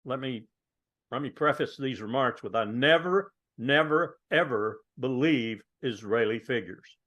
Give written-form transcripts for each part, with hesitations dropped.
let me preface these remarks with I never, ever believe Israeli figures.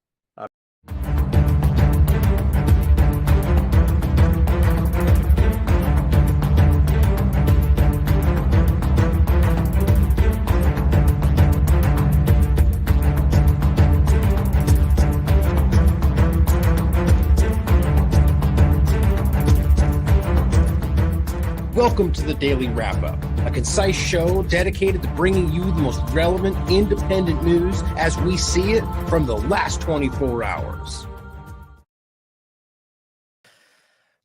Welcome to the Daily Wrap-Up, a concise show dedicated to bringing you the most relevant independent news as we see it from the last 24 hours.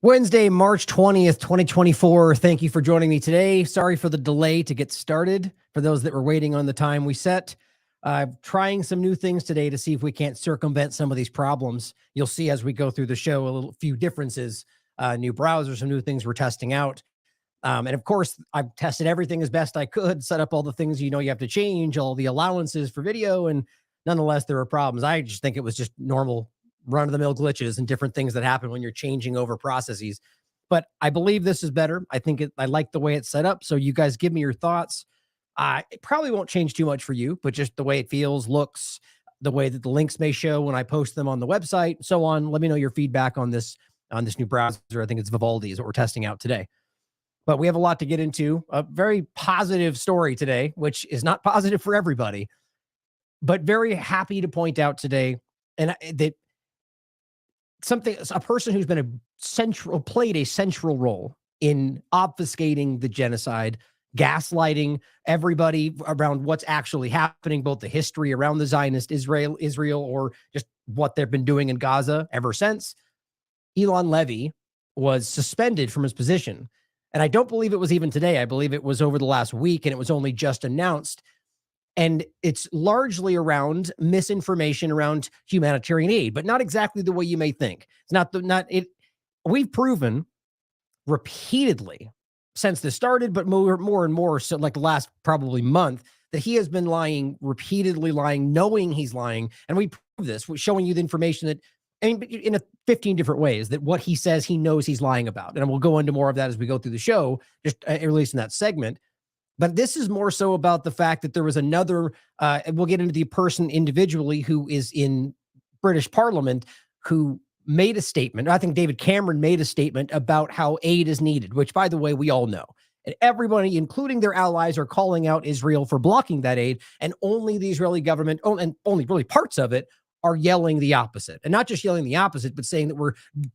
Wednesday, March 20th, 2024. Thank you for joining me today. Sorry for the delay to get started. For those that were waiting on the time we set, trying some new things today to see if we can't circumvent some of these problems. You'll see as we go through the show few differences, new browsers, some new things we're testing out. And of course, I've tested everything as best I could, set up all the things you have to change, all the allowances for video, and nonetheless, there were problems. I just think it was just normal run-of-the-mill glitches and different things that happen when you're changing over processes. But I believe this is better. I like the way it's set up. So you guys give me your thoughts. It probably won't change too much for you, but just the way it feels, looks, the way that the links may show when I post them on the website, so on. Let me know your feedback on this new browser. I think it's Vivaldi is what we're testing out today. But we have a lot to get into. A very positive story today, which is not positive for everybody, but very happy to point out today, and that a person who's been played a central role in obfuscating the genocide, gaslighting everybody around what's actually happening, both the history around the Zionist Israel, or just what they've been doing in Gaza ever since. Eylon Levy was suspended from his position. And I don't believe it was even today. I believe it was over the last week, and it was only just announced. And it's largely around misinformation around humanitarian aid, but not exactly the way you may think. It's We've proven repeatedly since this started, but more and more, so like the last probably month, that he has been repeatedly lying, knowing he's lying. And we prove this. We're showing you the information that, in 15 different ways, that what he says he knows he's lying about. And we'll go into more of that as we go through the show, just at least in that segment. But this is more so about the fact that there was another, we'll get into the person individually who is in British Parliament who made a statement. I think David Cameron made a statement about how aid is needed, which, by the way, we all know. And everybody, including their allies, are calling out Israel for blocking that aid. And only the Israeli government, and only really parts of it, are yelling the opposite. And not just yelling the opposite, but saying that we're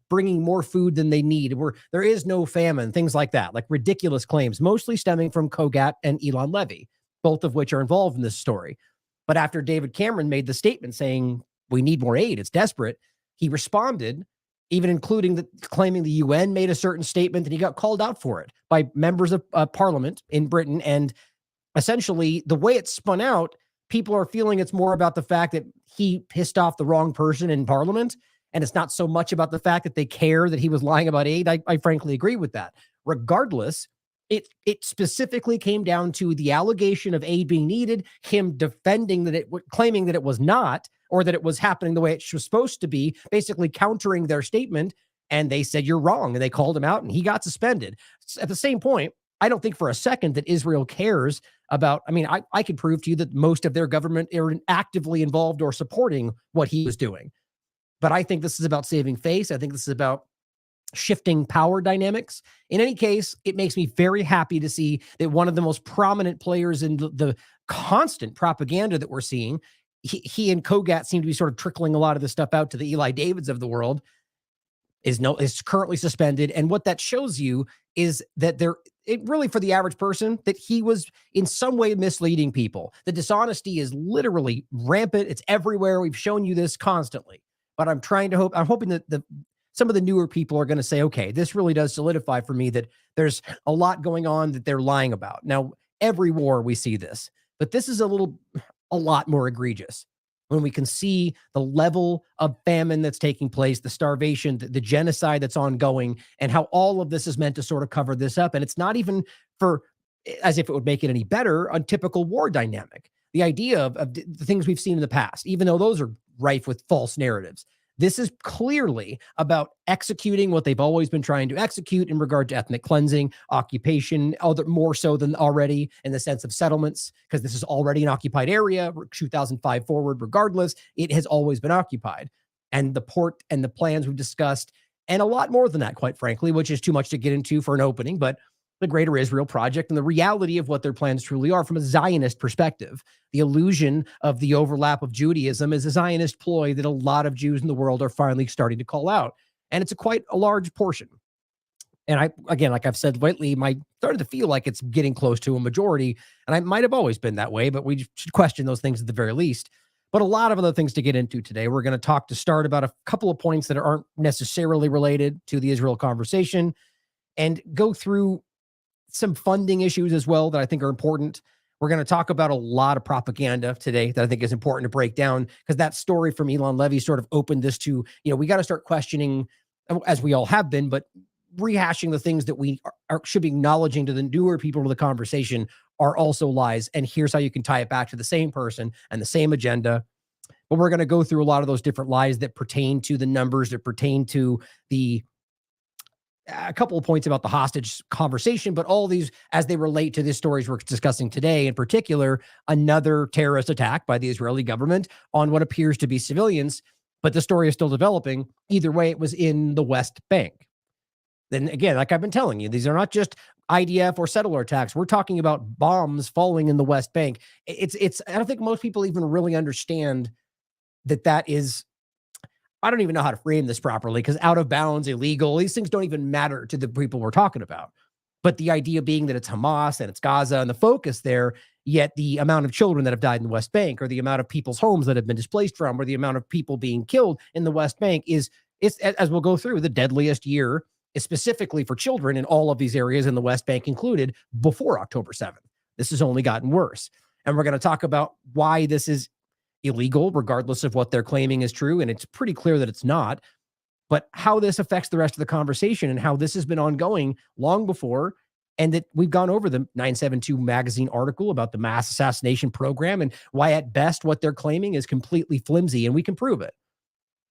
bringing more food than they need. There is no famine, things like that, like ridiculous claims, mostly stemming from Kogat and Eylon Levy, both of which are involved in this story. But after David Cameron made the statement saying we need more aid, it's desperate, he responded, even claiming the UN made a certain statement, and he got called out for it by members of Parliament in Britain. And essentially, the way it spun out, people are feeling it's more about the fact that he pissed off the wrong person in Parliament, and it's not so much about the fact that they care that he was lying about aid. I frankly agree with that. Regardless, it specifically came down to the allegation of aid being needed, him defending claiming that it was not, or that it was happening the way it was supposed to be, basically countering their statement, and they said, you're wrong, and they called him out, and he got suspended. At the same point, I don't think for a second that Israel cares about, I could prove to you that most of their government are actively involved or supporting what he was doing. But I think this is about saving face. I think this is about shifting power dynamics. In any case, it makes me very happy to see that one of the most prominent players in the constant propaganda that we're seeing, he and Kogat seem to be sort of trickling a lot of this stuff out to the Eli Davids of the world, is currently suspended. And what that shows you is that really, for the average person, that he was in some way misleading people. The dishonesty is literally rampant. It's everywhere. We've shown you this constantly. But I'm hoping that some of the newer people are going to say, okay, this really does solidify for me that there's a lot going on that they're lying about. Now, every war we see this, but this is a lot more egregious. When we can see the level of famine that's taking place, the starvation, the genocide that's ongoing, and how all of this is meant to sort of cover this up. And it's not even as if it would make it any better, a typical war dynamic. The idea of the things we've seen in the past, even though those are rife with false narratives, This is clearly about executing what they've always been trying to execute in regard to ethnic cleansing, occupation, more so than already in the sense of settlements, because this is already an occupied area, 2005 forward, regardless, it has always been occupied. And the port and the plans we've discussed, and a lot more than that, quite frankly, which is too much to get into for an opening, but the Greater Israel Project and the reality of what their plans truly are from a Zionist perspective. The illusion of the overlap of Judaism is a Zionist ploy that a lot of Jews in the world are finally starting to call out. And it's quite a large portion. And again, like I've said lately, I started to feel like it's getting close to a majority. And I might have always been that way, but we should question those things at the very least. But a lot of other things to get into today. We're going to talk to start about a couple of points that aren't necessarily related to the Israel conversation and go through some funding issues as well that I think are important. We're going to talk about a lot of propaganda today that I think is important to break down, because that story from Elon Levy sort of opened this to, we got to start questioning, as we all have been, but rehashing the things that we should be acknowledging to the newer people to the conversation are also lies. And here's how you can tie it back to the same person and the same agenda. But we're going to go through a lot of those different lies that pertain to the numbers, that pertain to a couple of points about the hostage conversation, but all these as they relate to the stories we're discussing today, in particular, another terrorist attack by the Israeli government on what appears to be civilians, but the story is still developing. Either way, it was in the West Bank. Then again, like I've been telling you, these are not just IDF or settler attacks. We're talking about bombs falling in the West Bank. I don't think most people even really understand that is, I don't even know how to frame this properly, because out of bounds, illegal, these things don't even matter to the people we're talking about. But the idea being that it's Hamas and it's Gaza and the focus there, yet the amount of children that have died in the West Bank, or the amount of people's homes that have been displaced from, or the amount of people being killed in the West Bank it's, as we'll go through, the deadliest year is specifically for children in all of these areas, in the West Bank included, before October 7th. This has only gotten worse. And we're going to talk about why this is illegal, regardless of what they're claiming is true. And it's pretty clear that it's not, but how this affects the rest of the conversation and how this has been ongoing long before. And that we've gone over the 972 magazine article about the mass assassination program and why at best what they're claiming is completely flimsy, and we can prove it.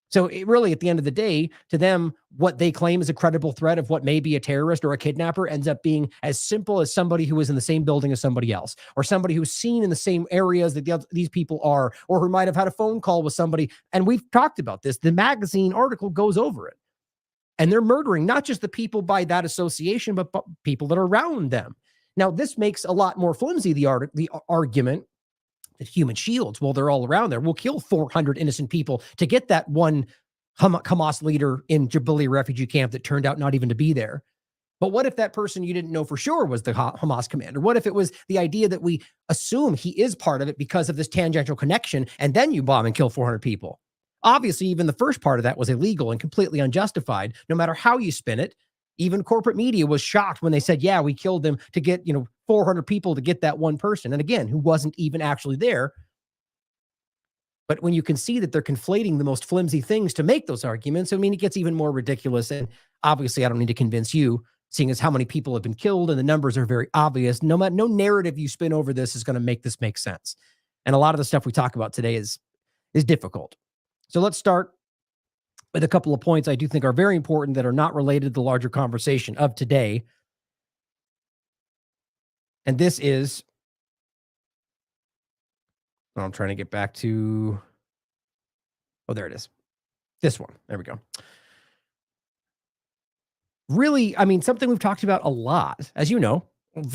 So it really, at the end of the day, to them, what they claim is a credible threat of what may be a terrorist or a kidnapper ends up being as simple as somebody who is in the same building as somebody else, or somebody who's seen in the same areas that these people are, or who might have had a phone call with somebody. And we've talked about this. The magazine article goes over it. And they're murdering not just the people by that association, but people that are around them. Now, this makes a lot more flimsy the argument that human shields, well, they're all around there, will kill 400 innocent people to get that one Hamas leader in Jabalia refugee camp that turned out not even to be there. But what if that person you didn't know for sure was the Hamas commander? What if it was the idea that we assume he is part of it because of this tangential connection, and then you bomb and kill 400 people? Obviously, even the first part of that was illegal and completely unjustified, no matter how you spin it. Even corporate media was shocked when they said, yeah, we killed them to get, 400 people to get that one person. And again, who wasn't even actually there. But when you can see that they're conflating the most flimsy things to make those arguments, I mean, it gets even more ridiculous. And obviously, I don't need to convince you, seeing as how many people have been killed and the numbers are very obvious. No narrative you spin over this is going to make this make sense. And a lot of the stuff we talk about today is difficult. So let's start with a couple of points I do think are very important that are not related to the larger conversation of today. And this is, I'm trying to get back to, there it is. This one. There we go. Really, I mean, something we've talked about a lot, as you know.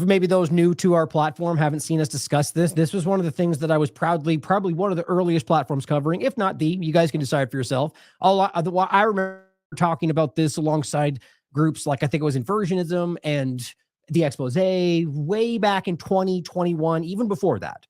Maybe those new to our platform haven't seen us discuss this. This was one of the things that I was probably one of the earliest platforms covering, if not the, you guys can decide for yourself. I remember talking about this alongside groups like, I think it was Inversionism and the Expose way back in 2021, even before that.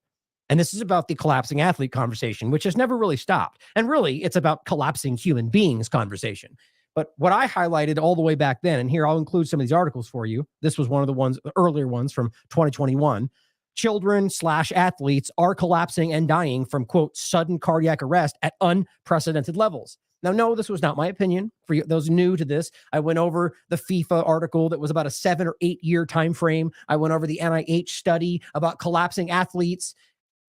And this is about the collapsing athlete conversation, which has never really stopped. And really, it's about collapsing human beings conversation. But what I highlighted all the way back then, and here I'll include some of these articles for you. This was one of the earlier ones from 2021. Children/athletes are collapsing and dying from, quote, sudden cardiac arrest at unprecedented levels. Now, no, this was not my opinion. For those new to this, I went over the FIFA article that was about a 7 or 8 year time frame. I went over the NIH study about collapsing athletes,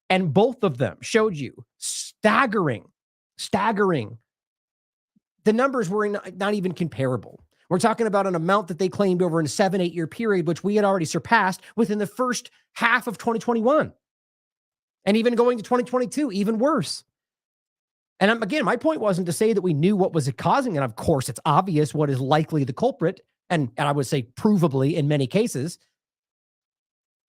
and both of them showed you staggering the numbers were not even comparable. We're talking about an amount that they claimed over a 7-8 year period, which we had already surpassed within the first half of 2021. And even going to 2022, even worse. And again, my point wasn't to say that we knew what was causing it. Of course, it's obvious what is likely the culprit, and I would say provably in many cases.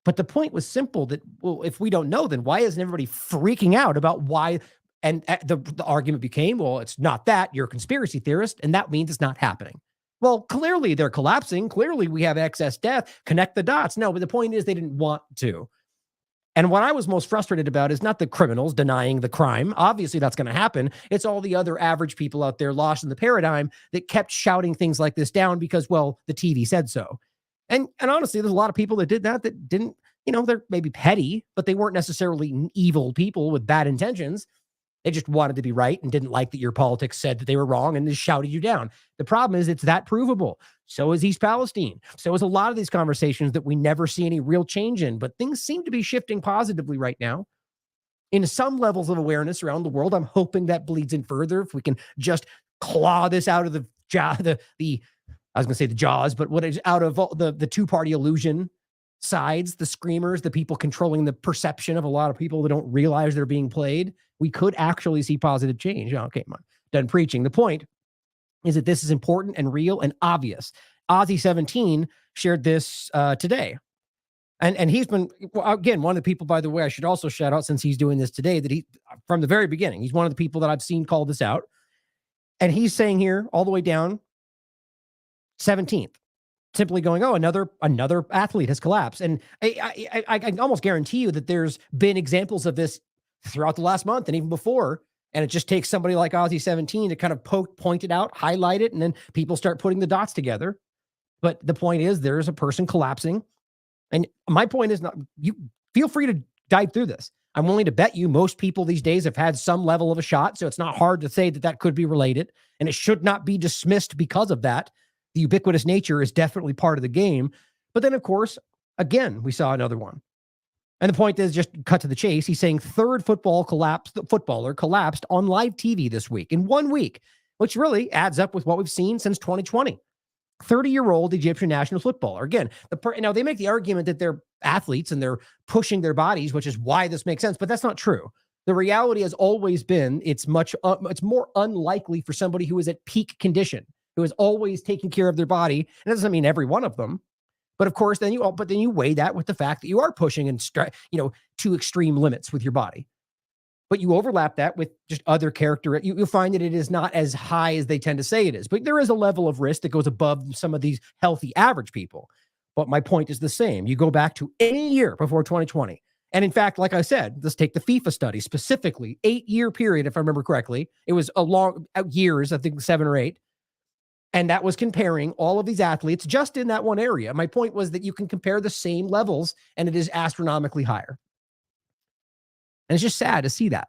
But the point was simple that, well, if we don't know, then why isn't everybody freaking out about why? And the argument became, well, it's not that. You're a conspiracy theorist, and that means it's not happening. Well, clearly they're collapsing. Clearly we have excess death. Connect the dots. No, but the point is they didn't want to. And what I was most frustrated about is not the criminals denying the crime. Obviously, that's going to happen. It's all the other average people out there lost in the paradigm that kept shouting things like this down because, well, the TV said so. And honestly, there's a lot of people that did that didn't, they're maybe petty, but they weren't necessarily evil people with bad intentions. They just wanted to be right and didn't like that your politics said that they were wrong and just shouted you down. The problem is it's that provable. So is East Palestine. So is a lot of these conversations that we never see any real change in, but things seem to be shifting positively right now in some levels of awareness around the world. I'm hoping that bleeds in further. If we can just claw this out of the I was going to say the jaws, but what is out of all the two-party illusion sides, the screamers, the people controlling the perception of a lot of people that don't realize they're being played, we could actually see positive change. Okay, I'm done preaching. The point is that this is important and real and obvious. Ozzy17 shared this today. And he's been, again, one of the people, by the way, I should also shout out since he's doing this today, that he, from the very beginning, he's one of the people that I've seen call this out. And he's saying here all the way down 17th, simply going, oh, another athlete has collapsed. And I can almost guarantee you that there's been examples of this throughout the last month and even before. And it just takes somebody like Ozzy17 to kind of point it out, highlight it, and then people start putting the dots together. But the point is there's a person collapsing. And my point is, not, you feel free to dive through this. I'm willing to bet you most people these days have had some level of a shot. So it's not hard to say that that could be related, and it should not be dismissed because of that. The ubiquitous nature is definitely part of the game. But then, of course, again, we saw another one. And the point is, just cut to the chase. He's saying third footballer collapsed on live TV this week in 1 week, which really adds up with what we've seen since 2020. 30-year-old Egyptian national footballer. Again, now they make the argument that they're athletes and they're pushing their bodies, which is why this makes sense, but that's not true. The reality has always been it's more unlikely for somebody who is at peak condition, who is always taking care of their body. And that doesn't mean every one of them. But of course, then you weigh that with the fact that you are pushing and to extreme limits with your body. But you overlap that with just other character. You'll find that it is not as high as they tend to say it is. But there is a level of risk that goes above some of these healthy average people. But my point is the same. You go back to any year before 2020. And in fact, like I said, let's take the FIFA study specifically, 8-year period, if I remember correctly. It was a long years, I think 7 or 8. And that was comparing all of these athletes just in that one area. My point was that you can compare the same levels and it is astronomically higher. And it's just sad to see that,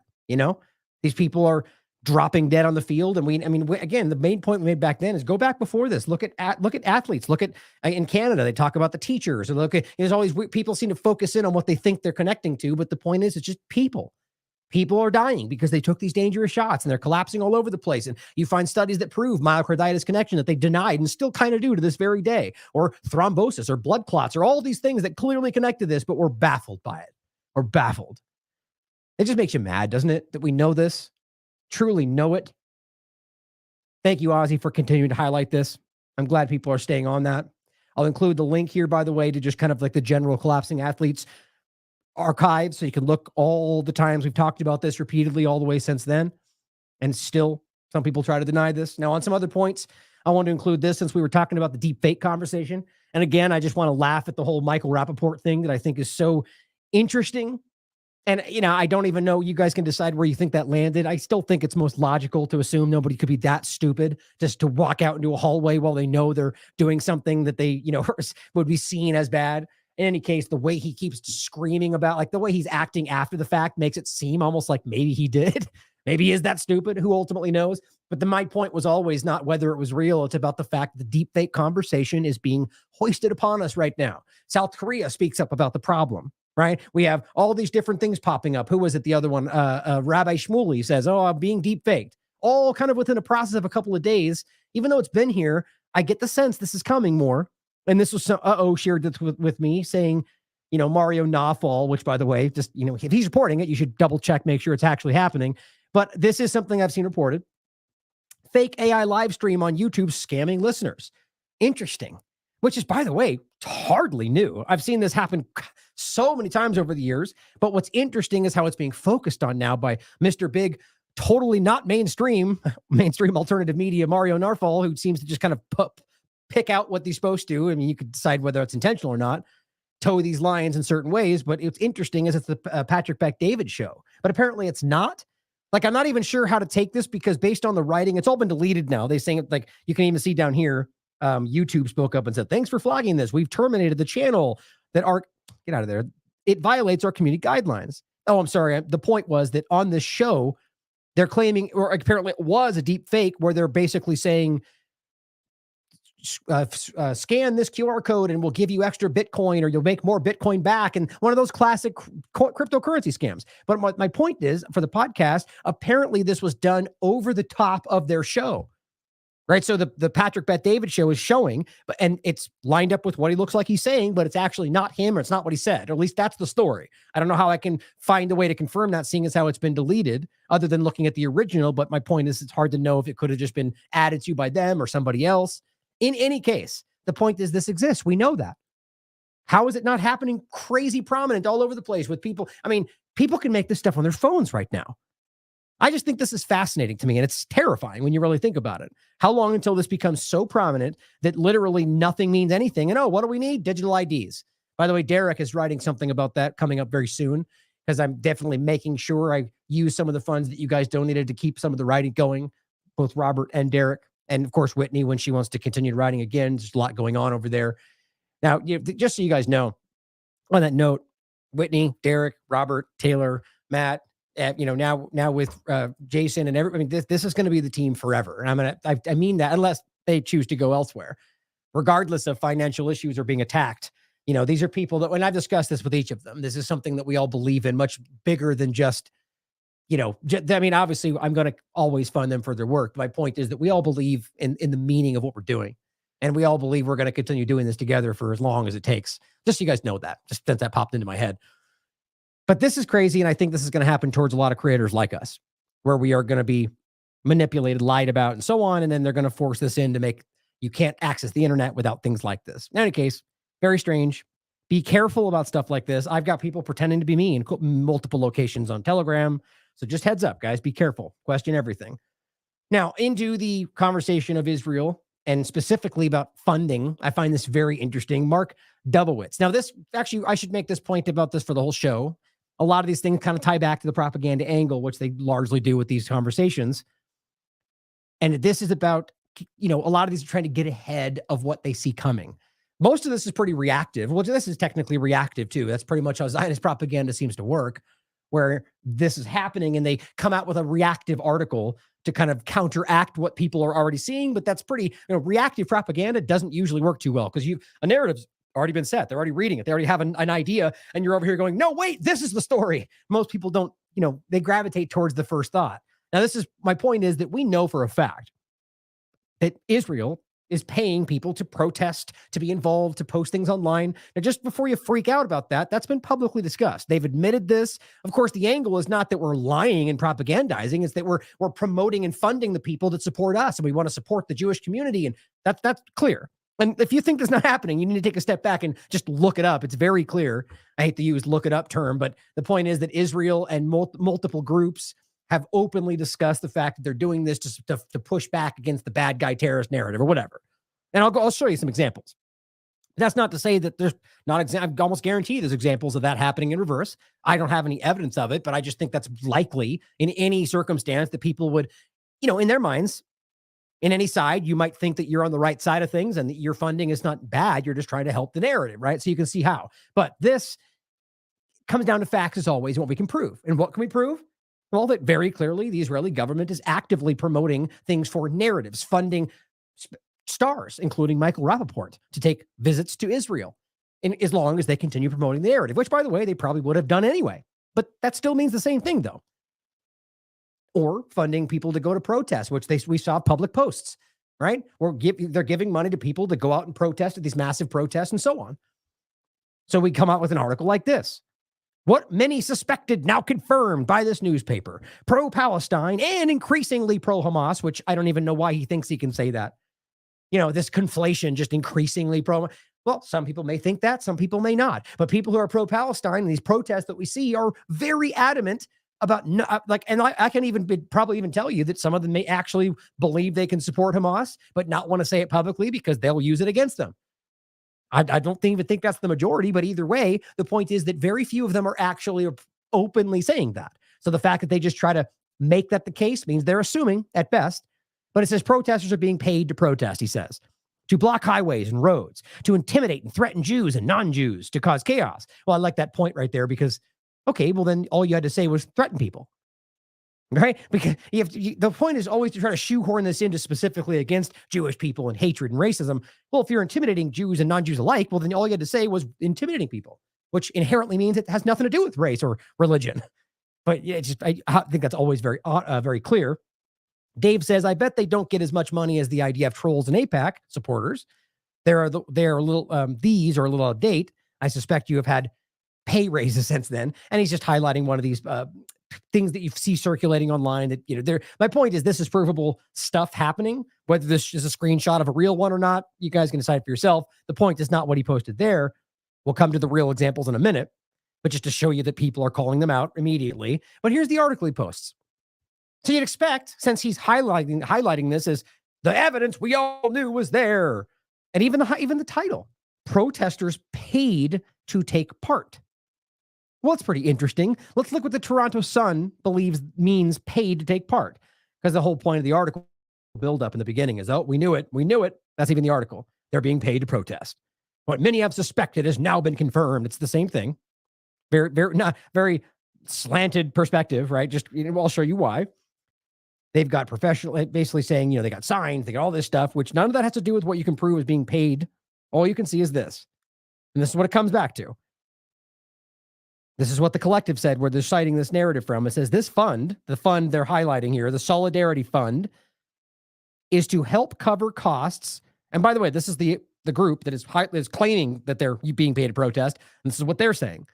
these people are dropping dead on the field. And again, the main point we made back then is go back before this. Look at athletes. Look at in Canada, they talk about the teachers. Or there's always people seem to focus in on what they think they're connecting to. But the point is, it's just people. People are dying because they took these dangerous shots and they're collapsing all over the place. And you find studies that prove myocarditis connection that they denied and still kind of do to this very day, or thrombosis or blood clots or all these things that clearly connect to this, but we're baffled by it or baffled. It just makes you mad, doesn't it? That we know this, truly know it. Thank you, Ozzy, for continuing to highlight this. I'm glad people are staying on that. I'll include the link here, by the way, to just kind of like the general collapsing athletes archive, so you can look all the times we've talked about this repeatedly all the way since then. And still, some people try to deny this. Now, on some other points, I want to include this since we were talking about the deep fake conversation. And again, I just want to laugh at the whole Michael Rappaport thing that I think is so interesting. And, I don't even know. You guys can decide where you think that landed. I still think it's most logical to assume nobody could be that stupid just to walk out into a hallway while they know they're doing something that they, would be seen as bad. In any case, the way he keeps screaming about, like the way he's acting after the fact makes it seem almost like maybe he did. Maybe he is that stupid. Who ultimately knows? But my point was always not whether it was real. It's about the fact that the deep fake conversation is being hoisted upon us right now. South Korea speaks up about the problem, right? We have all these different things popping up. Who was it? The other one, Rabbi Shmuley says, oh, I'm being deep faked. all kind of within a process of a couple of days. Even though it's been here, I get the sense this is coming more. And this was shared this with me saying, Mario Nawfal, which by the way, just, if he's reporting it, you should double check, make sure it's actually happening. But this is something I've seen reported. Fake AI live stream on YouTube scamming listeners. Interesting. Which is, by the way, hardly new. I've seen this happen so many times over the years. But what's interesting is how it's being focused on now by Mr. Big, totally not mainstream alternative media, Mario Nawfal, who seems to just kind of pick out what he's supposed to. I mean, you could decide whether it's intentional or not, toe these lines in certain ways. But it's interesting is it's the Patrick Bet-David show. But apparently it's not. Like, I'm not even sure how to take this because based on the writing, it's all been deleted now. They saying it, like, you can even see down here, YouTube spoke up and said, thanks for flagging this. We've terminated the channel that get out of there. It violates our community guidelines. Oh, I'm sorry. The point was that on this show, they're claiming, or apparently it was a deep fake where they're basically saying, scan this QR code and we'll give you extra Bitcoin or you'll make more Bitcoin back. And one of those classic cryptocurrency scams. But my point is for the podcast, apparently this was done over the top of their show, right? So the Patrick Bet-David show is showing, and it's lined up with what he looks like he's saying, but it's actually not him or it's not what he said. Or at least that's the story. I don't know how I can find a way to confirm that, seeing as how it's been deleted other than looking at the original. But my point is it's hard to know if it could have just been added to by them or somebody else. In any case, the point is this exists. We know that. How is it not happening crazy prominent all over the place with people? I mean, people can make this stuff on their phones right now. I just think this is fascinating to me, and it's terrifying when you really think about it. How long until this becomes so prominent that literally nothing means anything? And what do we need? Digital IDs. By the way, Derek is writing something about that coming up very soon because I'm definitely making sure I use some of the funds that you guys donated to keep some of the writing going, both Robert and Derek. And of course, Whitney, when she wants to continue writing again, there's a lot going on over there. Now, just so you guys know, on that note, Whitney, Derek, Robert, Taylor, Matt, now with Jason and everybody, this is going to be the team forever. And I mean that unless they choose to go elsewhere, regardless of financial issues or being attacked. These are people that, when I've discussed this with each of them, this is something that we all believe in, much bigger than just, obviously I'm going to always fund them for their work. My point is that we all believe in the meaning of what we're doing. And we all believe we're going to continue doing this together for as long as it takes. Just so you guys know that, just since that popped into my head. But this is crazy. And I think this is going to happen towards a lot of creators like us, where we are going to be manipulated, lied about, and so on. And then they're going to force this in to make you can't access the internet without things like this. In any case, very strange. Be careful about stuff like this. I've got people pretending to be me in multiple locations on Telegram. So just heads up, guys, be careful. Question everything. Now, into the conversation of Israel and specifically about funding, I find this very interesting. Mark Dubowitz. Now, this actually, I should make this point about this for the whole show. A lot of these things kind of tie back to the propaganda angle, which they largely do with these conversations. And this is about, a lot of these are trying to get ahead of what they see coming. Most of this is pretty reactive. Well, this is technically reactive too. That's pretty much how Zionist propaganda seems to work, where this is happening and they come out with a reactive article to kind of counteract what people are already seeing. But that's pretty, reactive propaganda doesn't usually work too well because a narrative's already been set. They're already reading it. They already have an idea and you're over here going, no, wait, this is the story. Most people don't, they gravitate towards the first thought. Now, my point is that we know for a fact that Israel is paying people to protest, to be involved, to post things online. Now, just before you freak out about that, that's been publicly discussed. They've admitted this. Of course, the angle is not that we're lying and propagandizing. It's that we're promoting and funding the people that support us, and we want to support the Jewish community, and that's clear. And if you think that's not happening, you need to take a step back and just look it up. It's very clear. I hate to use look it up term, but the point is that Israel and multiple groups have openly discussed the fact that they're doing this to push back against the bad guy terrorist narrative or whatever. And I'll show you some examples. That's not to say that there's not I almost guarantee there's examples of that happening in reverse. I don't have any evidence of it, but I just think that's likely in any circumstance that people would, in their minds, in any side, you might think that you're on the right side of things and that your funding is not bad. You're just trying to help the narrative, right? So you can see how. But this comes down to facts as always, and what we can prove. And what can we prove? Well, that very clearly the Israeli government is actively promoting things for narratives, funding stars, including Michael Rappaport, to take visits to Israel, and as long as they continue promoting the narrative, which, by the way, they probably would have done anyway. But that still means the same thing, though. or funding people to go to protest, which we saw public posts, right? They're giving money to people to go out and protest at these massive protests and so on. So we come out with an article like this. What many suspected, now confirmed by this newspaper. Pro-Palestine and increasingly pro-Hamas, which I don't even know why he thinks he can say that. This conflation, just increasingly pro. Well, some people may think that, some people may not. But people who are pro-Palestine and these protests that we see are very adamant about, and I can probably even tell you that some of them may actually believe they can support Hamas, but not want to say it publicly because they'll use it against them. I don't even think that's the majority, but either way, the point is that very few of them are actually openly saying that. So the fact that they just try to make that the case means they're assuming at best. But it says protesters are being paid to protest, he says, to block highways and roads, to intimidate and threaten Jews and non-Jews, to cause chaos. Well, I like that point right there because, okay, well then all you had to say was threaten people. Right? Because the point is always to try to shoehorn this into specifically against Jewish people and hatred and racism. Well, if you're intimidating Jews and non-Jews alike, well, then all you had to say was intimidating people, which inherently means it has nothing to do with race or religion. But yeah, I think that's always very clear. Dave says, I bet they don't get as much money as the IDF trolls and AIPAC supporters. These are a little out of date. I suspect you have had pay raises since then. And he's just highlighting one of these things that you see circulating online that, my point is this is provable stuff happening, whether this is a screenshot of a real one or not, you guys can decide for yourself. The point is not what he posted there. We'll come to the real examples in a minute, but just to show you that people are calling them out immediately. But here's the article he posts. So you'd expect, since he's highlighting this as the evidence we all knew was there, and even the title, protesters paid to take part. Well, it's pretty interesting. Let's look what the Toronto Sun believes means paid to take part. Because the whole point of the article build up in the beginning is, we knew it. That's even the article. They're being paid to protest. What many have suspected has now been confirmed. It's the same thing. Not very slanted perspective, right? Just, I'll show you why. They've got professional, basically saying, they got signs, they got all this stuff, which none of that has to do with what you can prove is being paid. All you can see is this. And this is what it comes back to. This is what the Collective said, where they're citing this narrative from. It says this fund, the fund they're highlighting here, the Solidarity Fund, is to help cover costs. And by the way, this is the group that is claiming that they're being paid to protest. And this is what they're saying.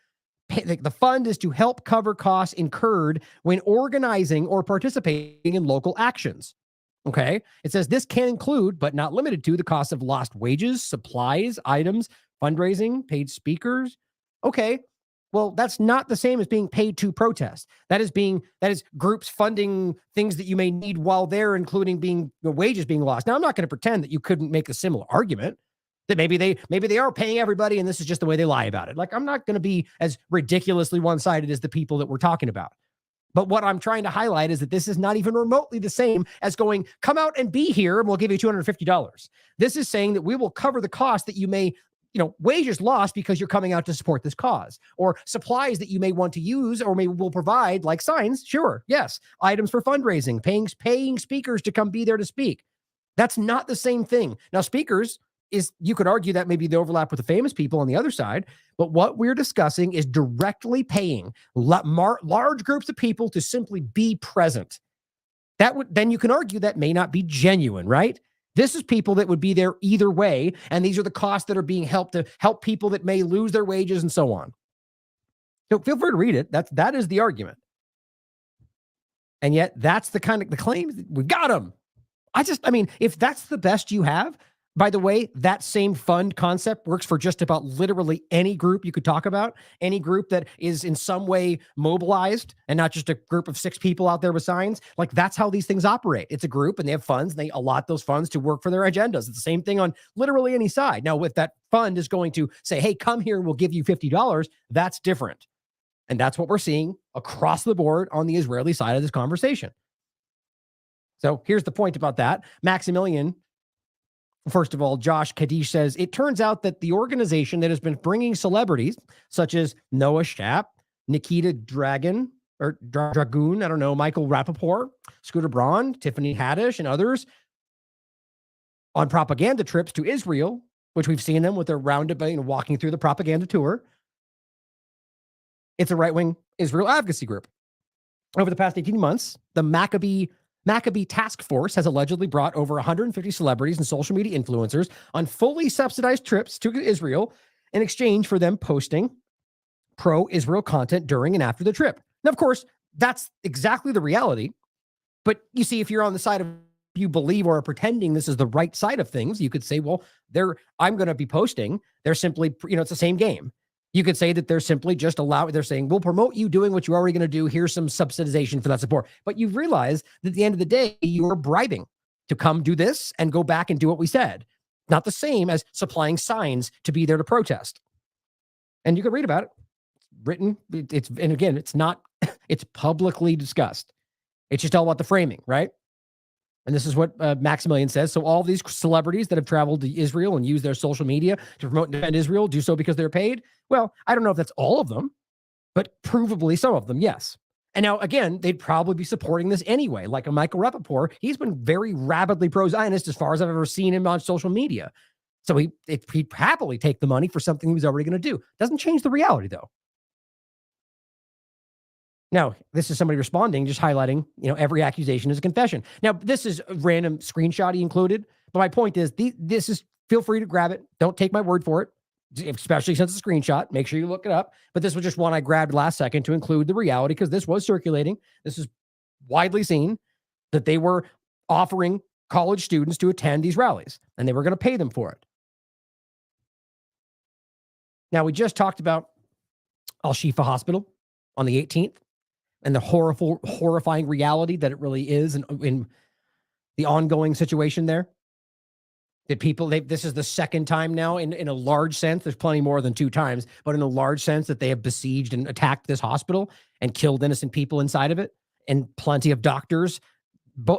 The fund is to help cover costs incurred when organizing or participating in local actions. Okay? It says this can include, but not limited to, the cost of lost wages, supplies, items, fundraising, paid speakers. Okay. Well, that's not the same as being paid to protest. That is groups funding things that you may need while they're including wages being lost. Now, I'm not going to pretend that you couldn't make a similar argument that maybe they are paying everybody and this is just the way they lie about it. Like, I'm not going to be as ridiculously one-sided as the people that we're talking about. But what I'm trying to highlight is that this is not even remotely the same as going, come out and be here and we'll give you $250. This is saying that we will cover the cost that you may, wages lost because you're coming out to support this cause, or supplies that you may want to use or maybe will provide, like signs. Sure. Yes. Items for fundraising, paying speakers to come be there to speak. That's not the same thing. Now, speakers you could argue that maybe the overlap with the famous people on the other side, but what we're discussing is directly paying large groups of people to simply be present. Then you can argue that may not be genuine, right? This is people that would be there either way, and these are the costs that are being helped to help people that may lose their wages and so on. So feel free to read it. That is the argument. And yet that's the kind of the claim. We got them. If that's the best you have, by the way, that same fund concept works for just about literally any group you could talk about, any group that is in some way mobilized and not just a group of 6 people out there with signs. Like, that's how these things operate. It's a group and they have funds and they allot those funds to work for their agendas. It's the same thing on literally any side. Now, if that fund is going to say, hey, come here and we'll give you $50, that's different. And that's what we're seeing across the board on the Israeli side of this conversation. So here's the point about that. Maximilian, first of all, Josh Kadish says, it turns out that the organization that has been bringing celebrities such as Noah Schnapp, Nikita Dragun, Michael Rappaport, Scooter Braun, Tiffany Haddish, and others on propaganda trips to Israel, which we've seen them with their roundabout, walking through the propaganda tour. It's a right-wing Israel advocacy group. Over the past 18 months, the Maccabee Task Force has allegedly brought over 150 celebrities and social media influencers on fully subsidized trips to Israel in exchange for them posting pro-Israel content during and after the trip. Now, of course, that's exactly the reality. But you see, if you're on the side of you believe or are pretending this is the right side of things, you could say, well, I'm going to be posting. They're simply, it's the same game. You could say that they're simply just they're saying, we'll promote you doing what you're already going to do. Here's some subsidization for that support. But you realize that at the end of the day, you are bribing to come do this and go back and do what we said. Not the same as supplying signs to be there to protest. And you can read about it. It's written. And again, it's not, it's publicly discussed. It's just all about the framing, right? And this is what Maximilian says. So all these celebrities that have traveled to Israel and used their social media to promote and defend Israel do so because they're paid? Well, I don't know if that's all of them, but provably some of them, yes. And now, again, they'd probably be supporting this anyway. Like a Michael Rappaport, he's been very rabidly pro-Zionist as far as I've ever seen him on social media. So he'd happily take the money for something he was already going to do. Doesn't change the reality, though. Now, this is somebody responding, just highlighting, every accusation is a confession. Now, this is a random screenshot he included, but my point is, this is, feel free to grab it. Don't take my word for it, especially since it's a screenshot. Make sure you look it up. But this was just one I grabbed last second to include the reality, because this was circulating. This is widely seen that they were offering college students to attend these rallies, and they were going to pay them for it. Now, we just talked about Al-Shifa Hospital on the 18th. And the horrifying reality that it really is in the ongoing situation there. That this is the second time now in a large sense. There's plenty more than 2 times, but in a large sense that they have besieged and attacked this hospital and killed innocent people inside of it, and plenty of doctors,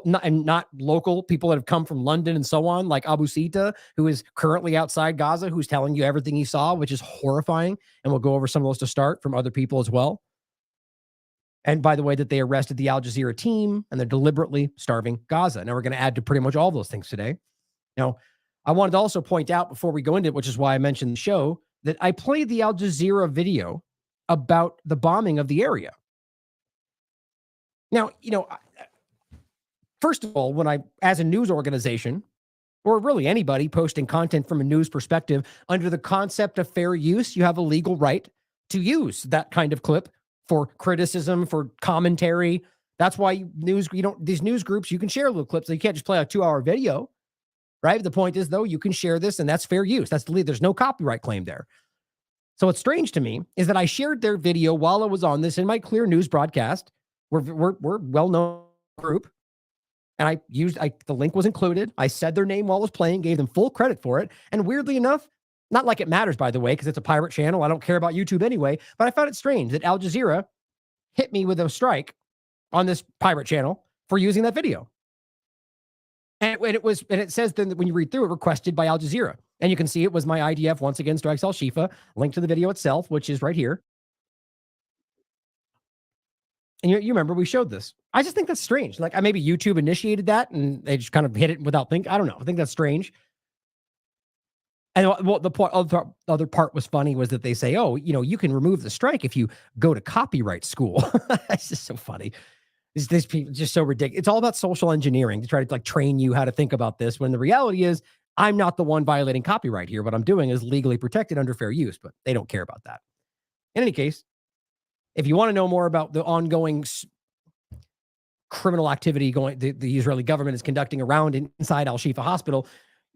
not local people that have come from London and so on, like Abu Sita, who is currently outside Gaza, who's telling you everything he saw, which is horrifying. And we'll go over some of those to start from other people as well. And by the way, that they arrested the Al Jazeera team and they're deliberately starving Gaza. Now we're going to add to pretty much all those things today. Now, I wanted to also point out before we go into it, which is why I mentioned the show, that I played the Al Jazeera video about the bombing of the area. Now, first of all, as a news organization, or really anybody posting content from a news perspective, under the concept of fair use, you have a legal right to use that kind of clip for criticism, for commentary. That's why these news groups, you can share little clips. You can't just play a 2-hour video, right? The point is, though, you can share this, and that's fair use. There's no copyright claim there. So what's strange to me is that I shared their video while I was on this in my Clear News broadcast. We're well-known group, and the link was included. I said their name while I was playing, gave them full credit for it, and weirdly enough, not like it matters, by the way, because it's a pirate channel. I don't care about YouTube anyway, but I found it strange that Al Jazeera hit me with a strike on this pirate channel for using that video. And it says then that when you read through it, requested by Al Jazeera. And you can see it was my IDF once again strikes Al-Shifa, link to the video itself, which is right here. And you remember we showed this. I just think that's strange. Like maybe YouTube initiated that and they just kind of hit it without thinking. I don't know. I think that's strange. And the other part was funny was that they say, you can remove the strike if you go to copyright school. It's just so funny. These people just so ridiculous. It's all about social engineering to try to train you how to think about this, when the reality is I'm not the one violating copyright here. What I'm doing is legally protected under fair use, but they don't care about that. In any case, if you want to know more about the ongoing criminal activity the Israeli government is conducting around inside Al-Shifa Hospital,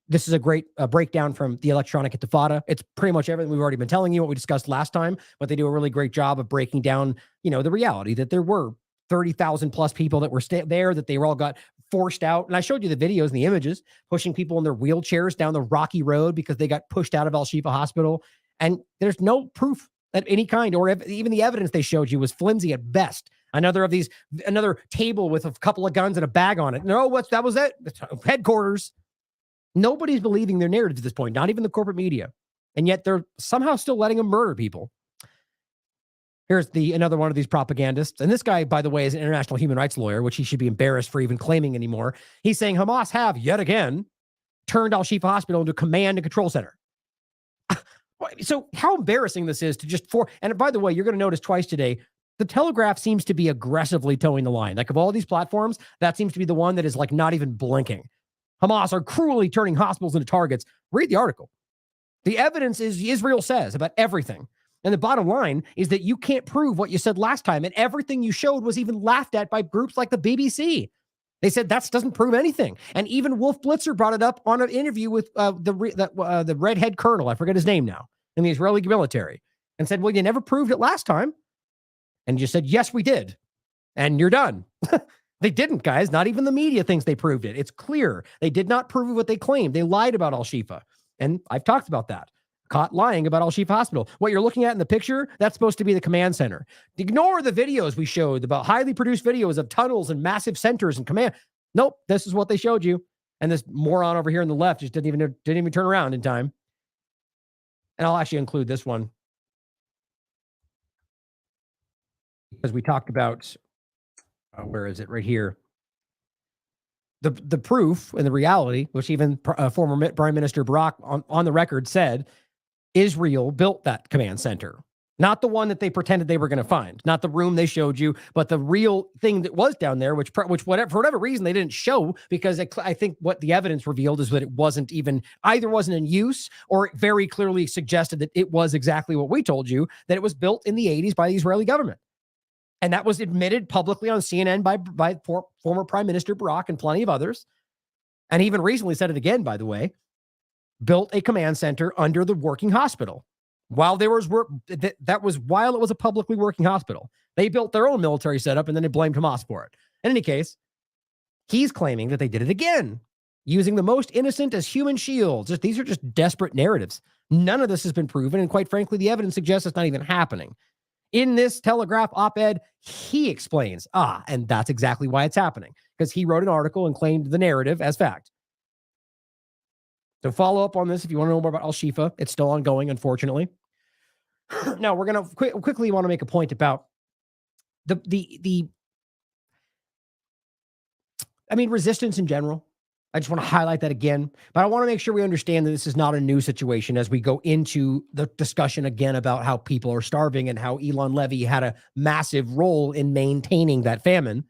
this is a great breakdown from the Electronic Intifada. It's pretty much everything we've already been telling you, what we discussed last time, but they do a really great job of breaking down, the reality that there were 30,000 plus people that were there, that they were all got forced out. And I showed you the videos and the images, pushing people in their wheelchairs down the rocky road because they got pushed out of Al-Shifa Hospital. And there's no proof of any kind, or even the evidence they showed you was flimsy at best. Another table with a couple of guns and a bag on it. No, that was it. It's headquarters. Nobody's believing their narrative at this point, not even the corporate media. And yet they're somehow still letting them murder people. Here's another one of these propagandists. And this guy, by the way, is an international human rights lawyer, which he should be embarrassed for even claiming anymore. He's saying Hamas have, yet again, turned Al-Shifa Hospital into a command and control center. So how embarrassing this is to and by the way, you're going to notice twice today, the Telegraph seems to be aggressively towing the line. Like of all these platforms, that seems to be the one that is like not even blinking. Hamas are cruelly turning hospitals into targets. Read the article. The evidence is Israel says about everything. And the bottom line is that you can't prove what you said last time. And everything you showed was even laughed at by groups like the BBC. They said that doesn't prove anything. And even Wolf Blitzer brought it up on an interview with the redhead colonel, I forget his name now, in the Israeli military, and said, well, you never proved it last time. And you said, yes, we did. And you're done. They didn't, guys. Not even the media thinks they proved it. It's clear. They did not prove what they claimed. They lied about Al-Shifa. And I've talked about that. Caught lying about Al-Shifa Hospital. What you're looking at in the picture, that's supposed to be the command center. Ignore the videos we showed about highly produced videos of tunnels and massive centers and command. Nope, this is what they showed you. And this moron over here on the left just didn't even turn around in time. And I'll actually include this one, because we talked about, where is it? Right here. The proof and the reality, which even former Prime Minister Barack on the record said, Israel built that command center. Not the one that they pretended they were going to find, not the room they showed you, but the real thing that was down there, which whatever, for whatever reason they didn't show, because I think what the evidence revealed is that it wasn't even, either wasn't in use, or it very clearly suggested that it was exactly what we told you, that it was built in the 80s by the Israeli government. And that was admitted publicly on CNN by former Prime Minister Barack and plenty of others. And even recently said it again, by the way, built a command center under the working hospital. While there was work, that was while it was a publicly working hospital. They built their own military setup and then they blamed Hamas for it. In any case, he's claiming that they did it again, using the most innocent as human shields. These are just desperate narratives. None of this has been proven. And quite frankly, the evidence suggests it's not even happening. In this Telegraph op-ed, he explains, and that's exactly why it's happening, because he wrote an article and claimed the narrative as fact. So follow up on this if you want to know more about Al-Shifa. It's still ongoing, unfortunately. Now, we're going to quickly want to make a point about resistance in general. I just want to highlight that again, but I want to make sure we understand that this is not a new situation as we go into the discussion again about how people are starving and how Elon Levy had a massive role in maintaining that famine.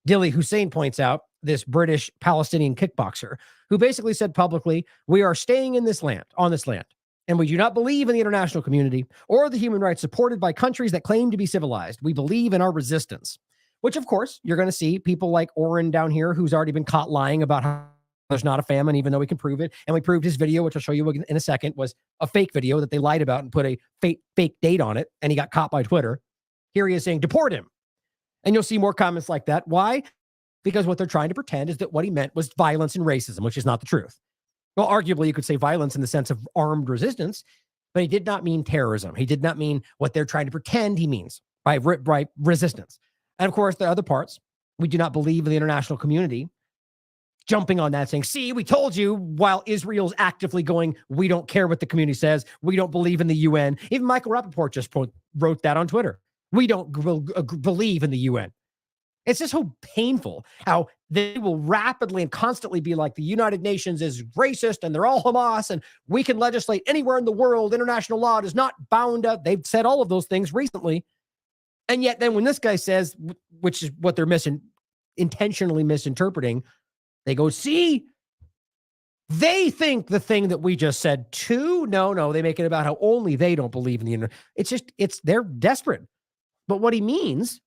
Dilly Hussein points out, this British Palestinian kickboxer, who basically said publicly, we are staying in this land, on this land, and we do not believe in the international community or the human rights supported by countries that claim to be civilized. We believe in our resistance. Which, of course, you're going to see people like Oren down here, who's already been caught lying about how there's not a famine, even though we can prove it. And we proved his video, which I'll show you in a second, was a fake video that they lied about and put a fake date on it. And he got caught by Twitter. Here he is saying, deport him. And you'll see more comments like that. Why? Because what they're trying to pretend is that what he meant was violence and racism, which is not the truth. Well, arguably, you could say violence in the sense of armed resistance, but he did not mean terrorism. He did not mean what they're trying to pretend he means by resistance. And of course, the other parts, we do not believe in the international community, jumping on that saying, see, we told you, while Israel's actively going, we don't care what the community says. We don't believe in the UN. Even Michael Rappaport just wrote that on Twitter. We don't believe in the UN. It's just so painful how they will rapidly and constantly be like, the United Nations is racist and they're all Hamas and we can legislate anywhere in the world. International law is not bound up. They've said all of those things recently. And yet then when this guy says, which is what they're intentionally misinterpreting, they go, see, they think the thing that we just said too. No, they make it about how only they don't believe in the internet. They're desperate. But what he means,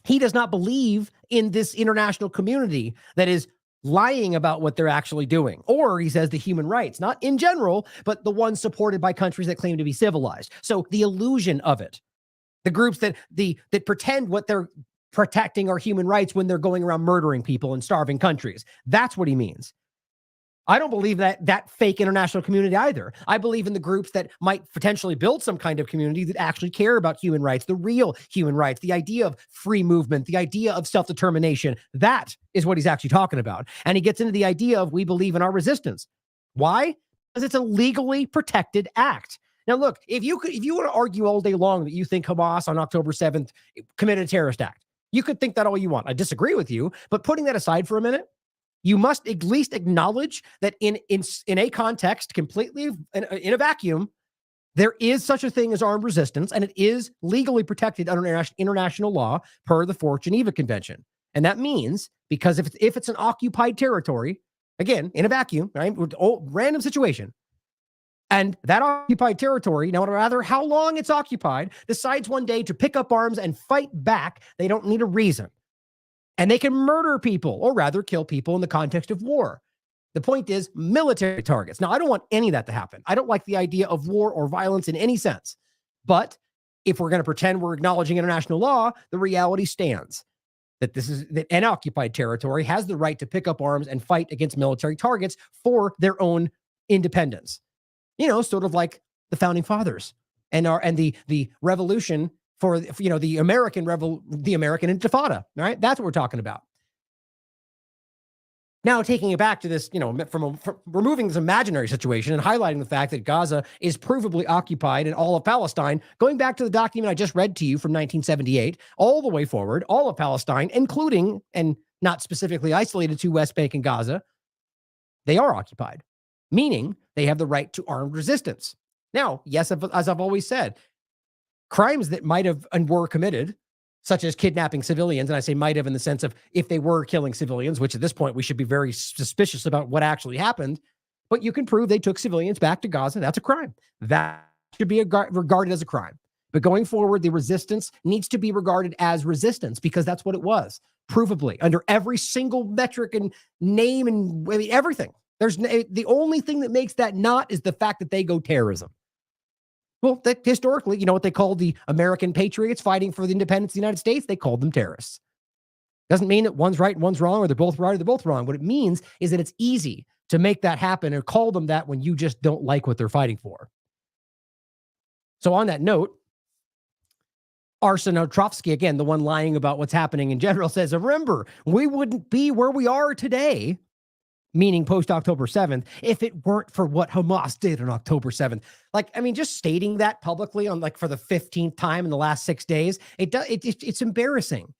he does not believe in this international community that is lying about what they're actually doing. Or he says the human rights, not in general, but the ones supported by countries that claim to be civilized. So the illusion of it. The groups that pretend what they're protecting are human rights when they're going around murdering people in starving countries. That's what he means. I don't believe that fake international community either. I believe in the groups that might potentially build some kind of community that actually care about human rights, the real human rights, the idea of free movement, the idea of self-determination. That is what he's actually talking about. And he gets into the idea of we believe in our resistance. Why? Because it's a legally protected act. Now, look, if you want to argue all day long that you think Hamas on October 7th committed a terrorist act, you could think that all you want. I disagree with you, but putting that aside for a minute, you must at least acknowledge that in a context completely in a vacuum, There is such a thing as armed resistance, and it is legally protected under international law per the Fourth Geneva Convention. And that means, because if it's an occupied territory, again, in a vacuum, right, random situation, and that occupied territory, no matter how long it's occupied, decides one day to pick up arms and fight back, they don't need a reason. And they can murder people, or rather kill people in the context of war. The point is military targets. Now, I don't want any of that to happen. I don't like the idea of war or violence in any sense. But if we're going to pretend we're acknowledging international law, the reality stands that an occupied territory has the right to pick up arms and fight against military targets for their own independence. You know, sort of like the founding fathers and the revolution for the American Intifada. All right, that's what we're talking about. Now, taking it back to this, from removing this imaginary situation and highlighting the fact that Gaza is provably occupied and all of Palestine, going back to the document I just read to you from 1978, all the way forward, all of Palestine, including and not specifically isolated to West Bank and Gaza, they are occupied, meaning they have the right to armed resistance. Now, yes, as I've always said, crimes that might have and were committed, such as kidnapping civilians, and I say might have in the sense of if they were killing civilians, which at this point we should be very suspicious about what actually happened, but you can prove they took civilians back to Gaza. That's a crime. That should be regarded as a crime. But going forward, the resistance needs to be regarded as resistance because that's what it was, provably, under every single metric and name and everything. The only thing that makes that not is the fact that they go terrorism. Well, historically, you know what they called the American patriots fighting for the independence of the United States? They called them terrorists. Doesn't mean that one's right and one's wrong, or they're both right or they're both wrong. What it means is that it's easy to make that happen or call them that when you just don't like what they're fighting for. So on that note, Arsen Otrovsky, again, the one lying about what's happening in general, says, remember, we wouldn't be where we are today, meaning post-October 7th, if it weren't for what Hamas did on October 7th. Just stating that publicly for the 15th time in the last 6 days, it's embarrassing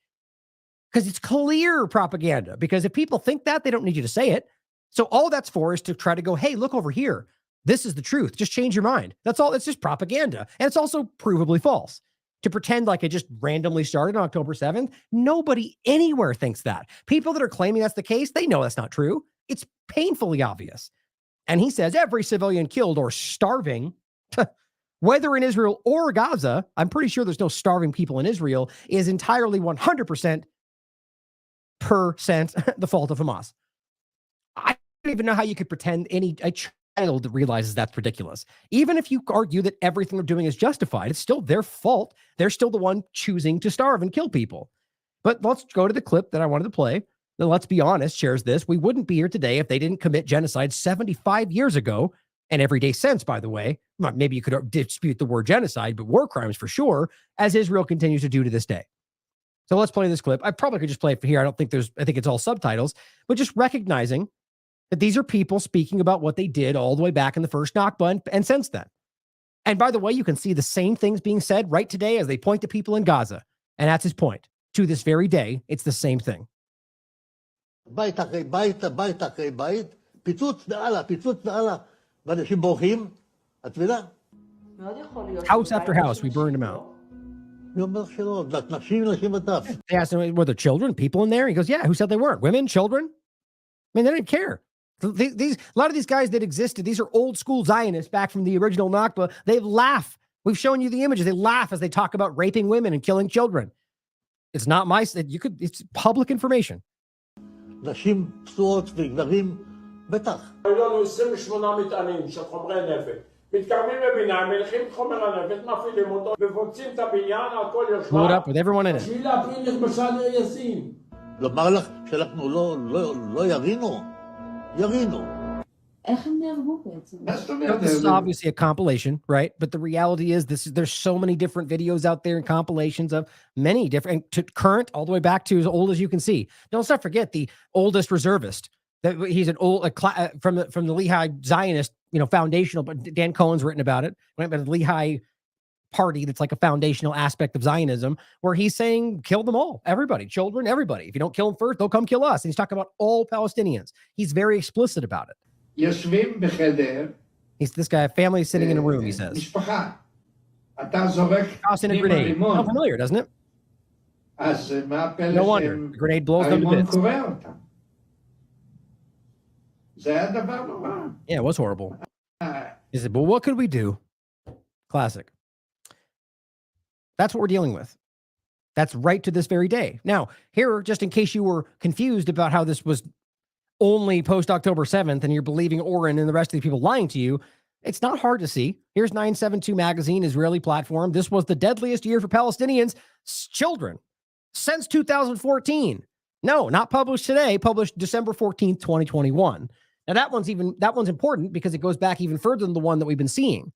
because it's clear propaganda. Because if people think that, they don't need you to say it. So all that's for is to try to go, hey, look over here. This is the truth. Just change your mind. That's all. It's just propaganda. And it's also provably false. To pretend like it just randomly started on October 7th, nobody anywhere thinks that. People that are claiming that's the case, they know that's not true. It's painfully obvious. And he says every civilian killed or starving, whether in Israel or Gaza, I'm pretty sure there's no starving people in Israel, is entirely 100% the fault of Hamas. I don't even know how you could pretend a child realizes that's ridiculous. Even if you argue that everything they're doing is justified, it's still their fault. They're still the one choosing to starve and kill people. But let's go to the clip that I wanted to play. Now, let's be honest, shares this. We wouldn't be here today if they didn't commit genocide 75 years ago, and every day since, by the way. Maybe you could dispute the word genocide, but war crimes for sure, as Israel continues to do to this day. So let's play this clip. I probably could just play it for here. I think it's all subtitles, but just recognizing that these are people speaking about what they did all the way back in the first Nakba and since then. And by the way, you can see the same things being said right today as they point to people in Gaza. And that's his point. To this very day, it's the same thing. בית אחרי בית, בית אחרי בית, פיצוץ נעלה, ואנשים בורחים, את מבינה? House after house, we burned them out. אני אומר שלא, נשים וטף. They asked him, were there children, people in there? He goes, yeah, who said they weren't? Women, children? They didn't care. A lot of these guys that existed, these are old school Zionists back from the original Nakba. They laugh. We've shown you the images. They laugh as they talk about raping women and killing children. It's not it's public information. נשים פצועות וגברים, בטח. היו לנו 28 מטענים של חומרי נפץ. מתקרבים לבניין, מלכים את חומר הנפץ, מפעילים אותו, ופוצים את הבניין, הכל יושבה. Blew it up with everyone in it. בשביל להפעיל את משל יסין. לומר לך שאנחנו לא ירינו. איך הם נהרגו בעצם? This is obviously a compilation, right? But the reality is there's so many different videos out there and compilations of many different, to current all the way back to as old as you can see. Don't forget the oldest reservist. That he's an old from the Lehigh Zionist, foundational. But Dan Cohen's written about it. Right, but the Lehigh party that's like a foundational aspect of Zionism, where he's saying kill them all, everybody, children, everybody. If you don't kill them first, they'll come kill us. And he's talking about all Palestinians. He's very explicit about it. יושבים בחדר He's this guy, family sitting in a room, he says. משפחה. אתה זורק Tossing a grenade. Sounds familiar, doesn't it? אז מה הפלא No wonder. The grenade blows them to הרימון bits. קורע אותם? זה היה דבר נורא. Yeah, it was horrible. He said, but what could we do? Classic. That's what we're dealing with. That's right to this very day. Now, here, just in case you were confused about how this was only post-October 7th and you're believing Oren and the rest of the people lying to you, it's not hard to see. Here's 972 Magazine, Israeli platform. This was the deadliest year for Palestinians' children since 2014. No, not published today, published December 14th, 2021. Now that one's important because it goes back even further than the one that we've been seeing.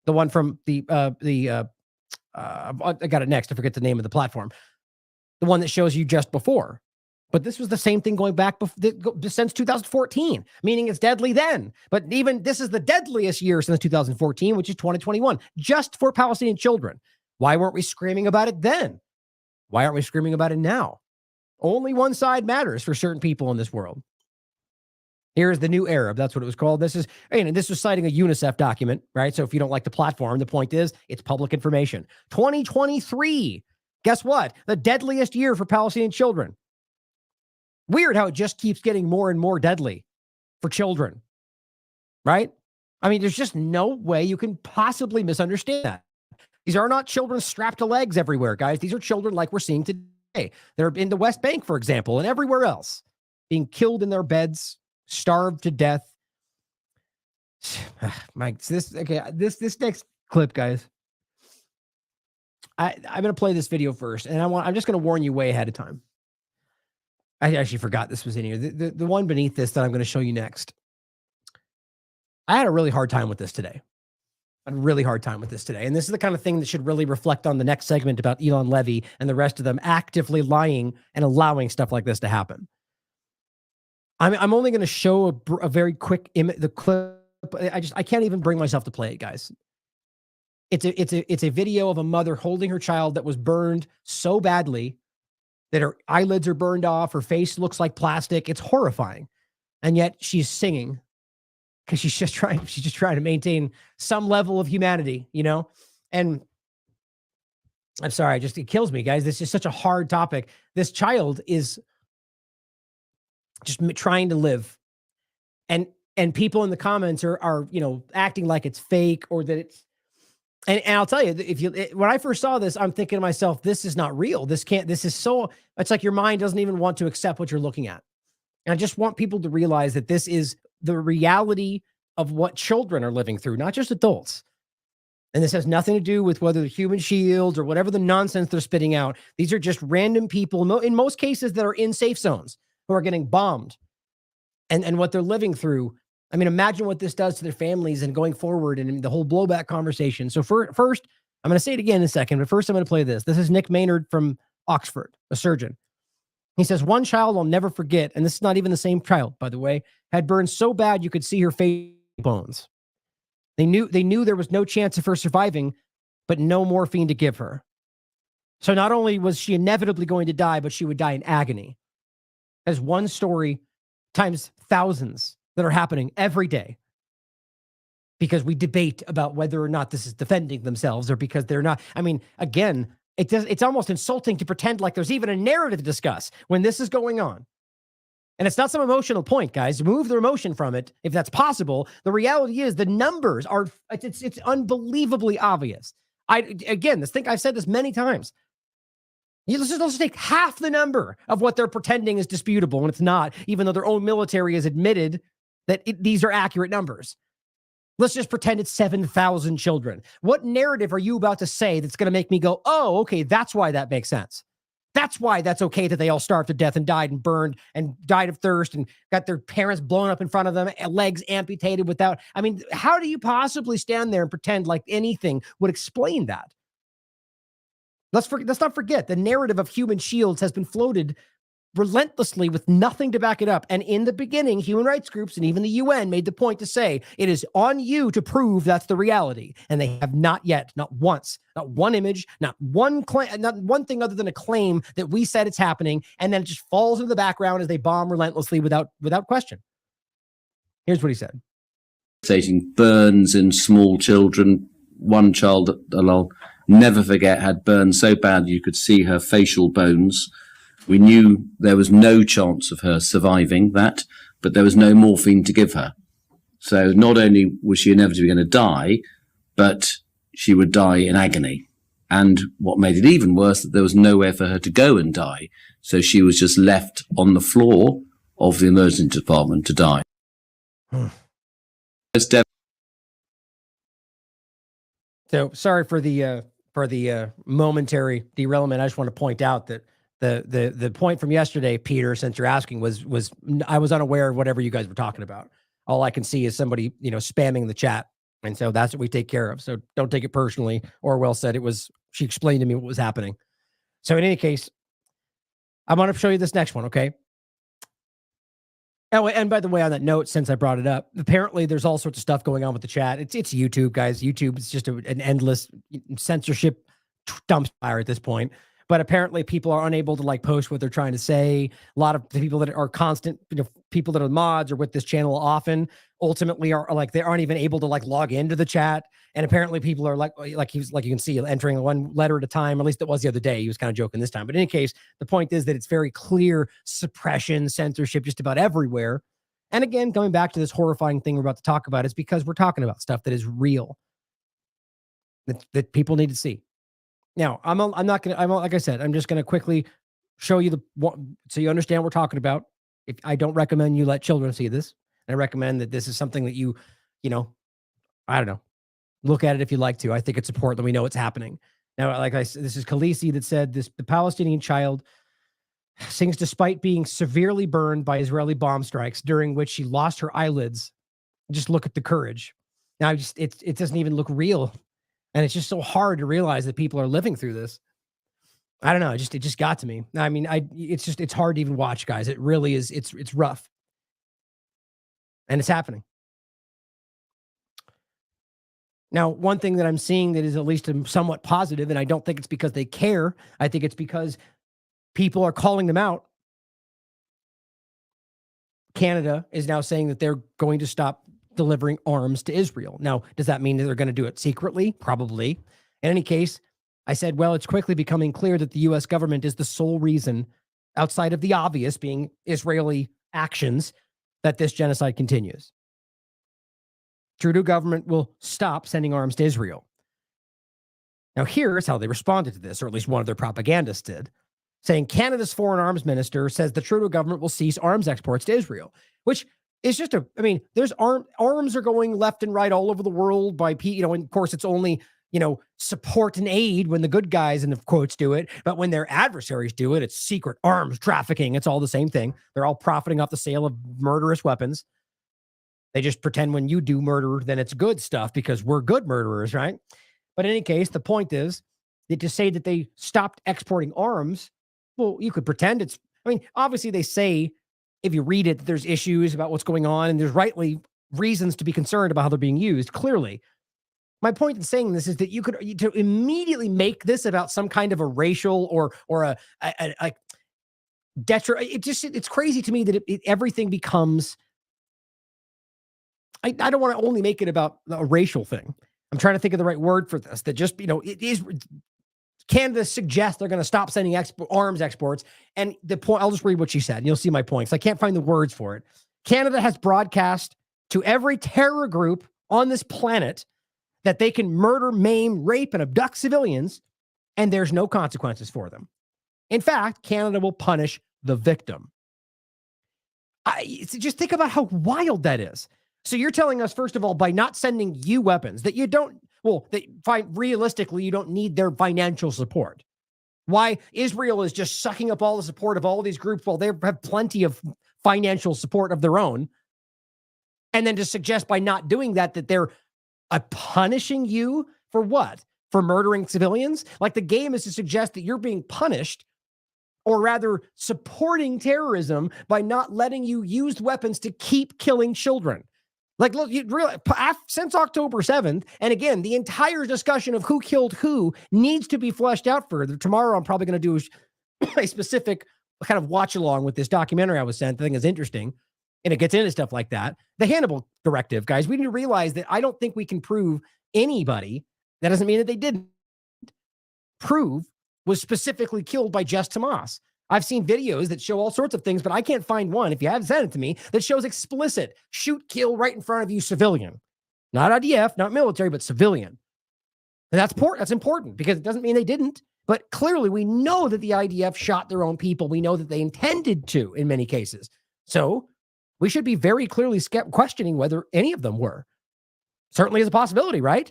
The one from I got it next. I forget the name of the platform. The one that shows you just before. But this was the same thing going back since 2014, meaning it's deadly then. But even this is the deadliest year since 2014, which is 2021, just for Palestinian children. Why weren't we screaming about it then? Why aren't we screaming about it now? Only one side matters for certain people in this world. Here's the New Arab. That's what it was called. This was citing a UNICEF document, right? So if you don't like the platform, the point is it's public information. 2023. Guess what? The deadliest year for Palestinian children. Weird how it just keeps getting more and more deadly for children, right? I mean, there's just no way you can possibly misunderstand that. These are not children strapped to legs everywhere, guys. These are children like we're seeing today. They're in the West Bank, for example, and everywhere else, being killed in their beds, starved to death. Mike, this next clip, guys. I'm going to play this video first, and I'm just going to warn you way ahead of time. I actually forgot this was in here. The one beneath this that I'm going to show you next. I had a really hard time with this today. And this is the kind of thing that should really reflect on the next segment about Elon Levy and the rest of them actively lying and allowing stuff like this to happen. I'm only going to show a very quick the clip. I can't even bring myself to play it, guys. It's a video of a mother holding her child that was burned so badly that her eyelids are burned off, her face looks like plastic. It's horrifying. And yet she's singing because she's just trying to maintain some level of humanity, you know? And I'm sorry, it kills me, guys. This is such a hard topic. This child is just trying to live. And people in the comments are, acting like it's fake or that it's, and I'll tell you, when I first saw this, I'm thinking to myself, this is not real. It's like your mind doesn't even want to accept what you're looking at. And I just want people to realize that this is the reality of what children are living through, not just adults. And this has nothing to do with whether the human shields or whatever the nonsense they're spitting out. These are just random people, in most cases, that are in safe zones who are getting bombed and what they're living through. I mean, imagine what this does to their families and going forward and the whole blowback conversation. So first, I'm going to say it again in a second, but first I'm going to play this. This is Nick Maynard from Oxford, a surgeon. He says, one child I'll never forget, and this is not even the same child, by the way, had burned so bad you could see her face bones. They knew there was no chance of her surviving, but no morphine to give her. So not only was she inevitably going to die, but she would die in agony. As one story times thousands that are happening every day because we debate about whether or not this is defending themselves or because they're not. I mean, again, it's almost insulting to pretend like there's even a narrative to discuss when this is going on. And it's not some emotional point, guys. Remove the emotion from it if that's possible. The reality is the numbers are, it's unbelievably obvious. I've said this many times. Let's just take half the number of what they're pretending is disputable, and it's not, even though their own military has admitted that these are accurate numbers. Let's just pretend it's 7,000 children. What narrative are you about to say that's going to make me go, oh, okay, that's why that makes sense. That's why that's okay that they all starved to death and died and burned and died of thirst and got their parents blown up in front of them, legs amputated without. I mean, how do you possibly stand there and pretend like anything would explain that? Let's not forget the narrative of human shields has been floated relentlessly with nothing to back it up. And in the beginning, human rights groups and even the UN made the point to say it is on you to prove that's the reality. And they have not yet, not once, not one image, not one claim, not one thing other than a claim that we said it's happening. And then it just falls into the background as they bomb relentlessly without question. Here's what he said. Stating burns in small children. One child that I'll never forget had burns so bad you could see her facial bones. We knew there was no chance of her surviving that, but there was no morphine to give her. So not only was she inevitably going to die, but she would die in agony. And what made it even worse, that there was nowhere for her to go and die. So she was just left on the floor of the emergency department to die. So sorry for the momentary derailment. I just want to point out that the point from yesterday, Peter, since you're asking, was I was unaware of whatever you guys were talking about. All I can see is somebody, spamming the chat. And so that's what we take care of. So don't take it personally. Orwell said she explained to me what was happening. So in any case, I'm going to show you this next one. Okay. Oh, and by the way, on that note, since I brought it up, apparently there's all sorts of stuff going on with the chat. It's YouTube, guys. YouTube is just an endless censorship dumpster fire at this point. But apparently people are unable to post what they're trying to say. A lot of the people that are constant, people that are mods or with this channel often ultimately are they aren't even able to log into the chat. And apparently people are you can see entering one letter at a time. At least it was the other day. He was kind of joking this time. But in any case, the point is that it's very clear suppression, censorship just about everywhere. And again, going back to this horrifying thing we're about to talk about, is because we're talking about stuff that is real, that people need to see. Now, like I said, I'm just going to quickly show you so you understand what we're talking about. If I don't recommend you let children see this. I recommend that this is something that you I don't know, look at it if you like to. I think it's important that we know what's happening. Now, like I said, this is Khaleesi that said this: the Palestinian child sings despite being severely burned by Israeli bomb strikes, during which she lost her eyelids. Just look at the courage. Now, it doesn't even look real. And it's just so hard to realize that people are living through this. I don't know. It just got to me. I mean, it's hard to even watch, guys. It really is. It's rough. And it's happening. Now, one thing that I'm seeing that is at least somewhat positive, and I don't think it's because they care. I think it's because people are calling them out. Canada is now saying that they're going to stop delivering arms to Israel. Now, does that mean that they're going to do it secretly? Probably. In any case, I said, well, it's quickly becoming clear that the U.S. government is the sole reason, outside of the obvious being Israeli actions, that this genocide continues. Trudeau government will stop sending arms to Israel. Now, here's how they responded to this, or at least one of their propagandists did, saying Canada's foreign arms minister says the Trudeau government will cease arms exports to Israel, which is just there's arms are going left and right all over the world by, and of course it's only, support and aid when the good guys in the quotes do it. But when their adversaries do it, it's secret arms trafficking. It's all the same thing. They're all profiting off the sale of murderous weapons. They just pretend when you do murder, then it's good stuff because we're good murderers, right? But in any case, the point is that to say that they stopped exporting arms, well, you could pretend obviously they say, if you read it, there's issues about what's going on, and there's rightly reasons to be concerned about how they're being used, clearly. My point in saying this is that to immediately make this about some kind of a racial or a it's crazy to me that everything becomes, I don't want to only make it about a racial thing. I'm trying to think of the right word for this, that just, it is, Canada suggests they're going to stop sending arms exports. And the point, I'll just read what she said, and you'll see my points. I can't find the words for it. Canada has broadcast to every terror group on this planet that they can murder, maim, rape, and abduct civilians, and there's no consequences for them. In fact, Canada will punish the victim. Just think about how wild that is. So you're telling us, first of all, by not sending you weapons, that you don't, realistically, you don't need their financial support. Why Israel is just sucking up all the support of all these groups while they have plenty of financial support of their own. And then to suggest by not doing that they're punishing you for what? For murdering civilians? Like the game is to suggest that you're being punished, or rather supporting terrorism, by not letting you use weapons to keep killing children. Like, look, you really, since October 7th, and again, the entire discussion of who killed who needs to be fleshed out further. Tomorrow, I'm probably going to do a specific kind of watch along with this documentary I was sent. I think is interesting. and it gets into stuff like that. The Hannibal directive, guys, we need to realize that I don't think we can prove anybody, that doesn't mean that they didn't prove, was specifically killed by just Hamas. I've seen videos that show all sorts of things, but I can't find one, if you have sent it to me, that shows explicit shoot, kill right in front of you, civilian. Not IDF, not military, but civilian. And that's important because it doesn't mean they didn't. But clearly, we know that the IDF shot their own people. We know that they intended to in many cases. So we should be very clearly questioning whether any of them were. Certainly is a possibility, right?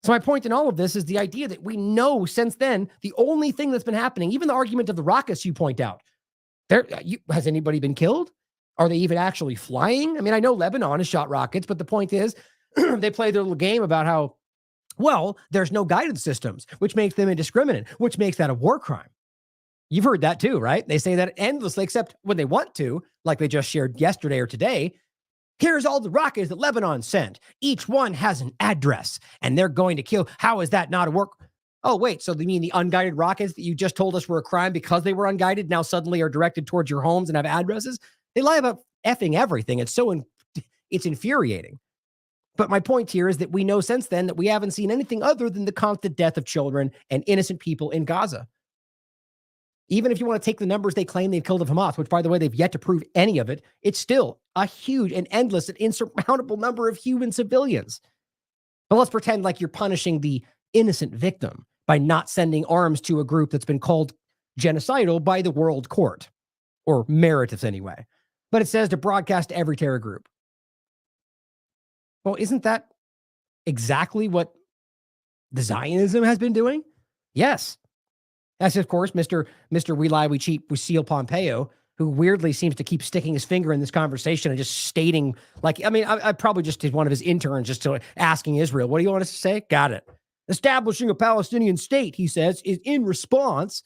So my point in all of this is the idea that we know since then, the only thing that's been happening, even the argument of the rockets you point out, has anybody been killed? Are they even actually flying? I mean, I know Lebanon has shot rockets, but the point is they play their little game about how, well, there's no guidance systems, which makes them indiscriminate, which makes that a war crime. You've heard that too, right? They say that endlessly, except when they want to, like they just shared yesterday or today. Here's all the rockets that Lebanon sent. Each one has an address, and they're going to kill. How is that not a work? Oh, wait, so you mean the unguided rockets that you just told us were a crime because they were unguided now suddenly are directed towards your homes and have addresses? They lie about effing everything. It's it's infuriating. But my point here is that we know since then that we haven't seen anything other than the constant death of children and innocent people in Gaza. Even if you want to take the numbers they claim they've killed of Hamas, which, by the way, they've yet to prove any of it, it's still a huge and endless and insurmountable number of human civilians. But let's pretend like you're punishing the innocent victim by not sending arms to a group that's been called genocidal by the World Court, or meritus anyway. But it says to broadcast to every terror group. Well, isn't that exactly what the Zionism has been doing? Yes. That's, of course, Mr. We Lie, We Cheat, We Steal Pompeo, who weirdly seems to keep sticking his finger in this conversation and just stating, like, I mean, I probably just did one of his interns just to asking Israel, what do you want us to say? Got it. Establishing a Palestinian state, he says, is in response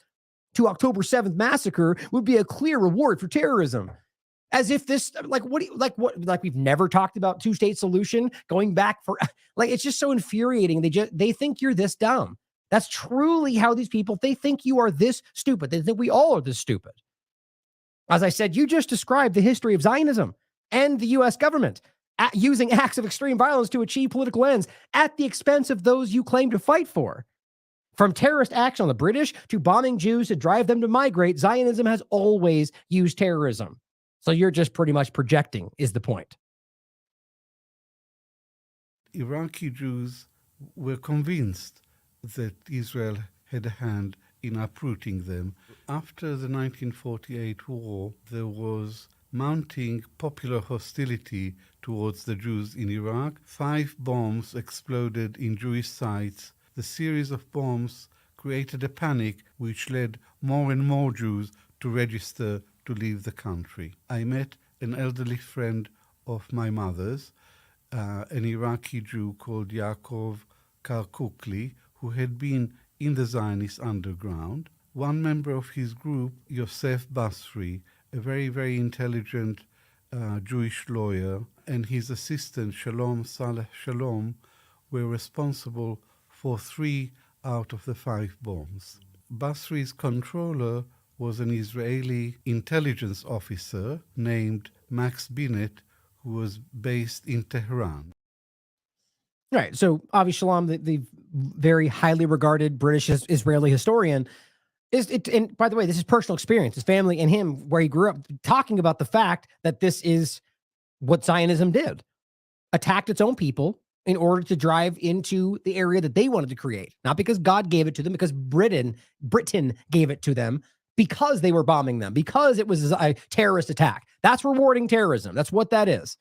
to October 7th massacre would be a clear reward for terrorism. As if this, like we've never talked about two-state solution going back for, like, it's just so infuriating. They think you're this dumb. That's truly how these people, they think you are this stupid. They think we all are this stupid. As I said, you just described the history of Zionism and the U.S. government using acts of extreme violence to achieve political ends at the expense of those you claim to fight for. From terrorist acts on the British to bombing Jews to drive them to migrate, Zionism has always used terrorism. So you're just pretty much projecting, is the point. Iraqi Jews were convinced that Israel had a hand in uprooting them. After the 1948 war, there was mounting popular hostility towards the Jews in Iraq. 5 bombs exploded in Jewish sites. The series of bombs created a panic which led more and more Jews to register to leave the country. I met an elderly friend of my mother's, an Iraqi Jew called Yaakov Karkukli, who had been in the Zionist underground. One member of his group, Yosef Basri, a very, very intelligent Jewish lawyer, and his assistant, Shalom Saleh Shalom, were responsible for 3 out of the 5 bombs. Basri's controller was an Israeli intelligence officer named Max Binet, who was based in Tehran. Right. So Avi Shalom, the very highly regarded British Israeli historian, and by the way, this is personal experience, his family and him, where he grew up, talking about the fact that this is what Zionism did. Attacked its own people in order to drive into the area that they wanted to create. Not because God gave it to them, because Britain gave it to them, because they were bombing them, because it was a terrorist attack. That's rewarding terrorism. That's what that is.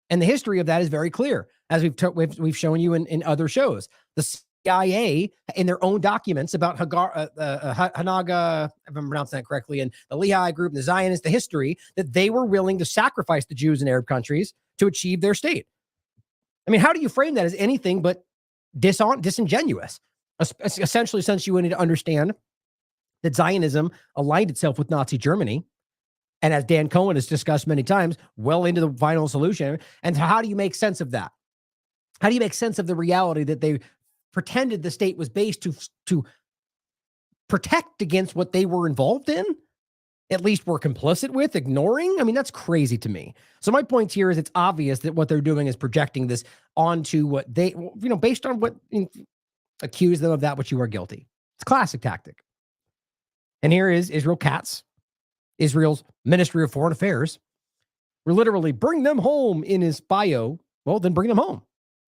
And the history of that is very clear, as we've shown you in other shows. The CIA, in their own documents about Hanaga, if I'm pronouncing that correctly, and the Lehi group, and the Zionists, the history, that they were willing to sacrifice the Jews in Arab countries to achieve their state. I mean, how do you frame that as anything but disingenuous? Essentially, since you need to understand that Zionism aligned itself with Nazi Germany, and as Dan Cohen has discussed many times, well into the final solution. And how do you make sense of that? How do you make sense of the reality that they pretended the state was based to protect against what they were involved in? at least were complicit with, ignoring? I mean, that's crazy to me. So my point here is it's obvious that what they're doing is projecting this onto what they, based on what accuse them of that which you are guilty. It's a classic tactic. And here is Israel Katz, Israel's Ministry of Foreign Affairs. We're literally bring them home in his bio. Well, then bring them home.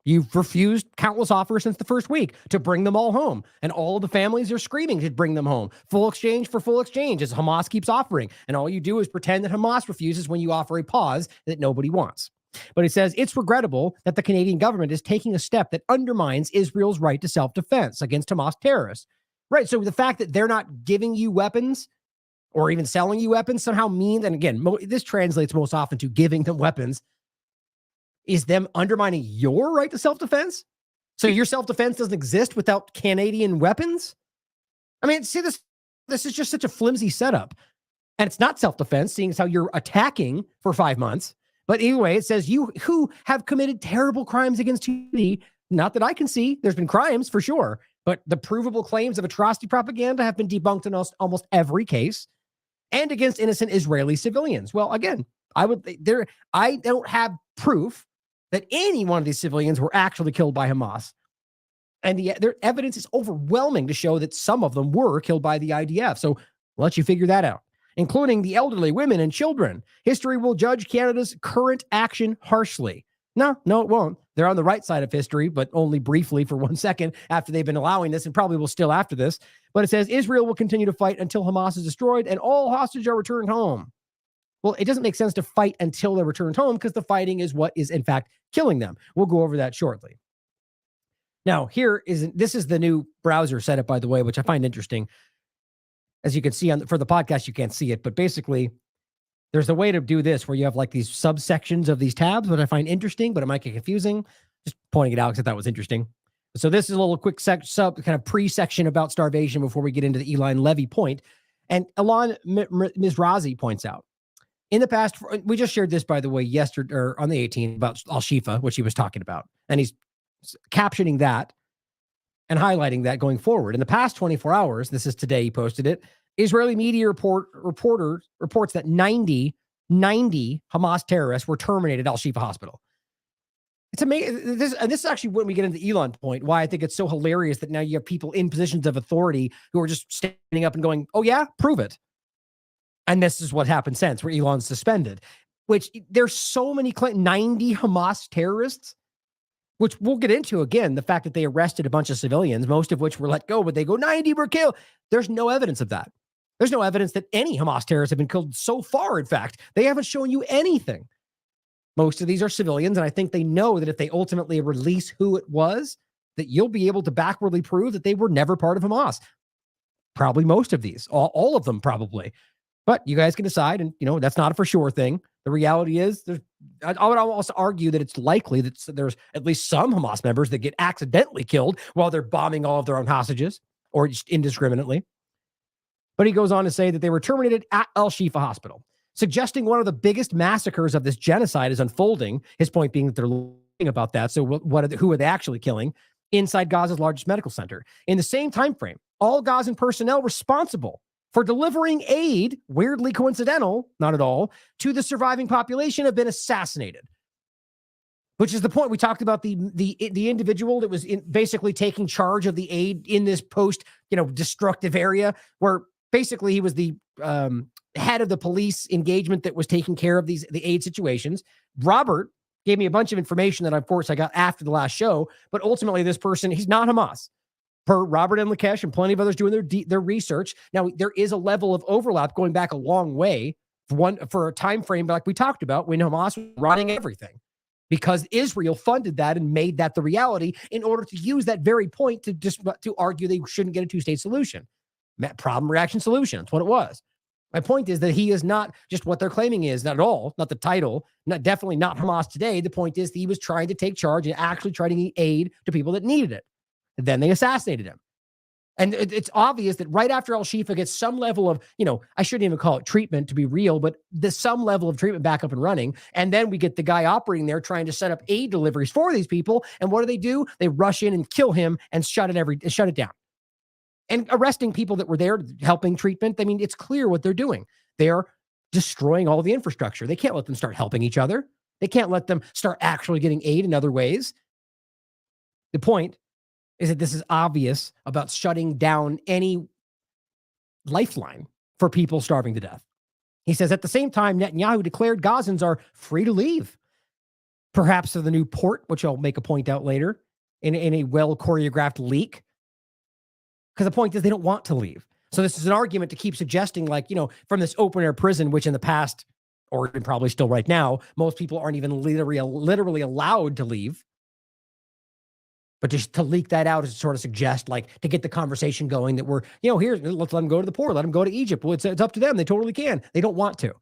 You've refused countless offers since the first week to bring them all home. And all of the families are screaming to bring them home. Full exchange for full exchange, as Hamas keeps offering. And all you do is pretend that Hamas refuses when you offer a pause that nobody wants. But it says it's regrettable that the Canadian government is taking a step that undermines Israel's right to self-defense against Hamas terrorists. Right. So the fact that they're not giving you weapons or even selling you weapons somehow means, and again, this translates most often to giving them weapons, is them undermining your right to self-defense? So your self-defense doesn't exist without Canadian weapons? I mean, see, this is just such a flimsy setup. And it's not self-defense, seeing as how you're attacking for 5 months. But anyway, it says you who have committed terrible crimes against humanity, not that I can see, there's been crimes for sure, but the provable claims of atrocity propaganda have been debunked in almost every case, and against innocent Israeli civilians. Well, again, I don't have proof that any one of these civilians were actually killed by Hamas. And their evidence is overwhelming to show that some of them were killed by the IDF. So I'll let you figure that out, including the elderly, women, and children. History will judge Canada's current action harshly. No, it won't. They're on the right side of history, but only briefly for 1 second after they've been allowing this, and probably will still after this. But it says Israel will continue to fight until Hamas is destroyed and all hostages are returned home. Well, it doesn't make sense to fight until they're returned home because the fighting is what is, in fact, killing them. We'll go over that shortly. Now, this is the new browser setup, by the way, which I find interesting. As you can see for the podcast, you can't see it, but basically, there's a way to do this where you have like these subsections of these tabs, which I find interesting, but it might get confusing. Just pointing it out because I thought it was interesting. So this is a little quick kind of pre-section about starvation before we get into the Elon Levy point. And Alon Mizrazi points out, in the past, we just shared this, by the way, yesterday or on the 18th about Al-Shifa, which he was talking about. And he's captioning that and highlighting that going forward. In the past 24 hours, this is today, he posted it, Israeli media reports that 90 Hamas terrorists were terminated at Al-Shifa Hospital. It's amazing. This is actually when we get into the Elon point, why I think it's so hilarious that now you have people in positions of authority who are just standing up and going, oh yeah, prove it. And this is what happened since, where Elon's suspended, which there's so many 90 Hamas terrorists, which we'll get into again, the fact that they arrested a bunch of civilians, most of which were let go, but they go 90 were killed. There's no evidence of that. There's no evidence that any Hamas terrorists have been killed so far. In fact, they haven't shown you anything. Most of these are civilians, and I think they know that if they ultimately release who it was, that you'll be able to backwardly prove that they were never part of Hamas. Probably most of these, all of them probably. But you guys can decide, and that's not a for sure thing. The reality is, I would also argue that it's likely that there's at least some Hamas members that get accidentally killed while they're bombing all of their own hostages, or just indiscriminately. But he goes on to say that they were terminated at Al-Shifa Hospital, suggesting one of the biggest massacres of this genocide is unfolding. His point being that they're lying about that. So who are they actually killing? Inside Gaza's largest medical center. In the same time frame, all Gazan personnel responsible for delivering aid, weirdly coincidental, not at all, to the surviving population have been assassinated. Which is the point we talked about, the individual that was basically taking charge of the aid in this destructive area, where basically he was the head of the police engagement that was taking care of the aid situations. Robert gave me a bunch of information that, of course, I got after the last show, but ultimately this person, he's not Hamas. Per Robert and Lakesh and plenty of others doing their research. Now, there is a level of overlap going back a long way for a time frame like we talked about when Hamas was running everything, because Israel funded that and made that the reality in order to use that very point to argue they shouldn't get a two-state solution. Problem, reaction, solution. That's what it was. My point is that he is not just what they're claiming is, not at all, not the title, definitely not Hamas today. The point is he was trying to take charge and actually trying to get aid to people that needed it. Then they assassinated him. And it's obvious that right after Al-Shifa gets some level of, I shouldn't even call it treatment to be real, but some level of treatment back up and running. And then we get the guy operating there trying to set up aid deliveries for these people. And what do? They rush in and kill him and shut it down. And arresting people that were there helping treatment. I mean, it's clear what they're doing. They're destroying all the infrastructure. They can't let them start helping each other. They can't let them start actually getting aid in other ways. The point is that this is obvious about shutting down any lifeline for people starving to death. He says at the same time, Netanyahu declared Gazans are free to leave, perhaps to the new port, which I'll make a point out later in a well-choreographed leak. Because the point is they don't want to leave. So this is an argument to keep suggesting, like, you know, from this open-air prison, which in the past, or even probably still right now, most people aren't even literally allowed to leave. But just to leak that out is to sort of suggest, like, to get the conversation going that we're, you know, here, let's let them go to the port, let them go to Egypt. Well, it's up to them. They totally can. They don't want to.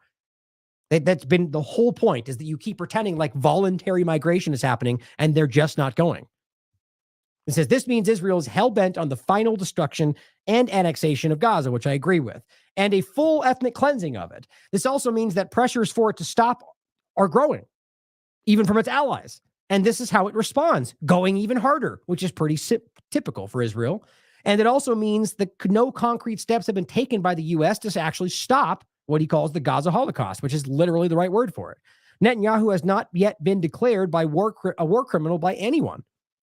That's been the whole point, is that you keep pretending like voluntary migration is happening and they're just not going. It says this means Israel is hell-bent on the final destruction and annexation of Gaza, which I agree with, and a full ethnic cleansing of it. This also means that pressures for it to stop are growing, even from its allies. And this is how it responds, going even harder, which is pretty typical for Israel. And it also means that no concrete steps have been taken by the U.S. to actually stop what he calls the Gaza Holocaust, which is literally the right word for it. Netanyahu has not yet been declared a war criminal by anyone.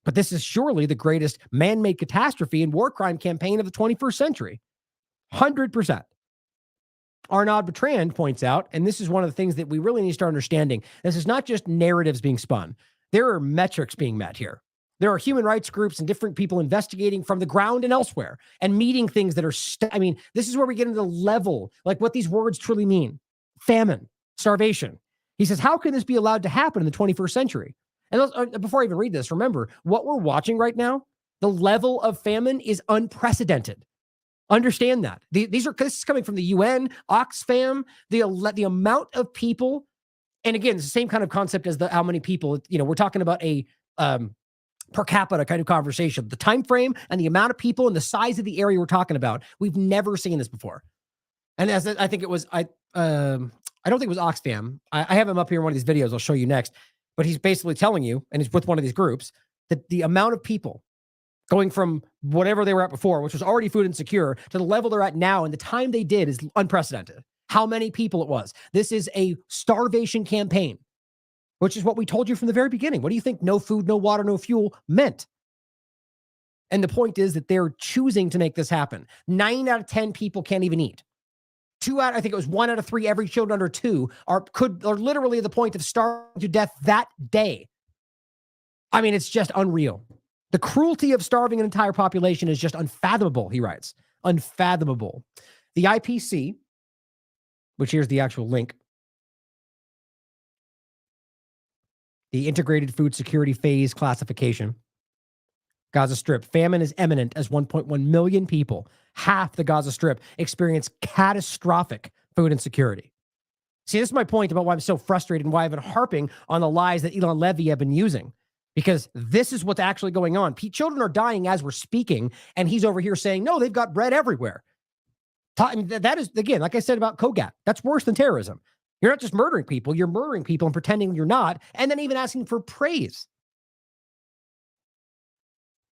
But this is surely the greatest man-made catastrophe and war crime campaign of the 21st century. 100%. Arnaud Bertrand points out, and this is one of the things that we really need to start understanding, this is not just narratives being spun. There are metrics being met here. There are human rights groups and different people investigating from the ground and elsewhere and meeting things that are, this is where we get into the level, like what these words truly mean. Famine, starvation. He says, how can this be allowed to happen in the 21st century? And before I even read this, remember, what we're watching right now, the level of famine is unprecedented. Understand that. This is coming from the UN, Oxfam, the amount of people, and again, it's the same kind of concept as how many people, you know, we're talking about a per capita kind of conversation. The time frame and the amount of people and the size of the area we're talking about, we've never seen this before. And as I think it was, I don't think it was Oxfam. I have him up here in one of these videos I'll show you next. But he's basically telling you, and he's with one of these groups, that the amount of people going from whatever they were at before, which was already food insecure, to the level they're at now, and the time they did is unprecedented. How many people it was. This is a starvation campaign, which is what we told you from the very beginning. What do you think no food, no water, no fuel meant? And the point is that they're choosing to make this happen. 9 out of 10 people can't even eat. 1 out of 3 every children under 2 are literally at the point of starving to death that day. I mean, it's just unreal. The cruelty of starving an entire population is just unfathomable, he writes. Unfathomable. The IPC, which here's the actual link, the Integrated Food Security Phase Classification, Gaza Strip, famine is imminent as 1.1 million people, half the Gaza Strip, experience catastrophic food insecurity. See, this is my point about why I'm so frustrated and why I've been harping on the lies that Elon Levy have been using, because this is what's actually going on. Children are dying as we're speaking, and he's over here saying, no, they've got bread everywhere. That is, again, like I said about Kogat, that's worse than terrorism. You're not just murdering people, you're murdering people and pretending you're not, and then even asking for praise.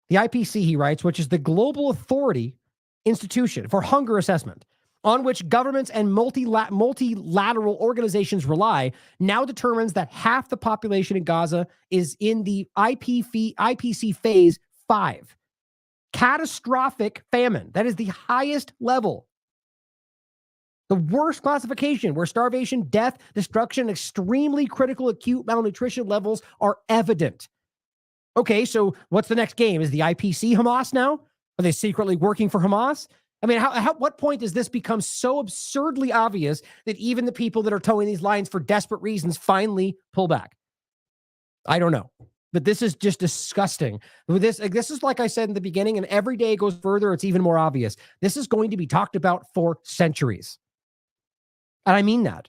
The IPC, he writes, which is the global authority institution for hunger assessment, on which governments and multilateral organizations rely, now determines that half the population in Gaza is in the IPC phase 5. Catastrophic famine. That is the highest level. The worst classification, where starvation, death, destruction, extremely critical acute malnutrition levels are evident. Okay, so what's the next game? Is the IPC Hamas now? Are they secretly working for Hamas? I mean, what point does this become so absurdly obvious that even the people that are towing these lines for desperate reasons finally pull back? I don't know. But this is just disgusting. This is like I said in the beginning, and every day it goes further, it's even more obvious. This is going to be talked about for centuries. And I mean that.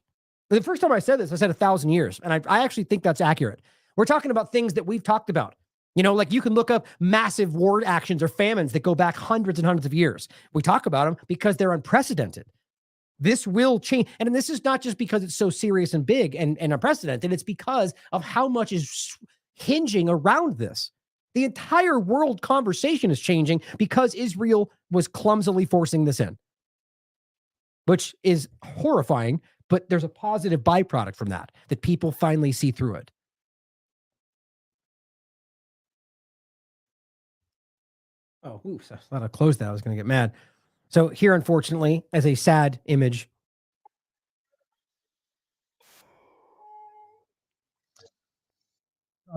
The first time I said this, I said 1,000 years. And I actually think that's accurate. We're talking about things that we've talked about. You know, like you can look up massive war actions or famines that go back hundreds and hundreds of years. We talk about them because they're unprecedented. This will change. And this is not just because it's so serious and big and unprecedented. It's because of how much is hinging around this. The entire world conversation is changing because Israel was clumsily forcing this in. which is horrifying, but there's a positive byproduct from that people finally see through it. Oh, oops, I thought I closed that. I was going to get mad. So here, unfortunately, as a sad image,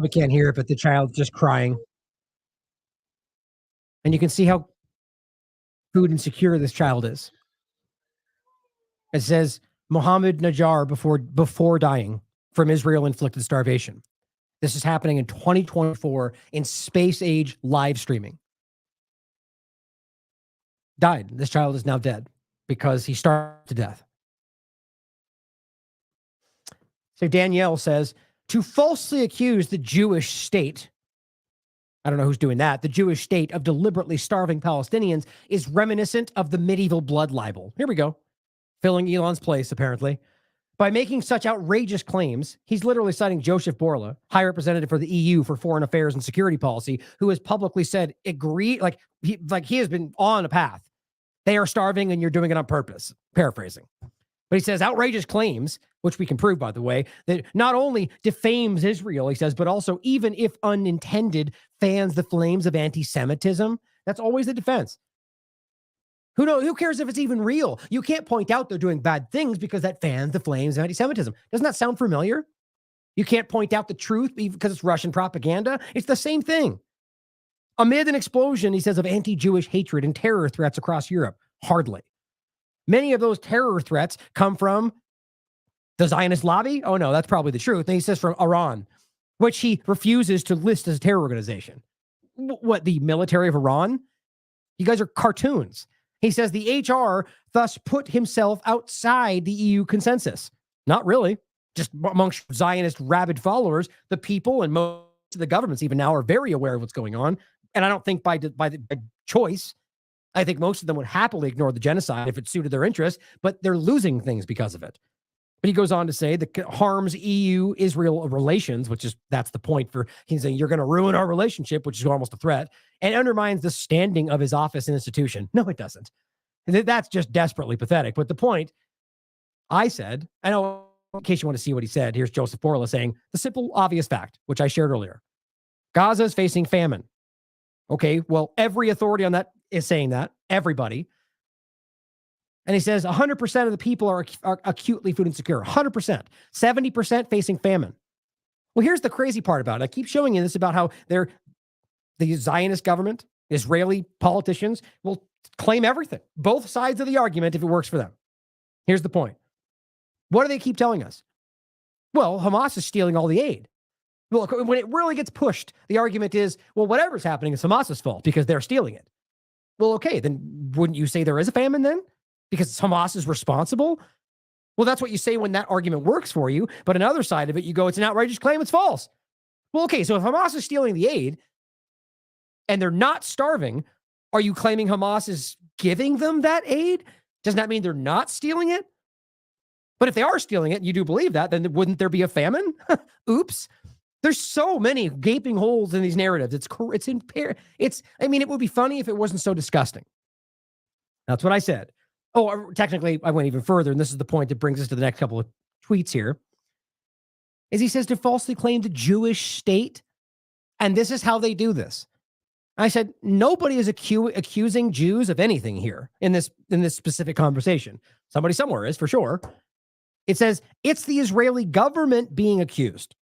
we can't hear it, but the child's just crying. And you can see how food insecure this child is. It says Mohammed Najjar before dying from Israel-inflicted starvation. This is happening in 2024 in space age live streaming. Died. This child is now dead because he starved to death. So Danielle says, to falsely accuse the Jewish state, I don't know who's doing that, the Jewish state of deliberately starving Palestinians is reminiscent of the medieval blood libel. Here we go. Filling Elon's place, apparently. By making such outrageous claims, he's literally citing Joseph Borrell, High Representative for the EU for Foreign Affairs and Security Policy, who has publicly said, he has been on a path. They are starving and you're doing it on purpose. Paraphrasing. But he says outrageous claims, which we can prove, by the way, that not only defames Israel, he says, but also, even if unintended, fans the flames of anti-Semitism. That's always the defense. Who cares if it's even real? You can't point out they're doing bad things because that fans the flames of anti-Semitism. Doesn't that sound familiar? You can't point out the truth because it's Russian propaganda. It's the same thing. Amid an explosion, he says, of anti-Jewish hatred and terror threats across Europe. Hardly. Many of those terror threats come from the Zionist lobby. Oh, no, that's probably the truth. And he says from Iran, which he refuses to list as a terror organization. What, the military of Iran? You guys are cartoons. He says the HR thus put himself outside the EU consensus. Not really. Just amongst Zionist rabid followers, the people and most of the governments even now are very aware of what's going on. And I don't think by choice. I think most of them would happily ignore the genocide if it suited their interests, but they're losing things because of it. But he goes on to say that harms EU-Israel relations, that's the point for, he's saying you're going to ruin our relationship, which is almost a threat, and undermines the standing of his office and institution. No, it doesn't. That's just desperately pathetic. But the point I said, I know, in case you want to see what he said, here's Joseph Borrell saying the simple, obvious fact, which I shared earlier. Gaza is facing famine. Okay, well, every authority on that is saying that. Everybody. And he says 100% of the people are acutely food insecure. 100%. 70% facing famine. Well, here's the crazy part about it. I keep showing you this about how the Zionist government, Israeli politicians will claim everything. Both sides of the argument if it works for them. Here's the point. What do they keep telling us? Well, Hamas is stealing all the aid. Well, when it really gets pushed, the argument is, well, whatever's happening is Hamas's fault because they're stealing it. Well, okay, then wouldn't you say there is a famine then? Because Hamas is responsible? Well, that's what you say when that argument works for you. But another side of it, you go, it's an outrageous claim, it's false. Well, okay, so if Hamas is stealing the aid and they're not starving, are you claiming Hamas is giving them that aid? Doesn't that mean they're not stealing it? But if they are stealing it, and you do believe that, then wouldn't there be a famine? Oops. There's so many gaping holes in these narratives. It would be funny if it wasn't so disgusting. That's what I said. Oh, technically, I went even further, and this is the point that brings us to the next couple of tweets here. Is he says to falsely claim the Jewish state, and this is how they do this. I said, nobody is accusing Jews of anything here in this specific conversation. Somebody somewhere is, for sure. It says, it's the Israeli government being accused.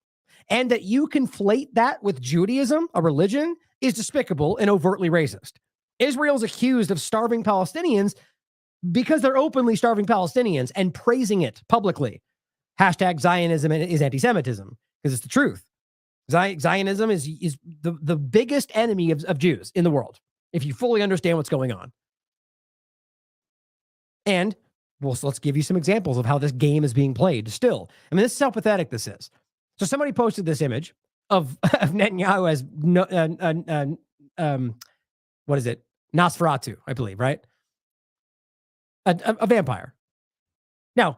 And that you conflate that with Judaism, a religion, is despicable and overtly racist. Israel's accused of starving Palestinians because they're openly starving Palestinians and praising it publicly. Hashtag Zionism is anti-Semitism, because it's the truth. Zionism is the biggest enemy of Jews in the world, if you fully understand what's going on. And, well, so let's give you some examples of how this game is being played still. I mean, this is how pathetic this is. So somebody posted this image of Netanyahu as what is it? Nosferatu, I believe, right? A vampire. Now,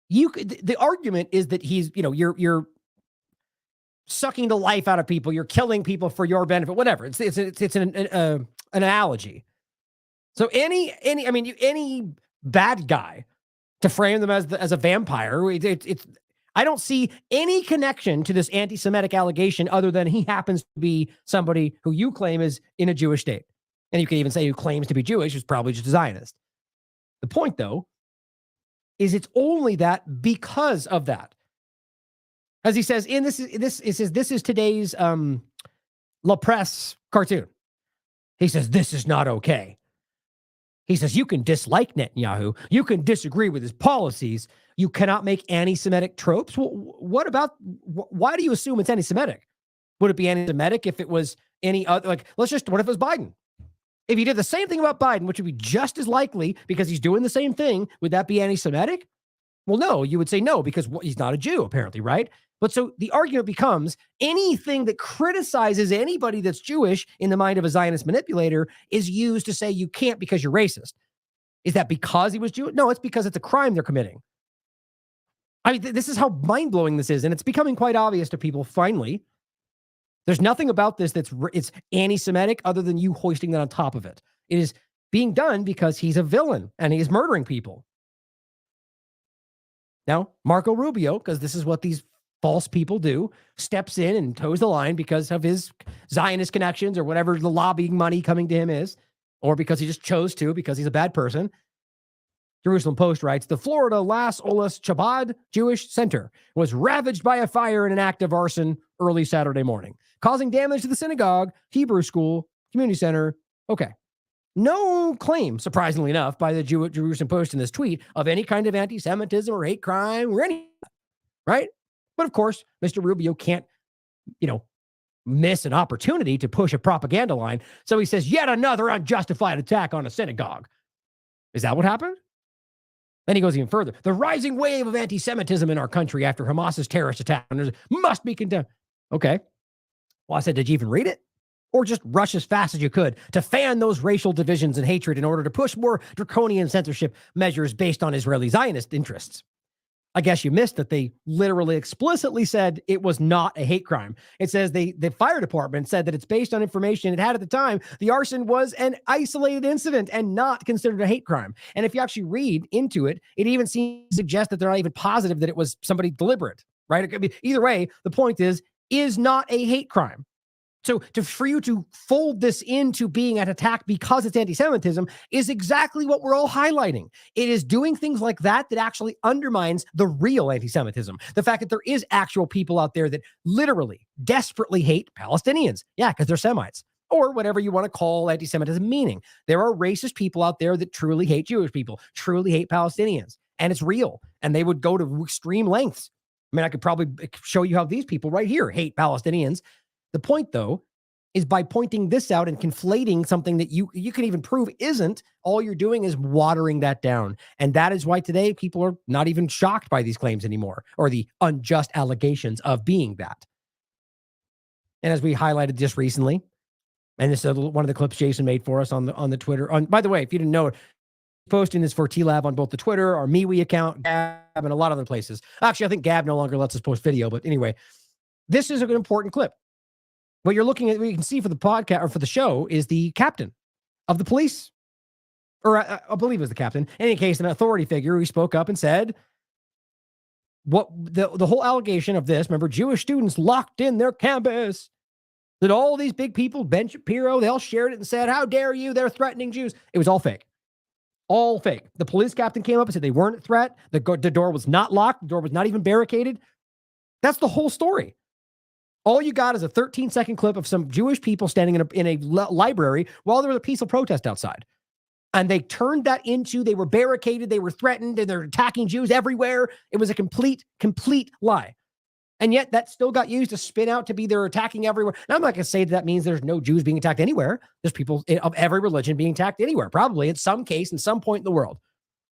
the argument is that he's, you're sucking the life out of people, you're killing people for your benefit, whatever. It's an analogy. So any bad guy to frame them as a vampire. It's I don't see any connection to this anti-Semitic allegation other than he happens to be somebody who you claim is in a Jewish state. And you can even say who claims to be Jewish is probably just a Zionist. The point, though, is it's only that because of that. As he says, this is today's La Presse cartoon. He says, this is not okay. He says, you can dislike Netanyahu. You can disagree with his policies. You cannot make anti-Semitic tropes. Well, what about, why do you assume it's anti-Semitic? Would it be anti-Semitic if it was any other, like, what if it was Biden? If he did the same thing about Biden, which would be just as likely because he's doing the same thing, would that be anti-Semitic? Well, no, you would say no, because he's not a Jew, apparently, right? But so the argument becomes anything that criticizes anybody that's Jewish in the mind of a Zionist manipulator is used to say you can't because you're racist. Is that because he was Jewish? No, it's because it's a crime they're committing. I mean, this is how mind-blowing this is, and it's becoming quite obvious to people, finally. There's nothing about this it's anti-Semitic other than you hoisting that on top of it. It is being done because he's a villain, and he's murdering people. Now, Marco Rubio, because this is what these false people do, steps in and toes the line because of his Zionist connections or whatever the lobbying money coming to him is, or because he just chose to because he's a bad person. Jerusalem Post writes, the Florida Las Olas Chabad Jewish Center was ravaged by a fire in an act of arson early Saturday morning, causing damage to the synagogue, Hebrew school, community center. Okay. No claim, surprisingly enough, by the Jerusalem Post in this tweet of any kind of anti-Semitism or hate crime or any, right? But of course, Mr. Rubio can't, miss an opportunity to push a propaganda line. So he says, yet another unjustified attack on a synagogue. Is that what happened? Then he goes even further. The rising wave of anti-Semitism in our country after Hamas's terrorist attack must be condemned. Okay. Well, I said, did you even read it? Or just rush as fast as you could to fan those racial divisions and hatred in order to push more draconian censorship measures based on Israeli Zionist interests? I guess you missed that they literally explicitly said it was not a hate crime. It says the fire department said that it's based on information it had at the time. The arson was an isolated incident and not considered a hate crime. And if you actually read into it, it even seems to suggest that they're not even positive that it was somebody deliberate, right? It could be, either way, the point is not a hate crime. So for you to fold this into being an attack because it's anti-Semitism is exactly what we're all highlighting. It is doing things like that actually undermines the real anti-Semitism. The fact that there is actual people out there that literally desperately hate Palestinians. Yeah, because they're Semites. Or whatever you want to call anti-Semitism meaning. There are racist people out there that truly hate Jewish people, truly hate Palestinians. And it's real. And they would go to extreme lengths. I mean, I could probably show you how these people right here hate Palestinians. The point, though, is by pointing this out and conflating something that you can even prove isn't, all you're doing is watering that down. And that is why today people are not even shocked by these claims anymore, or the unjust allegations of being that. And as we highlighted just recently, and this is one of the clips Jason made for us on the Twitter. By the way, if you didn't know, posting this for TLAV on both the Twitter, our MeWe account, Gab, and a lot of other places. Actually, I think Gab no longer lets us post video, but anyway, this is an important clip. What you're looking at, what you can see for the podcast or for the show is the captain of the police, or I believe it was the captain. In any case, an authority figure who spoke up and said, what the whole allegation of this, remember, Jewish students locked in their campus, that all these big people, Ben Shapiro, they all shared it and said, how dare you, they're threatening Jews. It was all fake. All fake. The police captain came up and said they weren't a threat. The door was not locked. The door was not even barricaded. That's the whole story. All you got is a 13-second clip of some Jewish people standing in a library while there was a peaceful protest outside. And they turned that into, they were barricaded, they were threatened, and they're attacking Jews everywhere. It was a complete lie. And yet that still got used to spin out to be they're attacking everywhere. Now, I'm not going to say that means there's no Jews being attacked anywhere. There's people of every religion being attacked anywhere, probably at some case, in some point in the world.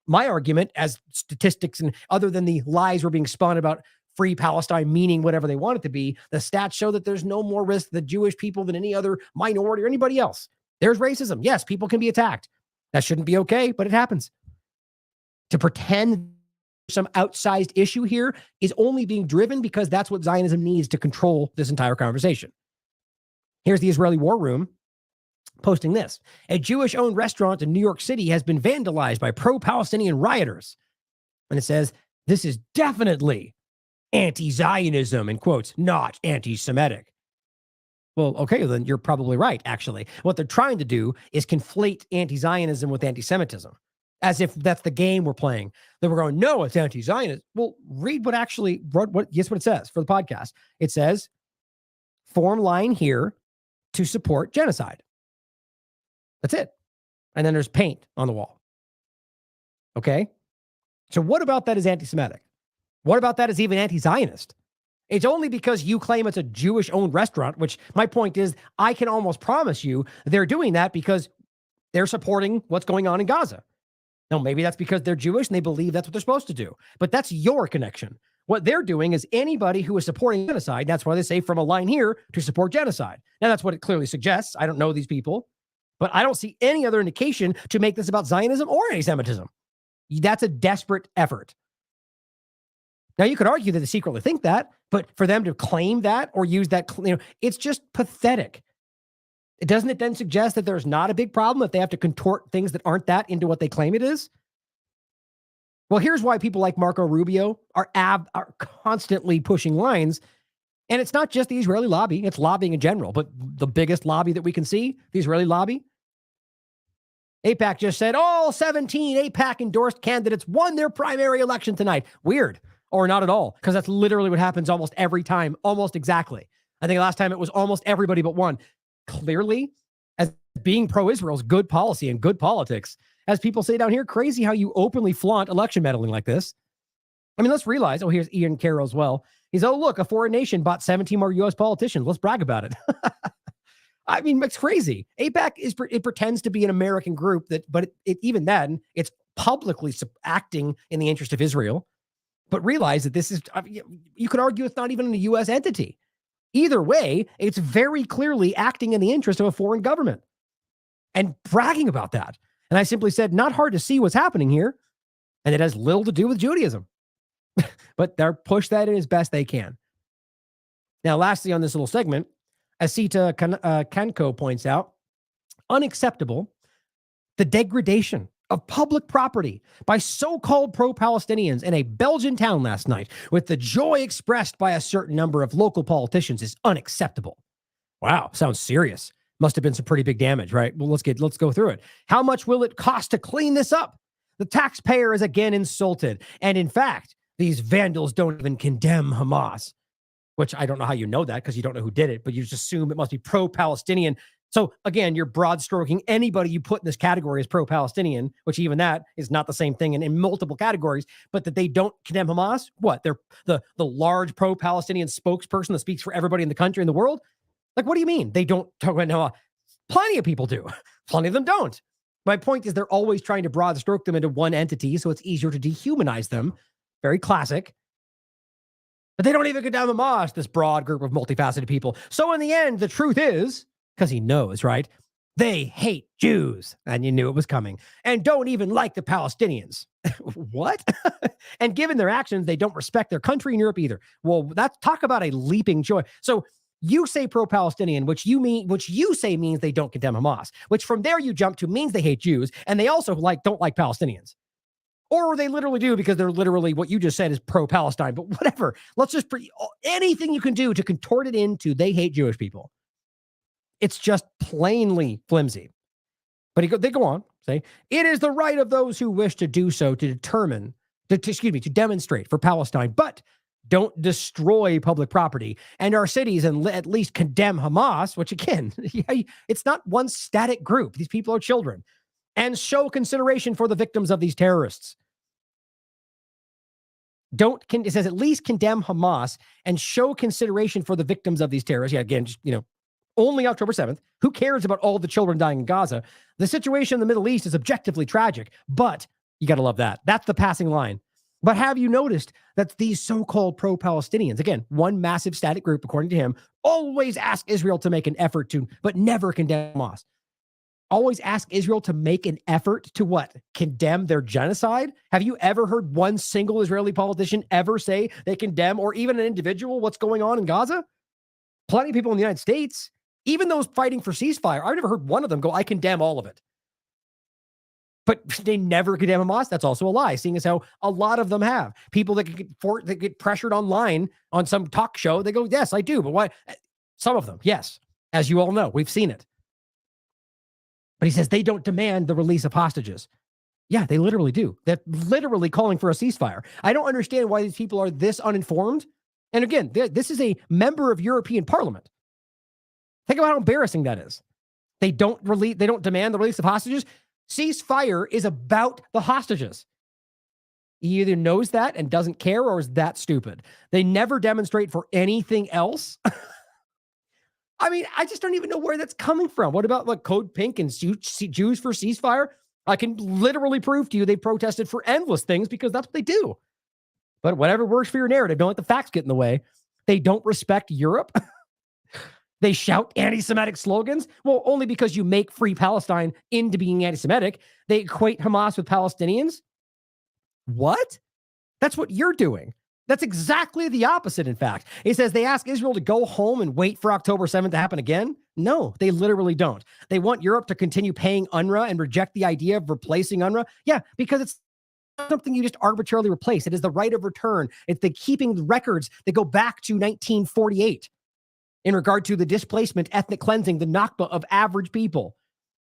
My argument, as statistics and other than the lies were being spun about free Palestine meaning whatever they want it to be, the stats show that there's no more risk to the Jewish people than any other minority or anybody else. There's racism. Yes, people can be attacked. That shouldn't be okay, but it happens. To pretend some outsized issue here is only being driven because that's what Zionism needs to control this entire conversation. Here's the Israeli War Room posting this. A Jewish-owned restaurant in New York City has been vandalized by pro-Palestinian rioters. And it says, this is definitely anti-Zionism, in quotes, not anti-Semitic. Well, okay, then you're probably right, actually. What they're trying to do is conflate anti-Zionism with anti-Semitism, as if that's the game we're playing. Then we're going, no, it's anti-Zionist. Well, read guess what it says for the podcast. It says, form line here to support genocide. That's it. And then there's paint on the wall. Okay? So what about that is anti-Semitic? What about that is even anti-Zionist? It's only because you claim it's a Jewish-owned restaurant, which my point is, I can almost promise you they're doing that because they're supporting what's going on in Gaza. Now, maybe that's because they're Jewish and they believe that's what they're supposed to do. But that's your connection. What they're doing is anybody who is supporting genocide, that's why they say from a line here to support genocide. Now, that's what it clearly suggests. I don't know these people, but I don't see any other indication to make this about Zionism or anti-Semitism. That's a desperate effort. Now, you could argue that they secretly think that, but for them to claim that or use that, it's just pathetic. Doesn't it then suggest that there's not a big problem if they have to contort things that aren't that into what they claim it is? Well, here's why people like Marco Rubio are constantly pushing lines. And it's not just the Israeli lobby, it's lobbying in general, but the biggest lobby that we can see, the Israeli lobby. AIPAC just said all 17 AIPAC endorsed candidates won their primary election tonight. Weird. Or not at all, because that's literally what happens almost every time, almost exactly. I think last time it was almost everybody but one. Clearly, as being pro-Israel is good policy and good politics. As people say down here, crazy how you openly flaunt election meddling like this. I mean, let's realize, here's Ian Carroll as well. He's, look, a foreign nation bought 17 more U.S. politicians. Let's brag about it. I mean, it's crazy. AIPAC it pretends to be an American group, but even then, it's publicly acting in the interest of Israel. But realize that this is, you could argue it's not even a U.S. entity. Either way, it's very clearly acting in the interest of a foreign government and bragging about that. And I simply said, not hard to see what's happening here. And it has little to do with Judaism. But they're pushed that in as best they can. Now, lastly, on this little segment, Asita Kanko points out, unacceptable, the degradation of public property by so-called pro-Palestinians in a Belgian town last night with the joy expressed by a certain number of local politicians is unacceptable. Wow, sounds serious. Must have been some pretty big damage, right? Well, let's go through it. How much will it cost to clean this up? The taxpayer is again insulted. And in fact, these vandals don't even condemn Hamas, which I don't know how you know that because you don't know who did it, but you just assume it must be pro-Palestinian. So again, you're broad stroking anybody you put in this category as pro-Palestinian, which even that is not the same thing in multiple categories, but that they don't condemn Hamas. What? They're the large pro-Palestinian spokesperson that speaks for everybody in the country and the world. Like, what do you mean? They don't talk about Hamas? Plenty of people do. Plenty of them don't. My point is they're always trying to broad stroke them into one entity so it's easier to dehumanize them. Very classic. But they don't even condemn Hamas, this broad group of multifaceted people. So in the end, the truth is, because he knows, right? They hate Jews, and you knew it was coming, and don't even like the Palestinians. What? And given their actions, they don't respect their country in Europe either. Well, that's talk about a leaping joy. So you say pro-Palestinian, which you say means they don't condemn Hamas, which from there you jump to means they hate Jews, and they also don't like Palestinians. Or they literally do because they're literally what you just said is pro-Palestine, but whatever. Let's just anything you can do to contort it into they hate Jewish people. It's just plainly flimsy. But they go on, say, it is the right of those who wish to do so to demonstrate for Palestine, but don't destroy public property and our cities and at least condemn Hamas, which again, it's not one static group. These people are children. And show consideration for the victims of these terrorists. It says at least condemn Hamas and show consideration for the victims of these terrorists. Yeah, again, just, only October 7th. Who cares about all the children dying in Gaza? The situation in the Middle East is objectively tragic, but you got to love that. That's the passing line. But have you noticed that these so-called pro-Palestinians, again, one massive static group, according to him, always ask Israel to make an effort to, but never condemn Hamas? Always ask Israel to make an effort to what? Condemn their genocide? Have you ever heard one single Israeli politician ever say they condemn, or even an individual, what's going on in Gaza? Plenty of people in the United States, even those fighting for ceasefire, I've never heard one of them go, I condemn all of it. But they never condemn Hamas. That's also a lie, seeing as how a lot of them have. People that get pressured online on some talk show, they go, yes, I do. But why? Some of them, yes. As you all know, we've seen it. But he says they don't demand the release of hostages. Yeah, they literally do. They're literally calling for a ceasefire. I don't understand why these people are this uninformed. And again, this is a member of European Parliament. Think about how embarrassing that is. They don't demand the release of hostages. Ceasefire is about the hostages. He either knows that and doesn't care, or is that stupid. They never demonstrate for anything else. I mean, I just don't even know where that's coming from. What about like Code Pink and Jews for ceasefire? I can literally prove to you they protested for endless things because that's what they do. But whatever works for your narrative, don't let the facts get in the way. They don't respect Europe. They shout anti-Semitic slogans. Well, only because you make Free Palestine into being anti-Semitic. They equate Hamas with Palestinians. What? That's what you're doing. That's exactly the opposite, in fact. It says they ask Israel to go home and wait for October 7th to happen again. No, they literally don't. They want Europe to continue paying UNRWA and reject the idea of replacing UNRWA. Yeah, because it's something you just arbitrarily replace. It is the right of return. It's the keeping the records that go back to 1948 in regard to the displacement, ethnic cleansing, the Nakba of average people.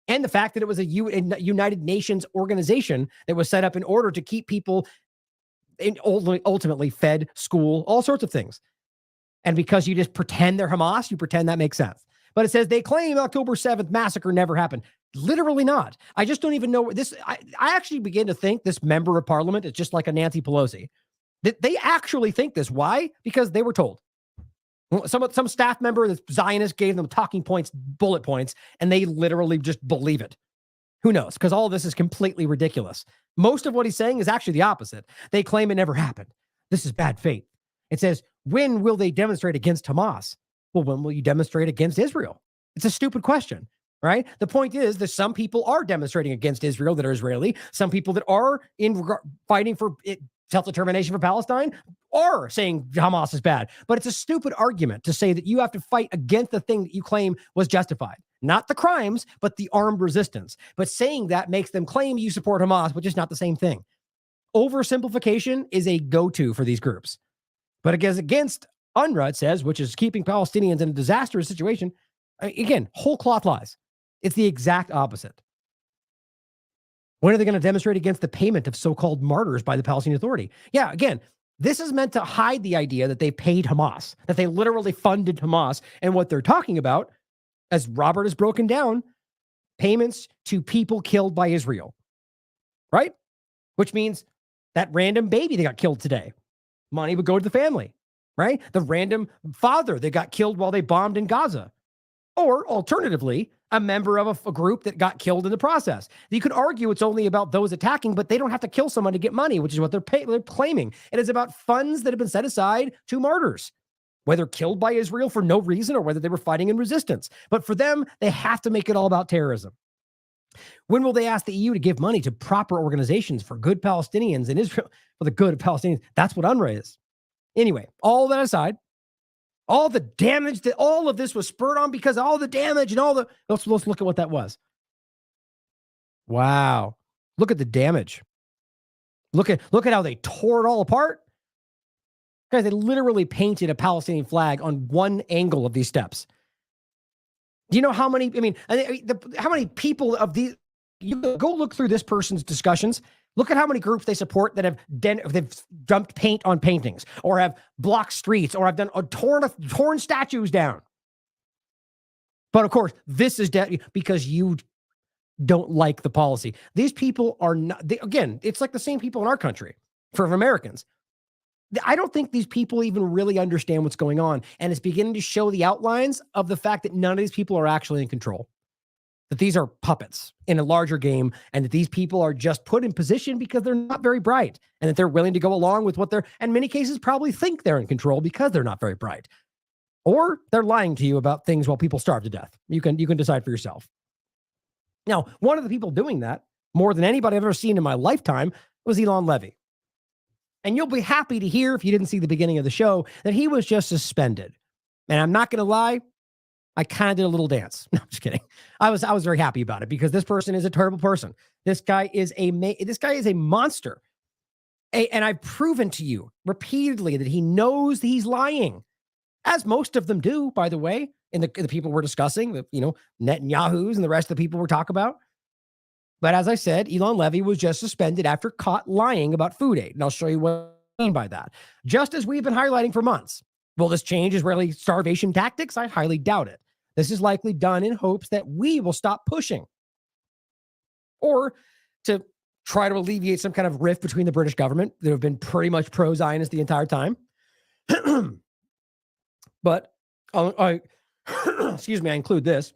And the fact that it was a United Nations organization that was set up in order to keep people ultimately fed, school, all sorts of things. And because you just pretend they're Hamas, you pretend that makes sense. But it says they claim October 7th massacre never happened. Literally not. I just don't even know this. I actually begin to think this member of parliament is just like a Nancy Pelosi. They actually think this. Why? Because they were told. Some staff member, this Zionist, gave them talking points, bullet points, and they literally just believe it. Who knows? Because all of this is completely ridiculous. Most of what he's saying is actually the opposite. They claim it never happened. This is bad faith. It says, when will they demonstrate against Hamas? Well, when will you demonstrate against Israel? It's a stupid question, right? The point is that some people are demonstrating against Israel that are Israeli. Some people that are fighting for self-determination for Palestine are saying Hamas is bad. But it's a stupid argument to say that you have to fight against the thing that you claim was justified. Not the crimes, but the armed resistance. But saying that makes them claim you support Hamas, which is not the same thing. Oversimplification is a go-to for these groups. But against UNRWA, it says, which is keeping Palestinians in a disastrous situation, again, whole cloth lies. It's the exact opposite. When are they going to demonstrate against the payment of so-called martyrs by the Palestinian Authority? Yeah, again, this is meant to hide the idea that they paid Hamas, that they literally funded Hamas. And what they're talking about, as Robert has broken down, payments to people killed by Israel, right? Which means that random baby that got killed today, money would go to the family, right? The random father that got killed while they bombed in Gaza. Or alternatively, a member of a group that got killed in the process. You could argue it's only about those attacking, but they don't have to kill someone to get money, which is what they're claiming. It is about funds that have been set aside to martyrs, whether killed by Israel for no reason or whether they were fighting in resistance. But for them, they have to make it all about terrorism. When will they ask the EU to give money to proper organizations for good Palestinians in Israel, for the good of Palestinians? That's what UNRWA is. Anyway, all that aside, all the damage that all of this was spurred on because all the damage and all the, let's look at what that was. Wow. Look at the damage. Look at how they tore it all apart. Guys, they literally painted a Palestinian flag on one angle of these steps. Do you know how many, how many people of these, you go look through this person's discussions. Look at how many groups they support that have they've dumped paint on paintings or have blocked streets or have done torn statues down. But of course, this is because you don't like the policy. These people are not, again, it's like the same people in our country for Americans. I don't think these people even really understand what's going on. And it's beginning to show the outlines of the fact that none of these people are actually in control. That these are puppets in a larger game, and that these people are just put in position because they're not very bright, and that they're willing to go along with what they're, in many cases, probably think they're in control because they're not very bright. Or they're lying to you about things while people starve to death. You can decide for yourself. Now, one of the people doing that, more than anybody I've ever seen in my lifetime, was Elon Levy. And you'll be happy to hear, if you didn't see the beginning of the show, that he was just suspended. And I'm not going to lie, I kind of did a little dance. No, I'm just kidding. I was very happy about it because this person is a terrible person. This guy is a monster. And I've proven to you repeatedly that he knows he's lying, as most of them do, by the way, in the people we're discussing, the Netanyahu's and the rest of the people we're talking about. But as I said, Elon Levy was just suspended after caught lying about food aid. And I'll show you what I mean by that. Just as we've been highlighting for months. Will this change Israeli starvation tactics? I highly doubt it. This is likely done in hopes that we will stop pushing, or to try to alleviate some kind of rift between the British government that have been pretty much pro-Zionist the entire time. But I excuse me, I include this,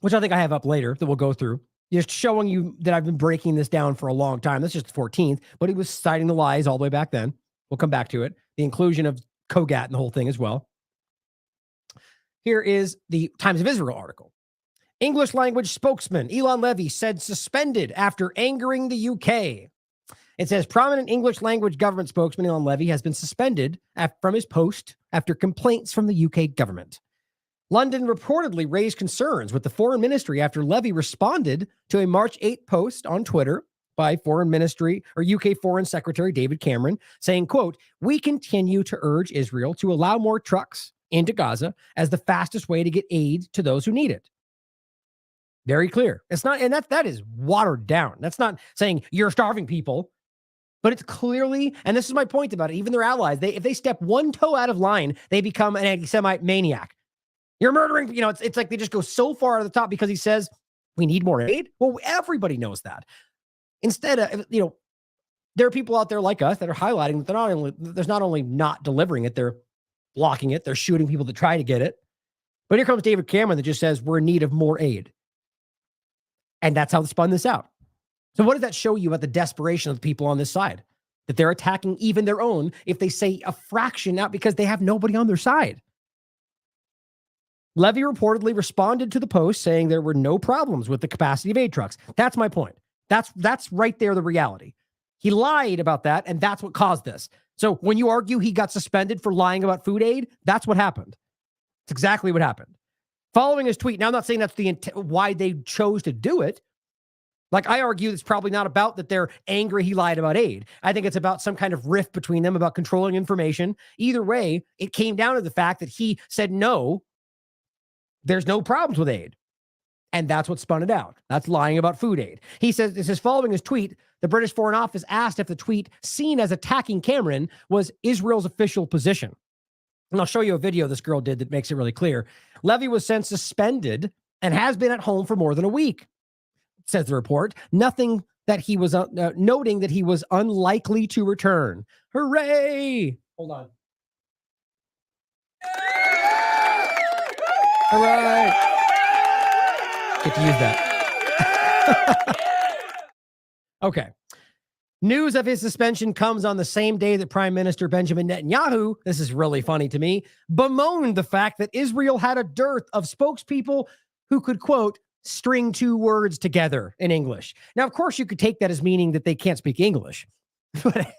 which I think I have up later that we'll go through, just showing you that I've been breaking this down for a long time. That's just the 14th, but he was citing the lies all the way back then. We'll come back to it. The inclusion of Kogat and the whole thing as well. Here is the Times of Israel article. English language spokesman Elon Levy said suspended after angering the UK. It says prominent English language government spokesman Elon Levy has been suspended from his post after complaints from the UK government. London reportedly raised concerns with the foreign ministry after Levy responded to a March 8th post on Twitter by foreign ministry or UK foreign secretary David Cameron saying, quote, "We continue to urge Israel to allow more trucks into Gaza as the fastest way to get aid to those who need it." Very clear. It's not, and that is watered down. That's not saying you're starving people, but it's clearly, and this is my point about it, even their allies, if they step one toe out of line, they become an anti-Semite maniac. You're murdering, it's like they just go so far at the top because he says, we need more aid. Well, everybody knows that. Instead of, there are people out there like us that are highlighting that there's not only not delivering it, they're blocking it, they're shooting people that try to get it. But here comes David Cameron that just says we're in need of more aid. And that's how they spun this out. So what does that show you about the desperation of the people on this side? That they're attacking even their own if they say a fraction out because they have nobody on their side. Levy reportedly responded to the post saying there were no problems with the capacity of aid trucks. That's my point. That's right there, the reality. He lied about that, and that's what caused this. So when you argue he got suspended for lying about food aid, that's what happened. It's exactly what happened. Following his tweet, now I'm not saying that's why they chose to do it. Like I argue it's probably not about that they're angry he lied about aid. I think it's about some kind of rift between them about controlling information. Either way, it came down to the fact that he said, no, there's no problems with aid. And that's what spun it out. That's lying about food aid. He says, this is following his tweet, the British Foreign Office asked if the tweet seen as attacking Cameron was Israel's official position. And I'll show you a video this girl did that makes it really clear. Levy was since suspended and has been at home for more than a week, says the report. Nothing that he was noting that he was unlikely to return. Hooray! Hold on. All right. Get to use that. Okay. News of his suspension comes on the same day that Prime Minister Benjamin Netanyahu, this is really funny to me, bemoaned the fact that Israel had a dearth of spokespeople who could, quote, string two words together in English. Now, of course, you could take that as meaning that they can't speak English. But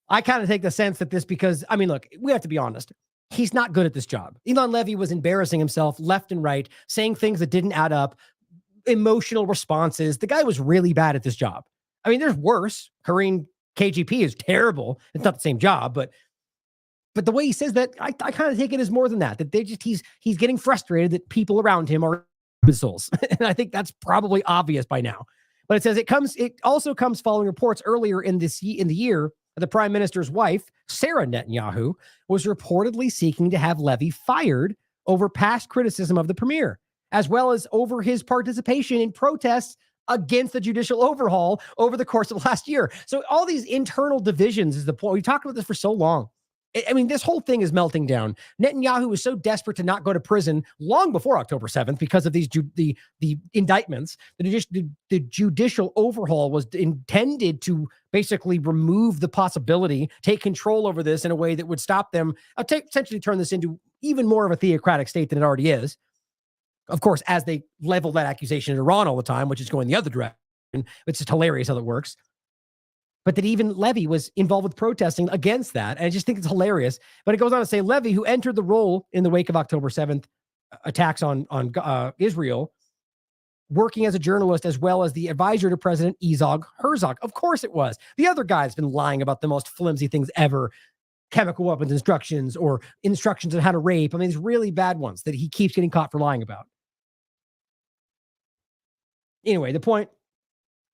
I kind of take the sense that this because, I mean, look, we have to be honest. He's not good at this job. Elon Levy was embarrassing himself left and right, saying things that didn't add up, emotional responses. The guy was really bad at this job. I mean, there's worse. Karine KGP is terrible. It's not the same job, but the way he says that, I kind of take it as more than that. That he's getting frustrated that people around him are imbeciles, and I think that's probably obvious by now. But it says it also comes following reports earlier in the year. The prime minister's wife, Sarah Netanyahu, was reportedly seeking to have Levy fired over past criticism of the premier, as well as over his participation in protests against the judicial overhaul over the course of last year. So all these internal divisions is the point. We've talked about this for so long. I mean, this whole thing is melting down. Netanyahu was so desperate to not go to prison long before October 7th because of these the indictments. The judicial overhaul was intended to basically remove the possibility, take control over this in a way that would stop them, essentially turn this into even more of a theocratic state than it already is. Of course, as they level that accusation at Iran all the time, which is going the other direction. It's just hilarious how that works. But that even Levy was involved with protesting against that. And I just think it's hilarious. But it goes on to say Levy, who entered the role in the wake of October 7th, attacks on Israel, working as a journalist as well as the advisor to President Isaac Herzog. Of course it was. The other guy's been lying about the most flimsy things ever, chemical weapons instructions or instructions on how to rape. I mean, these really bad ones that he keeps getting caught for lying about. Anyway, the point,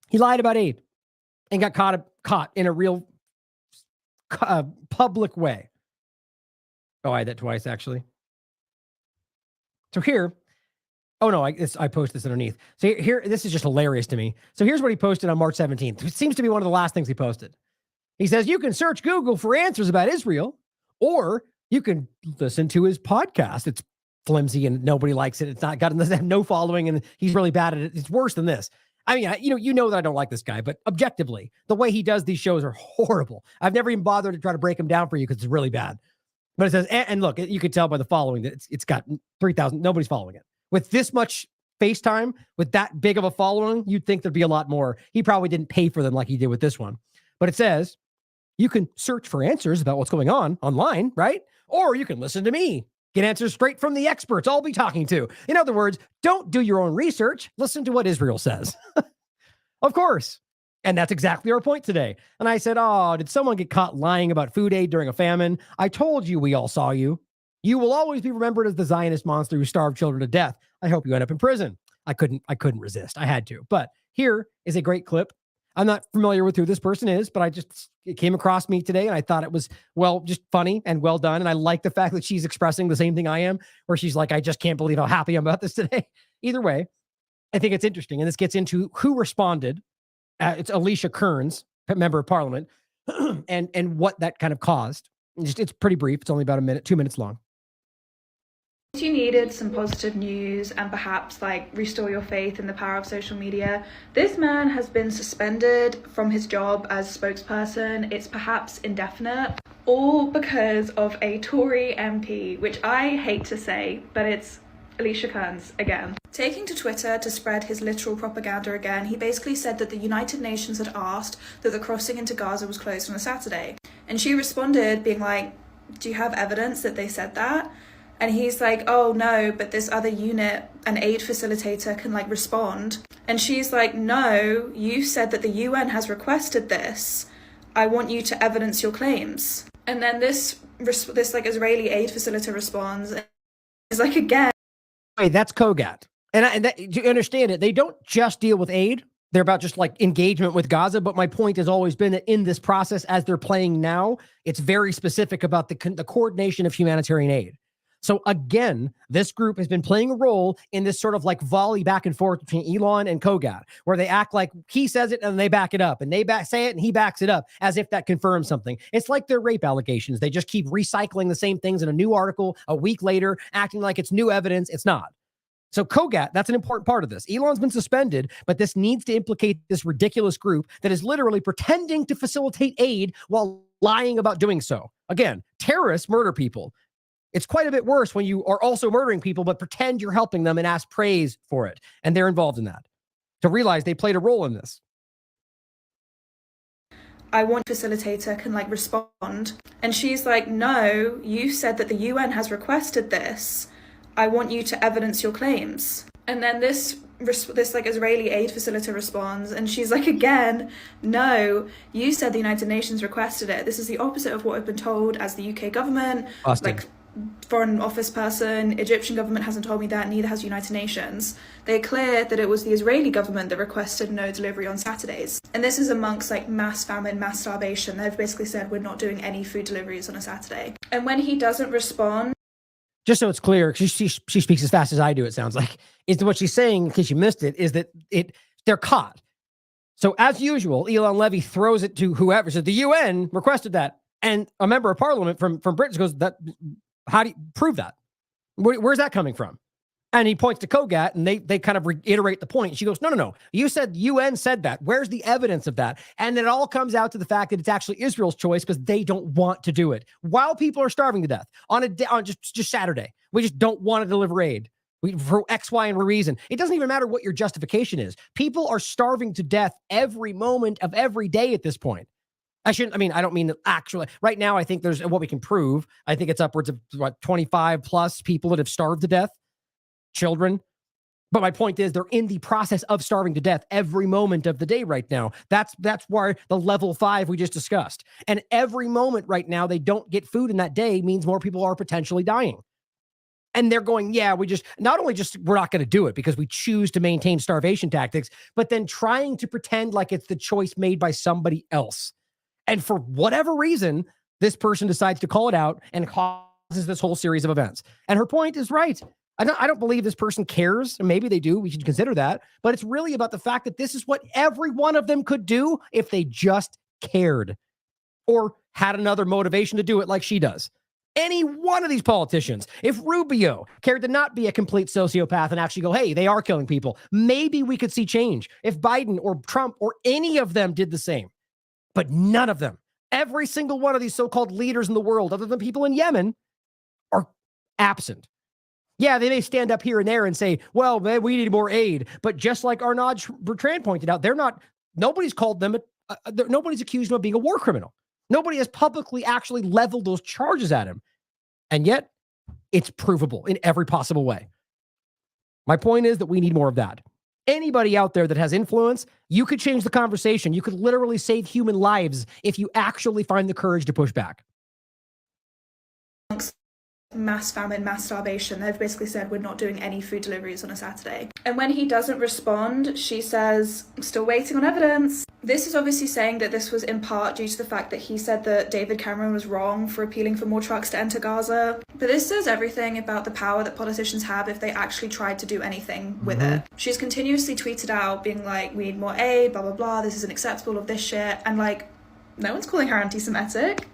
he lied about aid and got caught in a real public way. Oh, I had that twice, actually. So here, oh no, I posted this underneath. So here, this is just hilarious to me. So here's what he posted on March 17th. It seems to be one of the last things he posted. He says, you can search Google for answers about Israel, or you can listen to his podcast. It's flimsy and nobody likes it. It's not got no following and he's really bad at it. It's worse than this. I mean, you know that I don't like this guy, but objectively, the way he does these shows are horrible. I've never even bothered to try to break him down for you because it's really bad. But it says, and look, you could tell by the following that it's got 3,000. Nobody's following it. With this much FaceTime, with that big of a following, you'd think there'd be a lot more. He probably didn't pay for them like he did with this one. But it says, you can search for answers about what's going on online, right? Or you can listen to me, get answers straight from the experts I'll be talking to. In other words, don't do your own research. Listen to what Israel says. Of course. And that's exactly our point today. And I said, oh, did someone get caught lying about food aid during a famine? I told you we all saw you. You will always be remembered as the Zionist monster who starved children to death. I hope you end up in prison. I couldn't resist. I had to. But here is a great clip. I'm not familiar with who this person is, but it came across me today and I thought it was, well, just funny and well done. And I like the fact that she's expressing the same thing I am, where she's like, I just can't believe how happy I'm about this today. Either way, I think it's interesting. And this gets into who responded. It's Alicia Kearns, member of parliament, and what that kind of caused. It's pretty brief. It's only about 2 minutes long. You needed some positive news and perhaps restore your faith in the power of social media. This man has been suspended from his job as spokesperson. It's perhaps indefinite, all because of a Tory MP, which I hate to say, but it's Alicia Kearns again. Taking to Twitter to spread his literal propaganda again, he basically said that the United Nations had asked that the crossing into Gaza was closed on a Saturday. And she responded being like, do you have evidence that they said that? And he's like, oh no, but this other unit, an aid facilitator, can respond. And she's like, no, you said that the UN has requested this. I want you to evidence your claims. And then this Israeli aid facilitator responds, and is again. Wait, that's Kogat. And to understand it, they don't just deal with aid. They're about just engagement with Gaza. But my point has always been that in this process, as they're playing now, it's very specific about the coordination of humanitarian aid. So again, this group has been playing a role in this sort of volley back and forth between Elon and Kogat, where they act like he says it and they back it up, and they say it and he backs it up as if that confirms something. It's like their rape allegations. They just keep recycling the same things in a new article a week later, acting like it's new evidence. It's not. So Kogat, that's an important part of this. Elon's been suspended, but this needs to implicate this ridiculous group that is literally pretending to facilitate aid while lying about doing so. Again, terrorists murder people. It's quite a bit worse when you are also murdering people, but pretend you're helping them and ask praise for it. And they're involved in that. To realize they played a role in this. I want facilitator can respond. And she's like, no, you said that the UN has requested this. I want you to evidence your claims. And then this Israeli aid facilitator responds, and she's like, again, no, you said the United Nations requested it. This is the opposite of what I've been told as the UK government. Austin. Foreign office person, Egyptian government hasn't told me that, neither has United Nations. They're clear that it was the Israeli government that requested no delivery on Saturdays. And this is amongst mass famine, mass starvation. They've basically said we're not doing any food deliveries on a Saturday. And when he doesn't respond, just so it's clear, she speaks as fast as I do, it sounds like, is what she's saying, in case you missed it, is that they're caught. So as usual, Elon Levy throws it to whoever. So the UN requested that. And a member of parliament from Britain goes, how do you prove that? Where's that coming from? And he points to Kogat, and they kind of reiterate the point. She goes, no. You said UN said that. Where's the evidence of that? And it all comes out to the fact that it's actually Israel's choice because they don't want to do it. While people are starving to death on just Saturday, we just don't want to deliver aid. For X, Y, and reason. It doesn't even matter what your justification is. People are starving to death every moment of every day at this point. I don't mean that actually. Right now, I think there's what we can prove. I think it's upwards of 25 plus people that have starved to death. children. But my point is, they're in the process of starving to death every moment of the day right now. That's why the level 5 we just discussed. And every moment right now they don't get food in that day means more people are potentially dying. And they're going, yeah, we're not going to do it because we choose to maintain starvation tactics, but then trying to pretend like it's the choice made by somebody else. And for whatever reason, this person decides to call it out and causes this whole series of events. And her point is right. I don't believe this person cares. Maybe they do. We should consider that. But it's really about the fact that this is what every one of them could do if they just cared or had another motivation to do it like she does. Any one of these politicians, if Rubio cared to not be a complete sociopath and actually go, hey, they are killing people, maybe we could see change. If Biden or Trump or any of them did the same, but none of them, every single one of these so-called leaders in the world, other than people in Yemen, are absent. Yeah, they may stand up here and there and say, well, man, we need more aid. But just like Arnaud Bertrand pointed out, nobody's called them, nobody's accused them of being a war criminal. Nobody has publicly actually leveled those charges at him. And yet, it's provable in every possible way. My point is that we need more of that. Anybody out there that has influence, you could change the conversation. You could literally save human lives if you actually find the courage to push back. Mass famine, mass starvation. They've basically said we're not doing any food deliveries on a Saturday. And when he doesn't respond, she says, I'm still waiting on evidence. This is obviously saying that this was in part due to the fact that he said that David Cameron was wrong for appealing for more trucks to enter Gaza. But this says everything about the power that politicians have if they actually tried to do anything with it. She's continuously tweeted out being like, we need more aid, blah, blah, blah. This isn't acceptable of this shit. And like, no one's calling her anti-Semitic.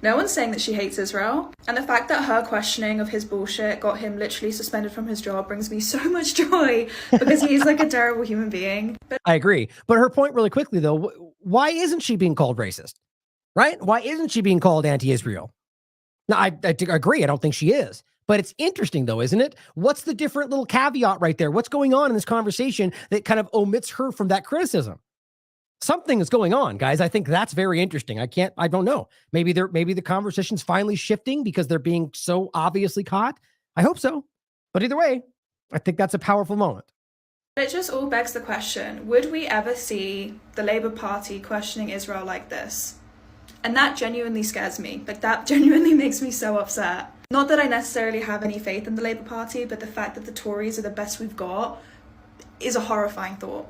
No one's saying that she hates Israel. And the fact that her questioning of his bullshit got him literally suspended from his job brings me so much joy because he's like a terrible human being. But I agree. But her point really quickly, though, why isn't she being called racist? Right? Why isn't she being called anti-Israel? Now, I agree. I don't think she is. But it's interesting, though, isn't it? What's the different little caveat right there? What's going on in this conversation that kind of omits her from that criticism? Something is going on, guys. I think that's very interesting. I don't know. Maybe the conversation's finally shifting because they're being so obviously caught. I hope so. But either way, I think that's a powerful moment. it just all begs the question, would we ever see the Labour Party questioning Israel like this? And that genuinely scares me. Like, that genuinely makes me so upset. Not that I necessarily have any faith in the Labour Party, but the fact that the Tories are the best we've got is a horrifying thought.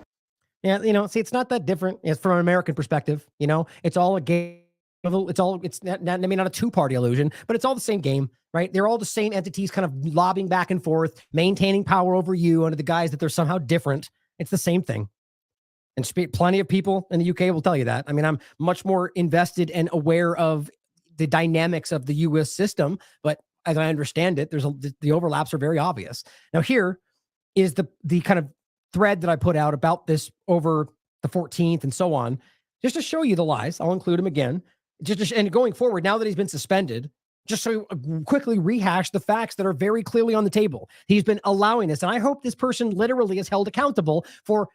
Yeah, see, it's not that different. It's from an American perspective. It's all a game. It's not, maybe not a two-party illusion, but it's all the same game, right? They're all the same entities kind of lobbying back and forth, maintaining power over you under the guise that they're somehow different. It's the same thing. And plenty of people in the UK will tell you that. I mean, I'm much more invested and aware of the dynamics of the US system, but as I understand it, the overlaps are very obvious. Now, here is the kind of thread that I put out about this over the 14th and so on, just to show you the lies. I'll include them again. And going forward, now that he's been suspended, just so quickly rehash the facts that are very clearly on the table. He's been allowing this, and I hope this person literally is held accountable for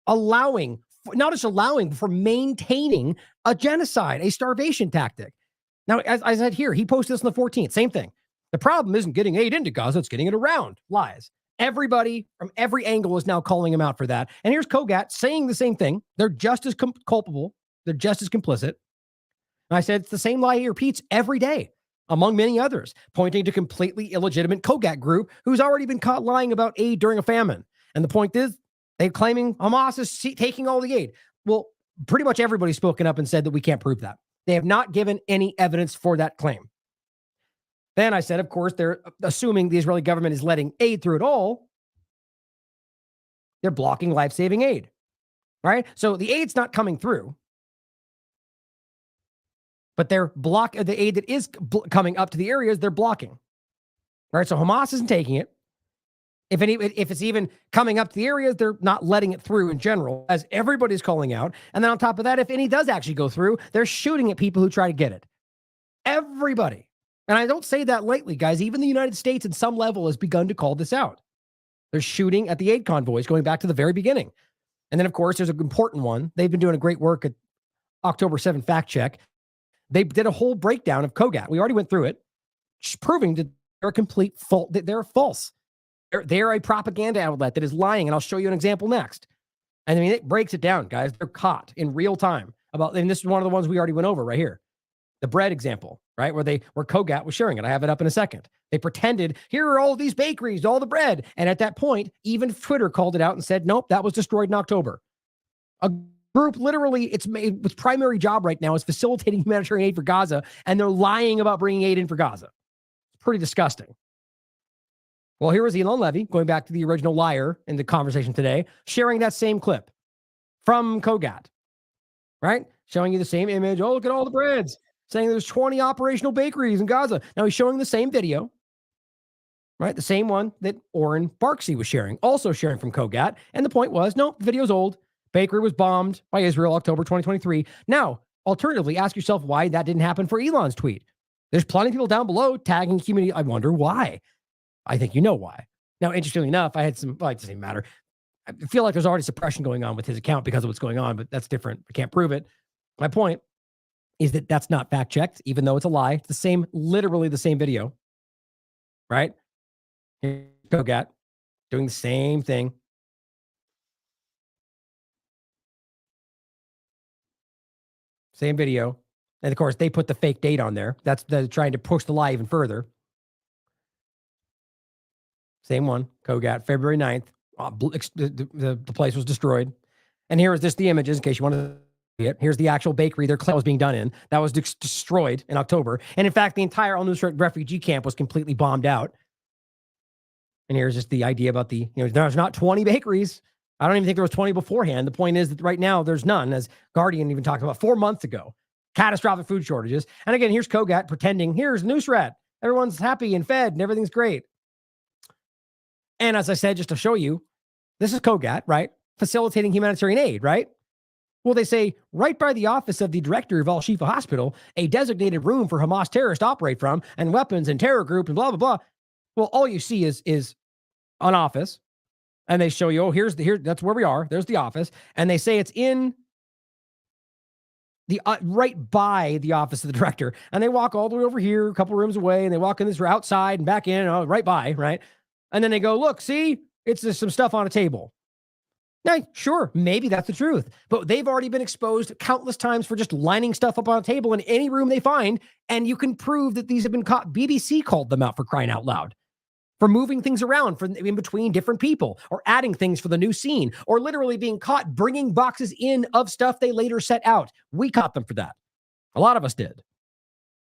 allowing, not just allowing, but for maintaining a genocide, a starvation tactic. Now, as I said here, he posted this on the 14th, same thing. The problem isn't getting aid into Gaza, it's getting it around. Lies. Everybody from every angle is now calling him out for that. And here's Kogat saying the same thing. They're just as culpable. They're just as complicit. And I said, it's the same lie he repeats every day, among many others, pointing to completely illegitimate Kogat group who's already been caught lying about aid during a famine. And the point is, they're claiming Hamas is taking all the aid. Well, pretty much everybody's spoken up and said that we can't prove that. They have not given any evidence for that claim. Then I said, of course, they're assuming the Israeli government is letting aid through it all. They're blocking life-saving aid, right? So the aid's not coming through, but they're the aid that is coming up to the areas they're blocking, right? So Hamas isn't taking it. If it's even coming up to the areas, they're not letting it through in general, as everybody's calling out. And then on top of that, if any does actually go through, they're shooting at people who try to get it. Everybody. And I don't say that lightly, guys. Even the United States at some level has begun to call this out. They're shooting at the aid convoys going back to the very beginning. And then, of course, there's an important one. They've been doing a great work at October 7 Fact Check. They did a whole breakdown of Kogat. We already went through it, proving that they're a complete fault, that they're false. They're a propaganda outlet that is lying, and I'll show you an example next. And I mean, it breaks it down, guys. They're caught in real time and this is one of the ones we already went over right here. The bread example, right? Where Kogat was sharing it. I have it up in a second. They pretended, here are all these bakeries, all the bread. And at that point, even Twitter called it out and said, nope, that was destroyed in October. A group literally, its primary job right now is facilitating humanitarian aid for Gaza, and they're lying about bringing aid in for Gaza. It's pretty disgusting. Well, here was Elon Levy, going back to the original liar in the conversation today, sharing that same clip from Kogat, right? Showing you the same image. Oh, look at all the breads. Saying there's 20 operational bakeries in Gaza. Now he's showing the same video, right? The same one that Oren Barksey was sharing, also sharing from Kogat. And the point was, no, the video's old. Bakery was bombed by Israel October 2023. Now, alternatively, ask yourself why that didn't happen for Elon's tweet. There's plenty of people down below tagging community. I wonder why. I think you know why. Now, interestingly enough, I had some, it doesn't matter. I feel like there's already suppression going on with his account because of what's going on, but that's different. I can't prove it. My point is that that's not fact checked, even though it's a lie. It's the same, literally the same video, right? Here's Kogat doing the same thing. Same video. And of course, they put the fake date on there. They're trying to push the lie even further. Same one, Kogat, February 9th. The place was destroyed. And here is just the images in case you want to see it. Here's the actual bakery their claim was being done in. That was destroyed in October. And in fact, the entire Al-Nusra refugee camp was completely bombed out. And here's just the idea about there's not 20 bakeries. I don't even think there was 20 beforehand. The point is that right now there's none, as Guardian even talked about 4 months ago. Catastrophic food shortages. And again, here's Kogat pretending, here's Nusrat. Everyone's happy and fed and everything's great. And as I said, just to show you, this is Kogat, right? Facilitating humanitarian aid, right? Well, they say right by the office of the director of Al-Shifa Hospital, a designated room for Hamas terrorists to operate from, and weapons and terror group and blah, blah, blah. Well, all you see is an office, and they show you, that's where we are. There's the office. And they say it's in the right by the office of the director. And they walk all the way over here, a couple rooms away, and they walk in this outside and back in, right by, right? And then they go, look, see, it's just some stuff on a table. Now, sure, maybe that's the truth, but they've already been exposed countless times for just lining stuff up on a table in any room they find, and you can prove that these have been caught. BBC called them out for crying out loud, for moving things around in between different people, or adding things for the new scene, or literally being caught bringing boxes in of stuff they later set out. We caught them for that. A lot of us did.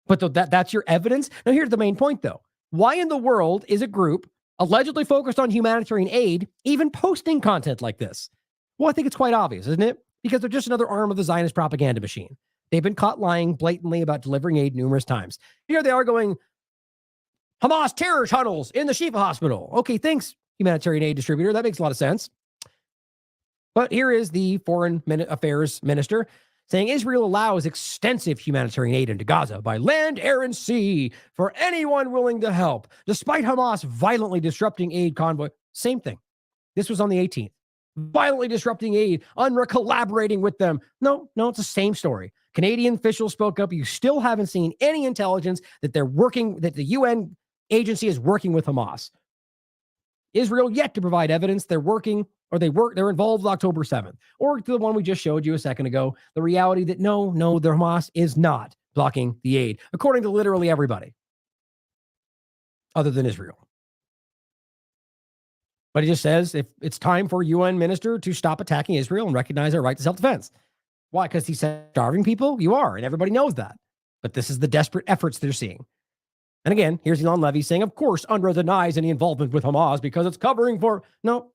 But that's your evidence? Now, here's the main point, though. Why in the world is a group allegedly focused on humanitarian aid even posting content like this? Well, I think it's quite obvious, isn't it? Because they're just another arm of the Zionist propaganda machine. They've been caught lying blatantly about delivering aid numerous times. Here they are going, Hamas terror tunnels in the Shifa hospital. Okay, thanks, humanitarian aid distributor. That makes a lot of sense. But here is the Foreign Affairs Minister saying Israel allows extensive humanitarian aid into Gaza by land, air, and sea for anyone willing to help, despite Hamas violently disrupting aid convoy. Same thing. This was on the 18th. Violently disrupting aid, UNRWA collaborating with them. No, it's the same story. Canadian officials spoke up. You still haven't seen any intelligence that that the UN agency is working with Hamas. Israel yet to provide evidence they're working, or they're involved with October 7th, or the one we just showed you a second ago, the reality that no, the Hamas is not blocking the aid, according to literally everybody other than Israel. But he just says if it's time for a UN minister to stop attacking Israel and recognize our right to self-defense. Why? Because he said starving people? You are, and everybody knows that. But this is the desperate efforts they're seeing. And again, here's Elon Levy saying, of course, UNRWA denies any involvement with Hamas because it's covering for... No.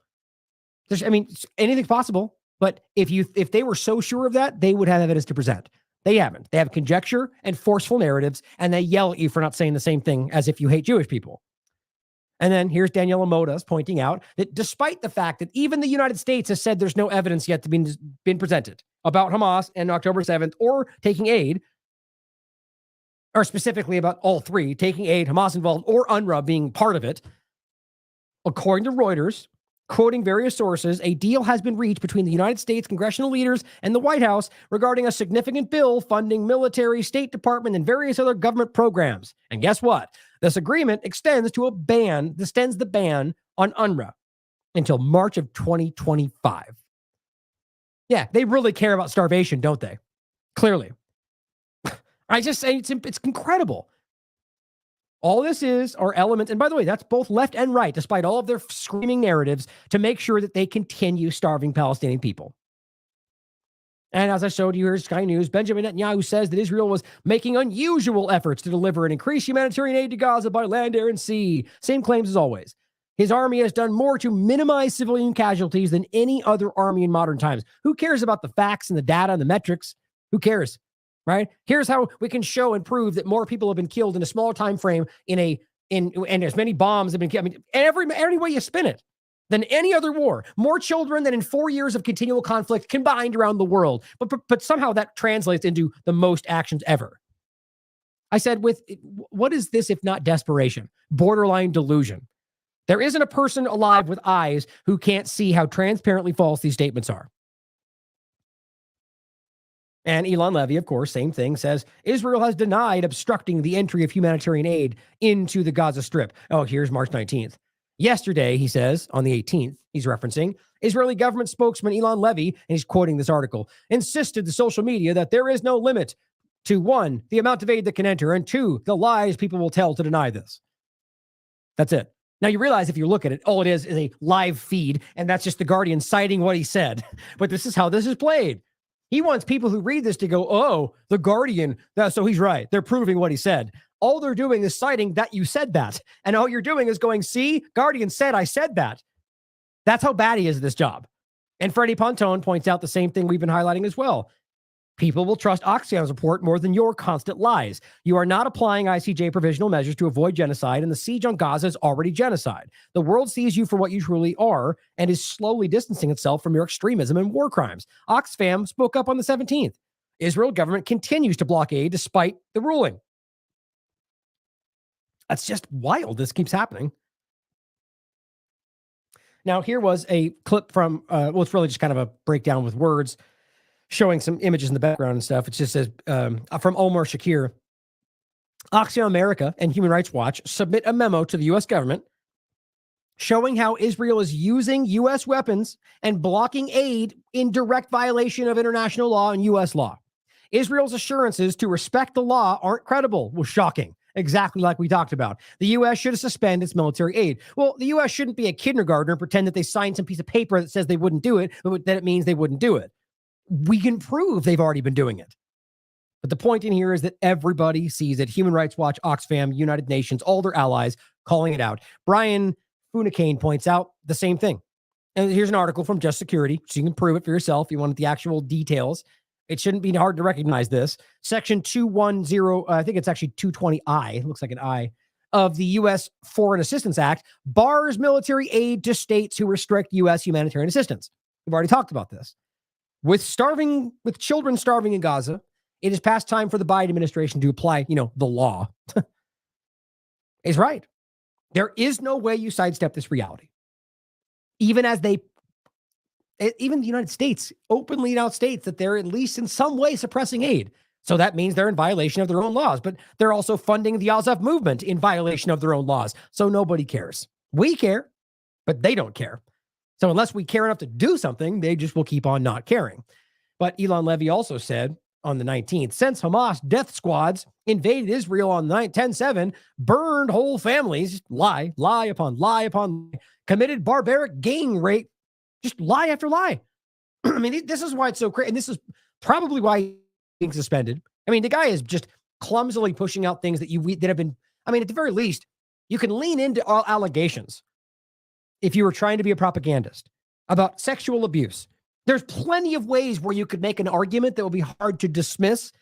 Anything's possible. But if they were so sure of that, they would have evidence to present. They haven't. They have conjecture and forceful narratives, and they yell at you for not saying the same thing as if you hate Jewish people. And then here's Daniela Modas pointing out that despite the fact that even the United States has said there's no evidence yet to been presented about Hamas and October 7th or taking aid, or specifically about all three, taking aid, Hamas involved, or UNRWA being part of it, according to Reuters, quoting various sources, a deal has been reached between the United States congressional leaders and the White House regarding a significant bill funding military, State Department, and various other government programs. And guess what? This agreement extends the ban on UNRWA until March of 2025. Yeah, they really care about starvation, don't they? Clearly. I just say it's incredible. All this are elements, and by the way, that's both left and right, despite all of their screaming narratives, to make sure that they continue starving Palestinian people. And as I showed you here, Sky News, Benjamin Netanyahu says that Israel was making unusual efforts to deliver and increase humanitarian aid to Gaza by land, air, and sea. Same claims as always. His army has done more to minimize civilian casualties than any other army in modern times. Who cares about the facts and the data and the metrics? Who cares? Right? Here's how we can show and prove that more people have been killed in a smaller time frame and as many bombs have been killed. I mean, every way you spin it, than any other war. More children than in 4 years of continual conflict combined around the world. But somehow that translates into the most actions ever. I said, what is this if not desperation? Borderline delusion. There isn't a person alive with eyes who can't see how transparently false these statements are. And Elon Levy, of course, same thing, says Israel has denied obstructing the entry of humanitarian aid into the Gaza Strip. Oh, here's March 19th. Yesterday, he says, on the 18th, he's referencing, Israeli government spokesman Elon Levy, and he's quoting this article, insisted to social media that there is no limit to 1, the amount of aid that can enter, and 2, the lies people will tell to deny this. That's it. Now, you realize if you look at it, all it is a live feed, and that's just the Guardian citing what he said. But this is how this is played. He wants people who read this to go, oh, the Guardian, so he's right. They're proving what he said. All they're doing is citing that you said that. And all you're doing is going, see, Guardian said I said that. That's how bad he is at this job. And Freddie Pontone points out the same thing we've been highlighting as well. People will trust Oxfam's report more than your constant lies. You are not applying ICJ provisional measures to avoid genocide, and the siege on Gaza is already genocide. The world sees you for what you truly are and is slowly distancing itself from your extremism and war crimes. Oxfam spoke up on the 17th. Israel government continues to block aid despite the ruling. That's just wild. This keeps happening. Now, here was a clip from, it's really just kind of a breakdown with words, showing some images in the background and stuff. It just says, from Omar Shakir, Oxfam America and Human Rights Watch submit a memo to the U.S. government showing how Israel is using U.S. weapons and blocking aid in direct violation of international law and U.S. law. Israel's assurances to respect the law aren't credible, was shocking. Exactly like we talked about. The U.S. should suspend its military aid. Well, the U.S. shouldn't be a kindergartner and pretend that they signed some piece of paper that says they wouldn't do it, but that it means they wouldn't do it. We can prove they've already been doing it. But the point in here is that everybody sees it. Human Rights Watch, Oxfam, United Nations, all their allies calling it out. Brian Funacane points out the same thing. And here's an article from Just Security, so you can prove it for yourself. You want the actual details. It shouldn't be hard to recognize this. Section 210, I think it's actually 220I, it looks like an I, of the U.S. Foreign Assistance Act bars military aid to states who restrict U.S. humanitarian assistance. We've already talked about this. With children starving in Gaza, it is past time for the Biden administration to apply, the law. Is right. There is no way you sidestep this reality. Even the United States openly now states that they're at least in some way suppressing aid. So that means they're in violation of their own laws, but they're also funding the Azov movement in violation of their own laws. So nobody cares. We care, but they don't care. So unless we care enough to do something, they just will keep on not caring. But Elon Levy also said on the 19th, since Hamas death squads invaded Israel on 10/7, burned whole families, lie upon lie, committed barbaric gang rape, just lie after lie. I mean, this is why it's so crazy. And this is probably why he's being suspended. I mean, the guy is just clumsily pushing out things that have been, at the very least, you can lean into all allegations if you were trying to be a propagandist about sexual abuse. There's plenty of ways where you could make an argument that will be hard to dismiss,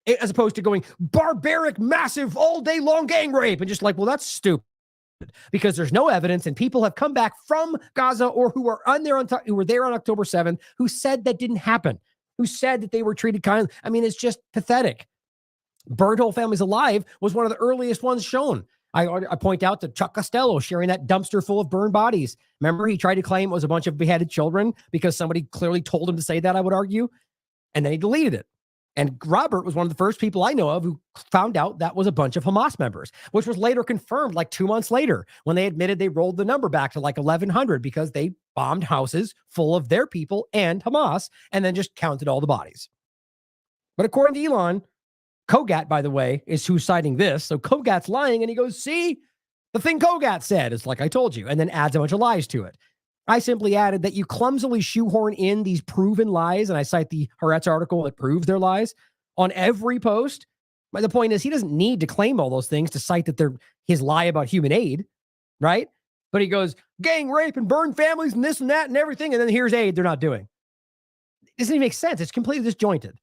as opposed to going barbaric, massive, all day long gang rape and just like, well, that's stupid. Because there's no evidence, and people have come back from Gaza or who were there on October 7th who said that didn't happen, who said that they were treated kindly. I mean, it's just pathetic. Burned whole families alive was one of the earliest ones shown. I point out to Chuck Costello sharing that dumpster full of burned bodies. Remember, he tried to claim it was a bunch of beheaded children because somebody clearly told him to say that, I would argue. And then he deleted it. And Robert was one of the first people I know of who found out that was a bunch of Hamas members, which was later confirmed like 2 months later when they admitted they rolled the number back to like 1,100 because they bombed houses full of their people and Hamas and then just counted all the bodies. But according to Elon, Kogat, by the way, is who's citing this. So Kogat's lying and he goes, see, the thing Kogat said is like I told you, and then adds a bunch of lies to it. I simply added that you clumsily shoehorn in these proven lies, and I cite the Haaretz article that proves their lies on every post. But the point is, he doesn't need to claim all those things to cite that they're his lie about human aid, right? But he goes, gang rape and burn families and this and that and everything, and then here's aid they're not doing. It doesn't even make sense. It's completely disjointed.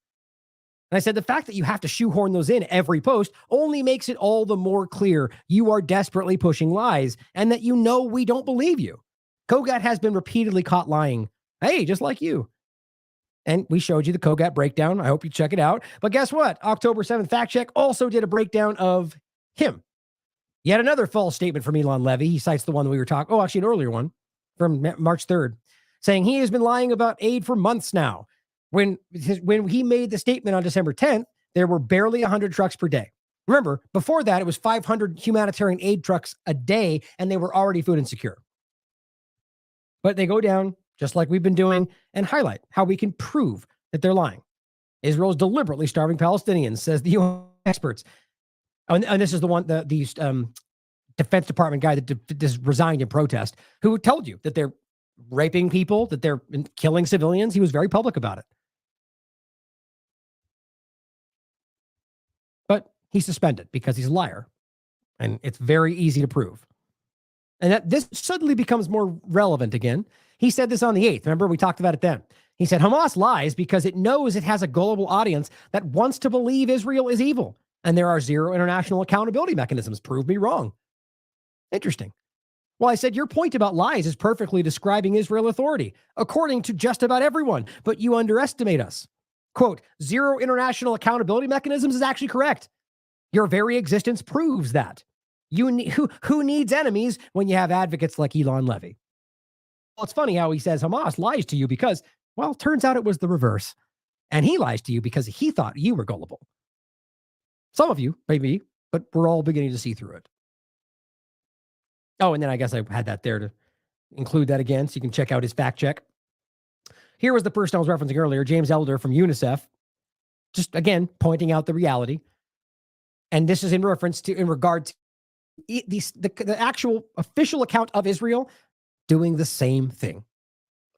And I said the fact that you have to shoehorn those in every post only makes it all the more clear you are desperately pushing lies and that you know we don't believe you. Kogat has been repeatedly caught lying. Hey, just like you. And we showed you the Kogat breakdown. I hope you check it out. But guess what? October 7th Fact Check also did a breakdown of him. Yet another false statement from Elon Levy. He cites the one that we were talking. Oh, actually, an earlier one from March 3rd, saying he has been lying about aid for months now. When he made the statement on December 10th, there were barely 100 trucks per day. Remember, before that, it was 500 humanitarian aid trucks a day, and they were already food insecure. But they go down, just like we've been doing, and highlight how we can prove that they're lying. Israel is deliberately starving Palestinians, says the UN experts. And this is the one, the Defense Department guy that just resigned in protest, who told you that they're raping people, that they're killing civilians. He was very public about it. But he's suspended because he's a liar. And it's very easy to prove. And that this suddenly becomes more relevant again. He said this on the 8th. Remember, we talked about it then. He said, Hamas lies because it knows it has a global audience that wants to believe Israel is evil. And there are zero international accountability mechanisms. Prove me wrong. Interesting. Well, I said, your point about lies is perfectly describing Israel authority, according to just about everyone, but you underestimate us. Quote, zero international accountability mechanisms is actually correct. Your very existence proves that. Who needs enemies when you have advocates like Elon Levy? Well, it's funny how he says Hamas lies to you because, well, turns out it was the reverse. And he lies to you because he thought you were gullible. Some of you, maybe, but we're all beginning to see through it. Oh, and then I guess I had that there to include that again so you can check out his fact check. Here was the person I was referencing earlier, James Elder from UNICEF, just again pointing out the reality. And this is in regard to the actual official account of Israel doing the same thing.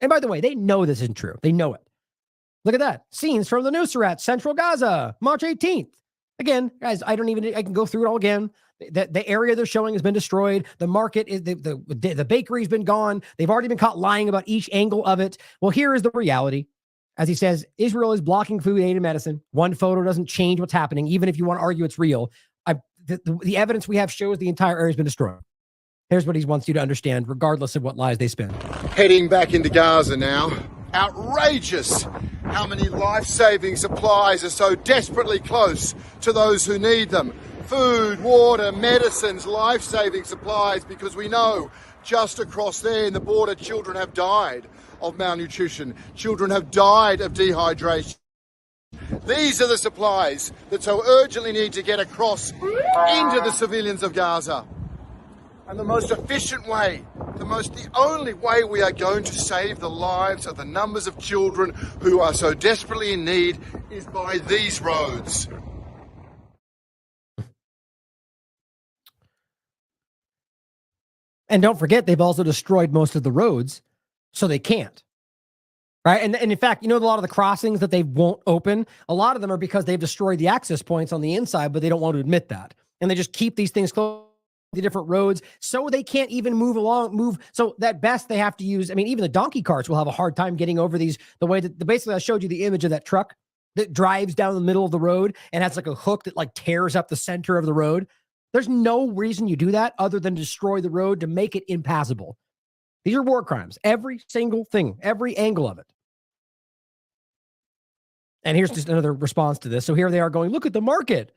And by the way, they know this isn't true. They know it. Look at that. Scenes from the Nusrat, Central Gaza, March 18th. Again, guys, I can go through it all again. The area they're showing has been destroyed. The market is the bakery's been gone. They've already been caught lying about each angle of it. Well, here is the reality. As he says, Israel is blocking food aid and medicine. One photo doesn't change what's happening, even if you want to argue it's real. The evidence we have shows the entire area has been destroyed. Here's what he wants you to understand, regardless of what lies they spin. Heading back into Gaza now. Outrageous how many life-saving supplies are so desperately close to those who need them. Food, water, medicines, life-saving supplies, because we know just across there in the border, children have died of malnutrition. Children have died of dehydration. These are the supplies that so urgently need to get across into the civilians of Gaza. And the most efficient way, the only way we are going to save the lives of the numbers of children who are so desperately in need is by these roads. And don't forget, they've also destroyed most of the roads, so they can't. Right? And in fact, a lot of the crossings that they won't open, a lot of them are because they've destroyed the access points on the inside, but they don't want to admit that. And they just keep these things closed, the different roads, so they can't even move. So at best they have to use, even the donkey carts will have a hard time getting over these, basically I showed you the image of that truck that drives down the middle of the road and has like a hook that like tears up the center of the road. There's no reason you do that other than destroy the road to make it impassable. These are war crimes. Every single thing, every angle of it. And here's just another response to this. So here they are going, look at the market.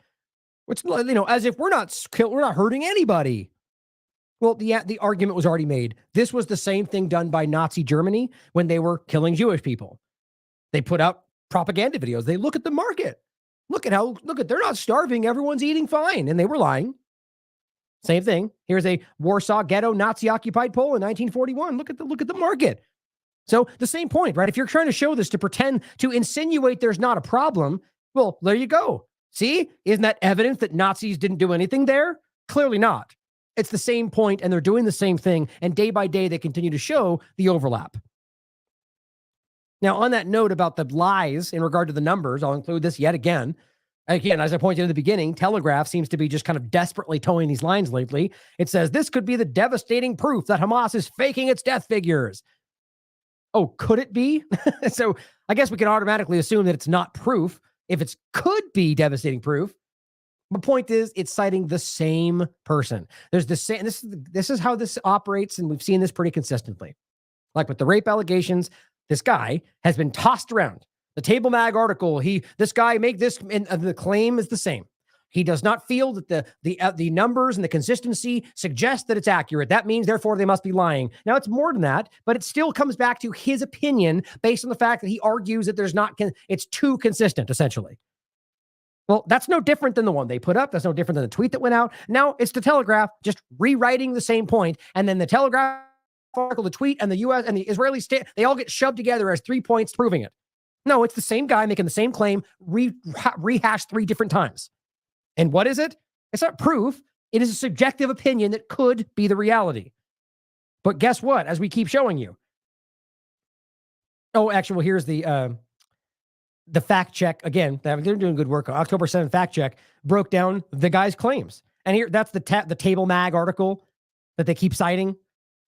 Which, as if we're not hurting anybody. Well, the argument was already made. This was the same thing done by Nazi Germany when they were killing Jewish people. They put out propaganda videos. They look at the market. Look at they're not starving. Everyone's eating fine. And they were lying. Same thing. Here's a Warsaw ghetto Nazi occupied Poland, 1941. Look at the market. So the same point, right? If you're trying to show this to pretend to insinuate there's not a problem, well, there you go. See, isn't that evidence that Nazis didn't do anything there? Clearly not. It's the same point, and they're doing the same thing. And day by day, they continue to show the overlap. Now, on that note about the lies in regard to the numbers, I'll include this yet again. Again, as I pointed out in the beginning, Telegraph seems to be just kind of desperately towing these lines lately. It says, this could be the devastating proof that Hamas is faking its death figures. Oh, could it be? So I guess we can automatically assume that it's not proof if it could be devastating proof. The point is, it's citing the same person. There's the same. This is how this operates, and we've seen this pretty consistently. Like with the rape allegations, this guy has been tossed around. The Table Mag article, this guy make this, and the claim is the same. He does not feel that the numbers and the consistency suggest that it's accurate. That means, therefore, they must be lying. Now, it's more than that, but it still comes back to his opinion based on the fact that he argues that it's too consistent, essentially. Well, that's no different than the one they put up. That's no different than the tweet that went out. Now, it's the Telegraph just rewriting the same point, and then the Telegraph article, the tweet, and the U.S. and the Israeli state, they all get shoved together as 3 points proving it. No, it's the same guy making the same claim, rehashed 3 different times. And what is it? It's not proof. It is a subjective opinion that could be the reality. But guess what? As we keep showing you. Oh, actually, well, here's the fact check. Again, they're doing good work. October 7th fact check broke down the guy's claims. And here, that's the Table Mag article that they keep citing.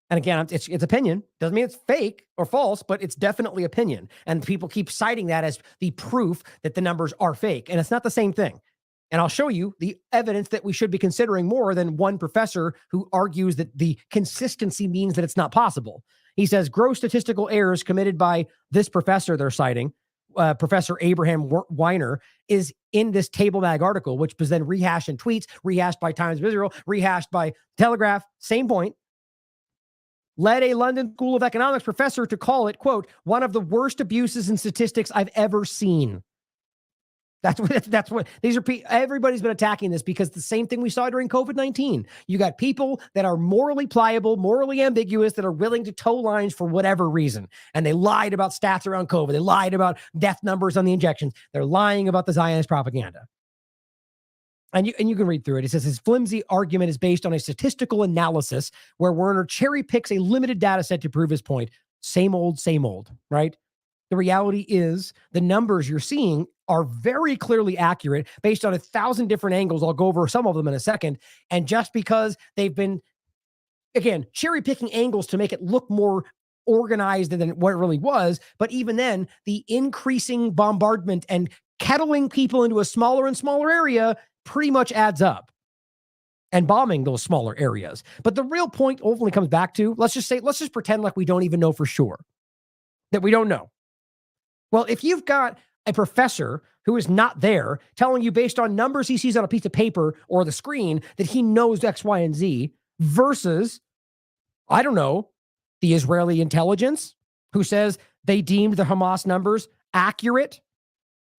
And again, it's opinion. Doesn't mean it's fake or false, but it's definitely opinion. And people keep citing that as the proof that the numbers are fake. And it's not the same thing. And I'll show you the evidence that we should be considering more than one professor who argues that the consistency means that it's not possible. He says gross statistical errors committed by this professor they're citing, Professor Abraham Weiner, is in this Table Mag article, which was then rehashed in tweets, rehashed by Times of Israel, rehashed by Telegraph, same point. Led a London School of Economics professor to call it, quote, one of the worst abuses in statistics I've ever seen. That's what these are. Everybody's been attacking this because the same thing we saw during COVID-19. You got people that are morally pliable, morally ambiguous, that are willing to toe lines for whatever reason. And they lied about stats around COVID. They lied about death numbers on the injections. They're lying about the Zionist propaganda. And you can read through it. It says his flimsy argument is based on a statistical analysis where Werner cherry picks a limited data set to prove his point. Same old, right? The reality is the numbers you're seeing are very clearly accurate based on 1,000 different angles. I'll go over some of them in a second. And just because they've been, again, cherry picking angles to make it look more organized than what it really was. But even then, the increasing bombardment and kettling people into a smaller and smaller area pretty much adds up, and bombing those smaller areas. But the real point ultimately comes back to, let's just pretend like we don't even know for sure, that we don't know. Well, if you've got a professor who is not there telling you based on numbers he sees on a piece of paper or the screen that he knows X, Y, and Z versus, I don't know, the Israeli intelligence who says they deemed the Hamas numbers accurate,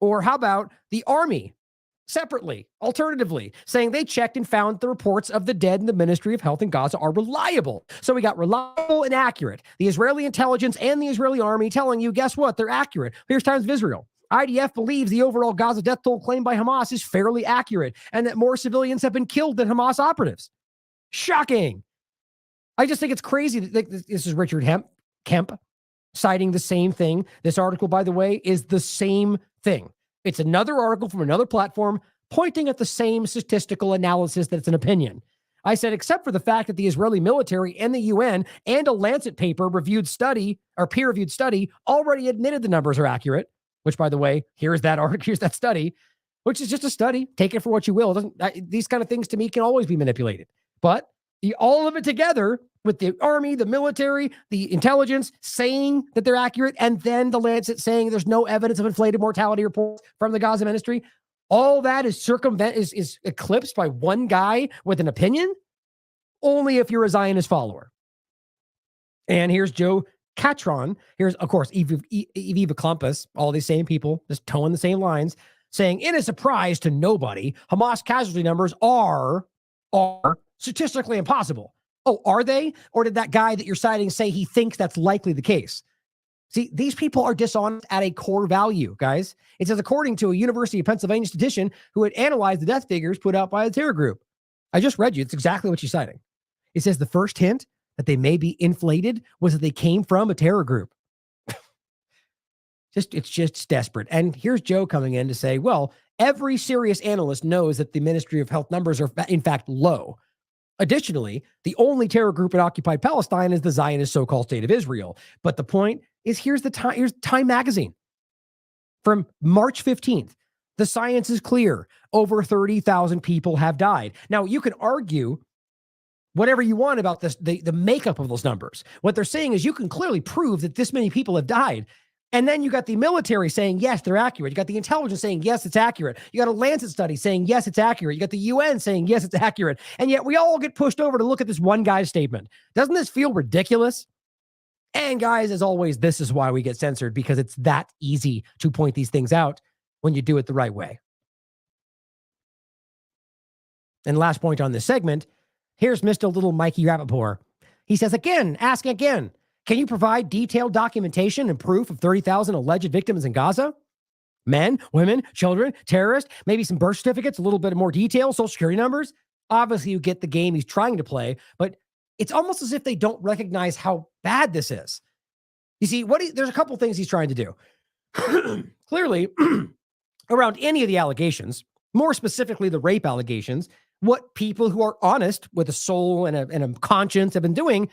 or how about the army separately, alternatively, saying they checked and found the reports of the dead in the Ministry of Health in Gaza are reliable. So we got reliable and accurate. The Israeli intelligence and the Israeli army telling you, guess what? They're accurate. Here's Times of Israel. IDF believes the overall Gaza death toll claimed by Hamas is fairly accurate and that more civilians have been killed than Hamas operatives. Shocking. I just think it's crazy. This is Richard Kemp citing the same thing. This article, by the way, is the same thing. It's another article from another platform pointing at the same statistical analysis that it's an opinion. I said, except for the fact that the Israeli military and the UN and a Lancet paper peer-reviewed study already admitted the numbers are accurate, which, by the way, here's that article, here's that study, which is just a study. Take it for what you will. These kind of things to me can always be manipulated. But all of it together with the army, the military, the intelligence saying that they're accurate, and then the Lancet saying there's no evidence of inflated mortality reports from the Gaza ministry, all that is is eclipsed by one guy with an opinion, only if you're a Zionist follower. And here's Joe Catron. Here's, of course, Eva Klumpus, all these same people just towing the same lines. saying, in a surprise to nobody, Hamas casualty numbers are statistically impossible. Oh, are they? Or did that guy that you're citing say he thinks that's likely the case? See, these people are dishonest at a core value, guys. It says, according to a University of Pennsylvania statistician who had analyzed the death figures put out by the terror group. I just read you. It's exactly what she's citing. It says the first hint that they may be inflated was that they came from a terror group. It's just desperate. And here's Joe coming in to say, well, every serious analyst knows that the Ministry of Health numbers are in fact low. Additionally, the only terror group in occupied Palestine is the Zionist so-called state of Israel. But the point is, here's Time magazine from March 15th. The science is clear. Over 30,000 people have died. Now, you can argue whatever you want about this, the makeup of those numbers. What they're saying is you can clearly prove that this many people have died. And then you got the military saying, yes, they're accurate. You got the intelligence saying, yes, it's accurate. You got a Lancet study saying, yes, it's accurate. You got the UN saying, yes, it's accurate. And yet we all get pushed over to look at this one guy's statement. Doesn't this feel ridiculous? And guys, as always, this is why we get censored, because it's that easy to point these things out when you do it the right way. And last point on this segment, here's Mr. Little Mikey Rappaport. He says, asking again, can you provide detailed documentation and proof of 30,000 alleged victims in Gaza? Men, women, children, terrorists, maybe some birth certificates, a little bit more detail, social security numbers. Obviously, you get the game he's trying to play, but it's almost as if they don't recognize how bad this is. You see, there's a couple things he's trying to do. Clearly, around any of the allegations, more specifically the rape allegations, what people who are honest with a soul and a conscience have been doing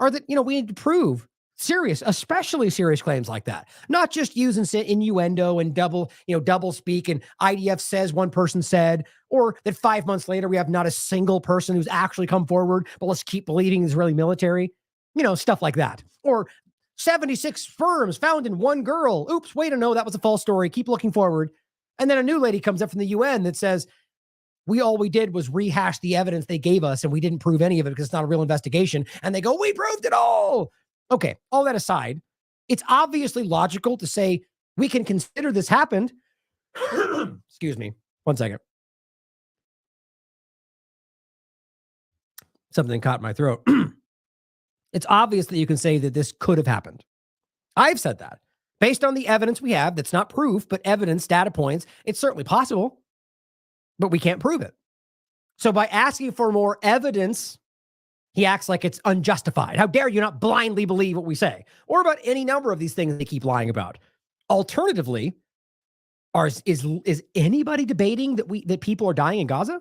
are that, we need to prove especially serious claims like that. Not just using innuendo and double speak and IDF says one person said, or that 5 months later we have not a single person who's actually come forward, but let's keep believing the Israeli military, stuff like that. Or 76 sperms found in one girl. Oops, wait, no, that was a false story. Keep looking forward. And then a new lady comes up from the UN that says, all we did was rehash the evidence they gave us and we didn't prove any of it because it's not a real investigation. And they go, we proved it all. Okay, all that aside, it's obviously logical to say we can consider this happened. Excuse me, 1 second. Something caught my throat. It's obvious that you can say that this could have happened. I've said that. Based on the evidence we have, that's not proof, but evidence, data points, it's certainly possible. But we can't prove it. So by asking for more evidence, he acts like it's unjustified. How dare you not blindly believe what we say? Or about any number of these things they keep lying about. Alternatively, is anybody debating that people are dying in Gaza?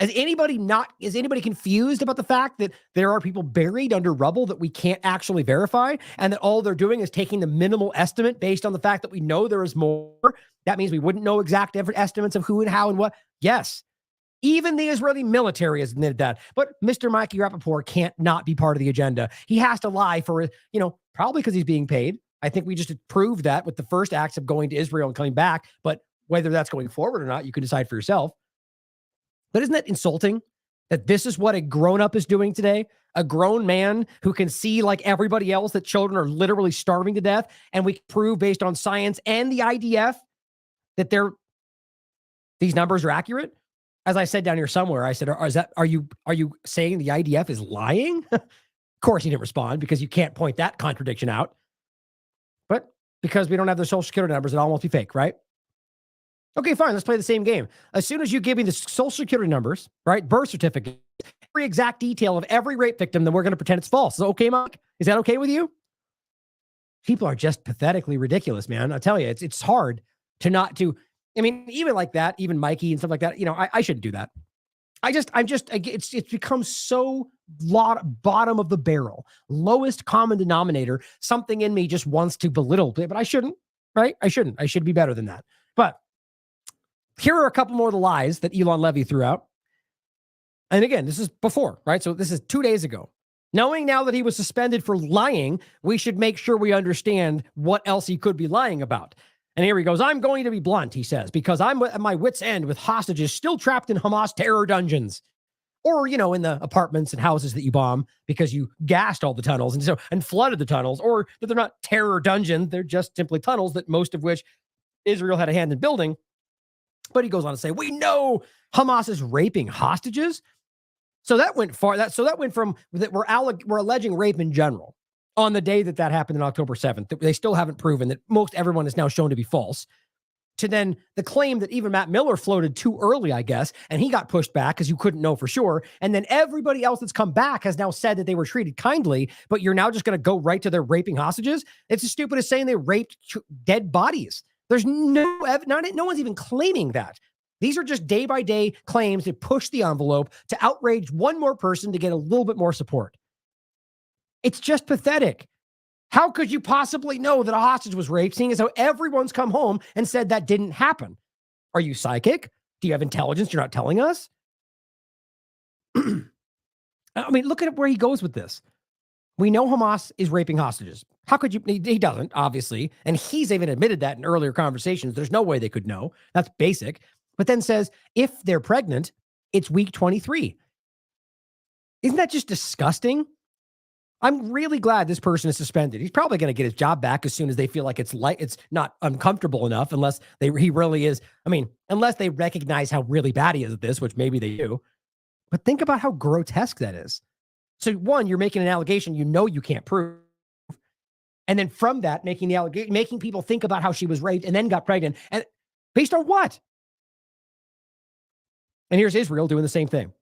Is anybody confused about the fact that there are people buried under rubble that we can't actually verify, and that all they're doing is taking the minimal estimate based on the fact that we know there is more? That means we wouldn't know exact estimates of who and how and what. Yes. Even the Israeli military has admitted that. But Mr. Mikey Rappaport can't not be part of the agenda. He has to lie for, probably because he's being paid. I think we just proved that with the first acts of going to Israel and coming back. But whether that's going forward or not, you can decide for yourself. But isn't that insulting that this is what a grown-up is doing today? A grown man who can see, like everybody else, that children are literally starving to death, and we can prove based on science and the IDF that these numbers are accurate? As I said down here somewhere, I said, are you saying the IDF is lying? Of course he didn't respond, because you can't point that contradiction out. But because we don't have the social security numbers, it all must be fake, right? Okay, fine. Let's play the same game. As soon as you give me the social security numbers, right, birth certificate, every exact detail of every rape victim, then we're going to pretend it's false. Is that okay, Mike? Is that okay with you? People are just pathetically ridiculous, man. I tell you, it's hard even like that, even Mikey and stuff like that. I shouldn't do that. It's become so bottom of the barrel, lowest common denominator. Something in me just wants to belittle it, but I shouldn't, right? I shouldn't. I should be better than that. But here are a couple more of the lies that Elon Levy threw out. And again, this is before, right? So this is 2 days ago. Knowing now that he was suspended for lying, we should make sure we understand what else he could be lying about. And here he goes, I'm going to be blunt, he says, because I'm at my wit's end with hostages still trapped in Hamas terror dungeons. Or, in the apartments and houses that you bomb because you gassed all the tunnels and flooded the tunnels, or that they're not terror dungeons. They're just simply tunnels that most of which Israel had a hand in building. But he goes on to say, we know Hamas is raping hostages. So that went far. That went from that we're alleging rape in general on the day that happened on October 7th. They still haven't proven that most everyone is now shown to be false. To then the claim that even Matt Miller floated too early, I guess, and he got pushed back because you couldn't know for sure. And then everybody else that's come back has now said that they were treated kindly, but you're now just going to go right to their raping hostages. It's as stupid as saying they raped dead bodies. There's no one's even claiming that. These are just day by day claims that push the envelope to outrage one more person to get a little bit more support. It's just pathetic. How could you possibly know that a hostage was raped, seeing as how everyone's come home and said that didn't happen? Are you psychic? Do you have intelligence you're not telling us? I mean, look at where he goes with this. We know Hamas is raping hostages. How could you? He doesn't, obviously. And he's even admitted that in earlier conversations. There's no way they could know. That's basic. But then says, if they're pregnant, it's week 23. Isn't that just disgusting? I'm really glad this person is suspended. He's probably going to get his job back as soon as they feel like it's not uncomfortable enough, unless he really is. I mean, unless they recognize how really bad he is at this, which maybe they do. But think about how grotesque that is. So one, you're making an allegation you know you can't prove. And then from that, making the allegation, making people think about how she was raped and then got pregnant. And based on what? And here's Israel doing the same thing.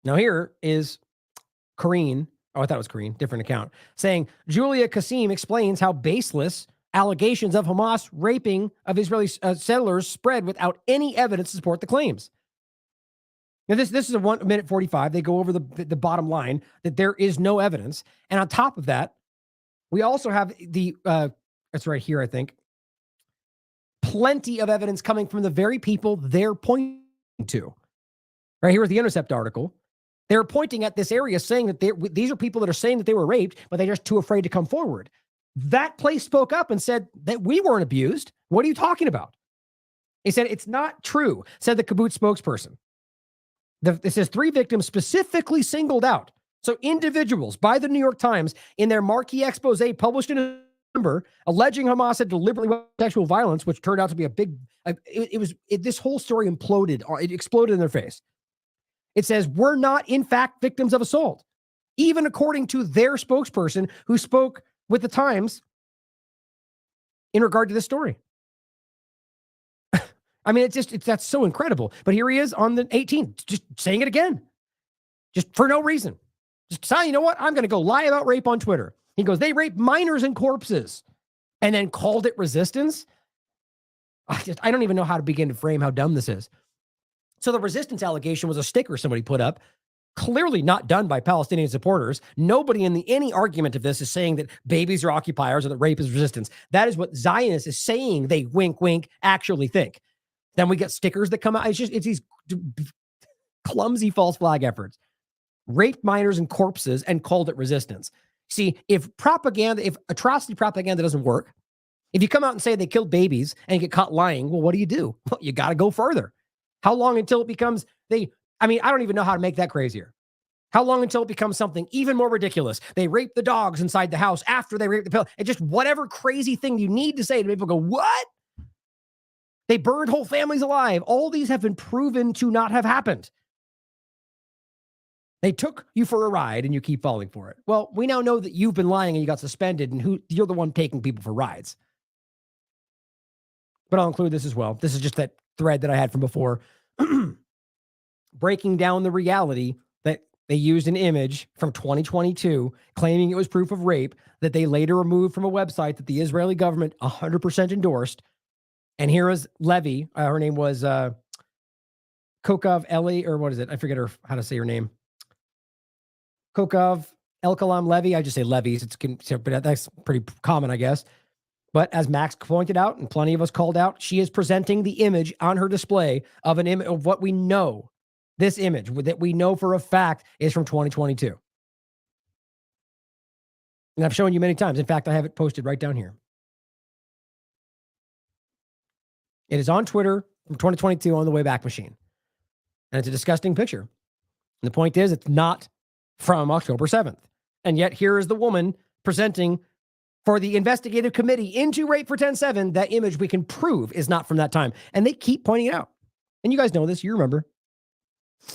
Now here is Karine, I thought it was Karine, different account, saying Julia Kassim explains how baseless allegations of Hamas raping of Israeli settlers spread without any evidence to support the claims. Now this is a 1 minute 45. They go over the bottom line that there is no evidence. And on top of that, we also have that's right here, I think, plenty of evidence coming from the very people they're pointing to. Right here with the Intercept article. They're pointing at this area saying that these are people that are saying that they were raped, but they're just too afraid to come forward. That place spoke up and said that we weren't abused. What are you talking about? He said, it's not true, said the kibbutz spokesperson. It says 3 victims specifically singled out. So individuals by the New York Times in their marquee expose published in November alleging Hamas had deliberately sexual violence, which turned out to be a big, this whole story imploded. It exploded in their face. It says, we're not, in fact, victims of assault, even according to their spokesperson who spoke with the Times in regard to this story. I mean, that's so incredible. But here he is on the 18th, just saying it again, just for no reason. Just saying, you know what? I'm going to go lie about rape on Twitter. He goes, they rape minors and corpses, and then called it resistance. I don't even know how to begin to frame how dumb this is. So the resistance allegation was a sticker somebody put up, clearly not done by Palestinian supporters. Nobody in any argument of this is saying that babies are occupiers or that rape is resistance. That is what Zionists is saying they wink, wink, actually think. Then we get stickers that come out. It's these clumsy false flag efforts. Raped minors and corpses and called it resistance. See, if atrocity propaganda doesn't work, if you come out and say they killed babies and you get caught lying, well, what do? Well, you got to go further. How long until it becomes I don't even know how to make that crazier. How long until it becomes something even more ridiculous? They rape the dogs inside the house after they rape the pill. And just whatever crazy thing you need to say to people go, what? They burned whole families alive. All these have been proven to not have happened. They took you for a ride and you keep falling for it. Well, we now know that you've been lying and you got suspended and you're the one taking people for rides. But I'll include this as well. This is just that thread that I had from before. Breaking down the reality that they used an image from 2022 claiming it was proof of rape that they later removed from a website that the Israeli government 100% endorsed. And here is Levy. Her name was Kokov Eli, or what is it? I forget how to say her name. Kokov El-Kalam Levy. I just say Levy's. But that's pretty common, I guess. But as Max pointed out, and plenty of us called out, she is presenting the image on her display of an image of what we know. This image that we know for a fact is from 2022. And I've shown you many times. In fact, I have it posted right down here. It is on Twitter from 2022 on the Wayback Machine. And it's a disgusting picture. And the point is, it's not from October 7th. And yet here is the woman presenting for the investigative committee into rape for 10/7, that image we can prove is not from that time. And they keep pointing it out. And you guys know this, you remember.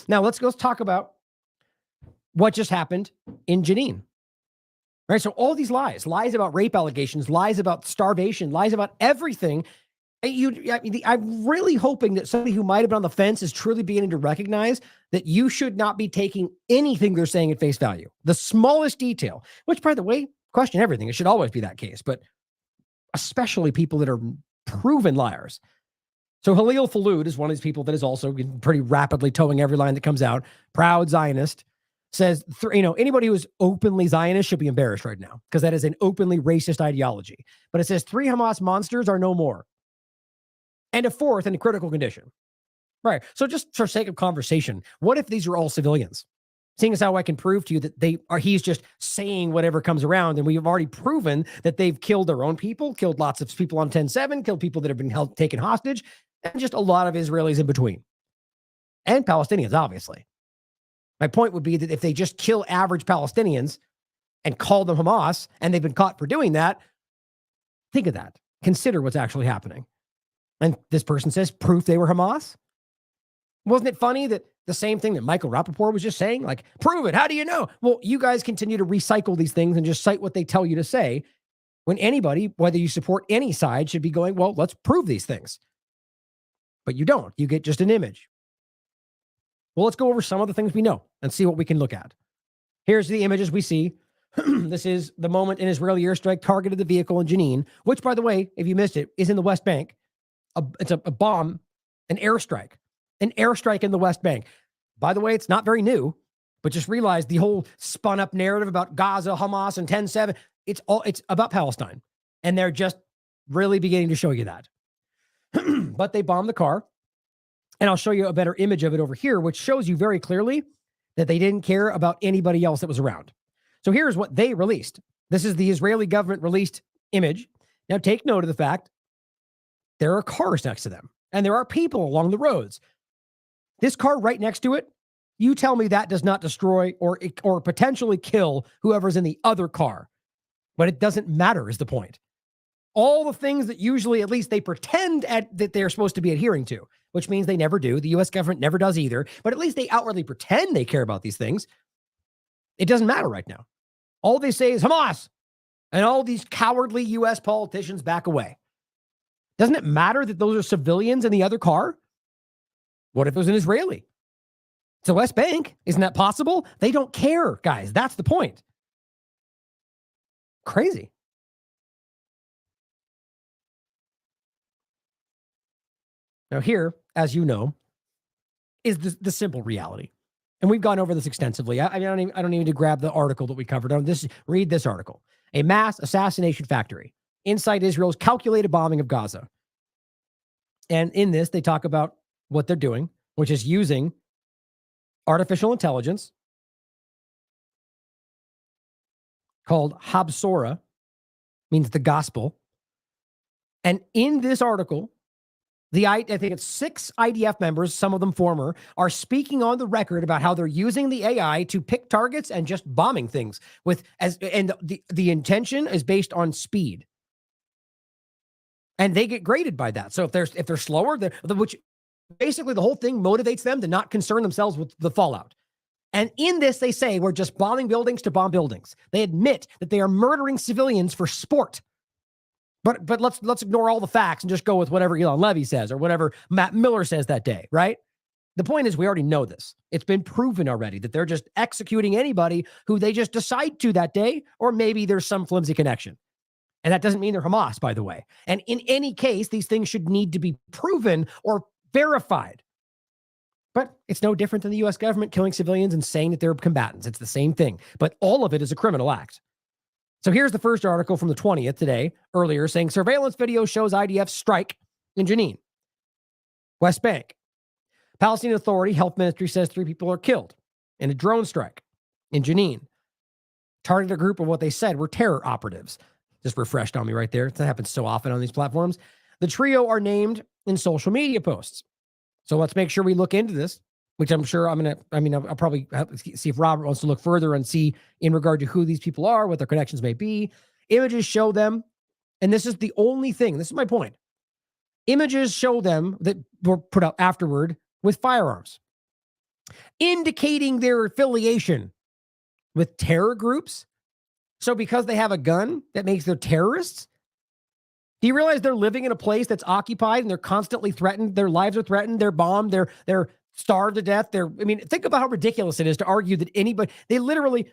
Now let's talk about what just happened in Jenin. Right? So all these lies about rape allegations, lies about starvation, lies about everything. I'm really hoping that somebody who might have been on the fence is truly beginning to recognize that you should not be taking anything they're saying at face value. The smallest detail, which, by the way, question everything. It should always be that case, but especially people that are proven liars. So Halil Falud is one of these people that is also pretty rapidly towing every line that comes out. Proud Zionist. Says, anybody who is openly Zionist should be embarrassed right now because that is an openly racist ideology. But it says 3 Hamas monsters are no more. And a 4th in a critical condition. Right. So just for sake of conversation, what if these are all civilians? Seeing as how I can prove to you that he's just saying whatever comes around, and we've already proven that they've killed their own people, killed lots of people on 10/7, killed people that have been taken hostage, and just a lot of Israelis in between. And Palestinians, obviously. My point would be that if they just kill average Palestinians and call them Hamas, and they've been caught for doing that, think of that. Consider what's actually happening. And this person says proof they were Hamas. Wasn't it funny that the same thing that Michael Rappaport was just saying, like, prove it. How do you know? Well, you guys continue to recycle these things and just cite what they tell you to say when anybody, whether you support any side, should be going, well, let's prove these things. But you don't. You get just an image. Well, let's go over some of the things we know and see what we can look at. Here's the images we see. This is the moment an Israeli airstrike targeted the vehicle in Jenin, which, by the way, if you missed it, is in the West Bank. It's a bomb, an airstrike in the West Bank. By the way, it's not very new, but just realize the whole spun up narrative about Gaza, Hamas, and 10/7, it's about Palestine. And they're just really beginning to show you that. But they bombed the car. And I'll show you a better image of it over here, which shows you very clearly that they didn't care about anybody else that was around. So here's what they released. This is the Israeli government released image. Now take note of the fact there are cars next to them and there are people along the roads. This car right next to it, you tell me that does not destroy or potentially kill whoever's in the other car. But it doesn't matter is the point. All the things that usually at least they pretend that they're supposed to be adhering to, which means they never do. The U.S. government never does either, but at least they outwardly pretend they care about these things. It doesn't matter right now. All they say is Hamas, and all these cowardly U.S. politicians back away. Doesn't it matter that those are civilians in the other car? What if it was an Israeli? It's the West Bank. Isn't that possible? They don't care, guys. That's the point. Crazy. Now here, as you know, is the simple reality. And we've gone over this extensively. I don't even need to grab the article that we covered. Read this article. A mass assassination factory inside Israel's calculated bombing of Gaza. And in this, they talk about what they're doing, which is using artificial intelligence called Habsora, means the gospel. And in this article, I think it's 6 IDF members, some of them former, are speaking on the record about how they're using the AI to pick targets and just bombing things and the intention is based on speed. And they get graded by that. So if they're slower, which basically the whole thing motivates them to not concern themselves with the fallout. And in this, they say we're just bombing buildings to bomb buildings. They admit that they are murdering civilians for sport. But let's ignore all the facts and just go with whatever Elon Levy says or whatever Matt Miller says that day, right? The point is we already know this. It's been proven already that they're just executing anybody who they just decide to that day, or maybe there's some flimsy connection. And that doesn't mean they're Hamas, by the way. And in any case, these things should need to be proven or verified. But it's no different than the U.S. government killing civilians and saying that they're combatants. It's the same thing. But all of it is a criminal act. So here's the first article from the 20th today, earlier, saying surveillance video shows IDF strike in Jenin, West Bank. Palestinian Authority Health Ministry says 3 people are killed in a drone strike in Jenin. Targeted a group of what they said were terror operatives. Just refreshed on me right there. That happens so often on these platforms. The trio are named in social media posts. So let's make sure we look into this, which I'm sure I'll probably see if Robert wants to look further and see in regard to who these people are, what their connections may be. Images show them, and this is the only thing, this is my point. Images show them that were put up afterward with firearms, indicating their affiliation with terror groups. So because they have a gun, that makes them terrorists? Do you realize they're living in a place that's occupied and they're constantly threatened? Their lives are threatened. They're bombed. They're starved to death. Think about how ridiculous it is to argue that they literally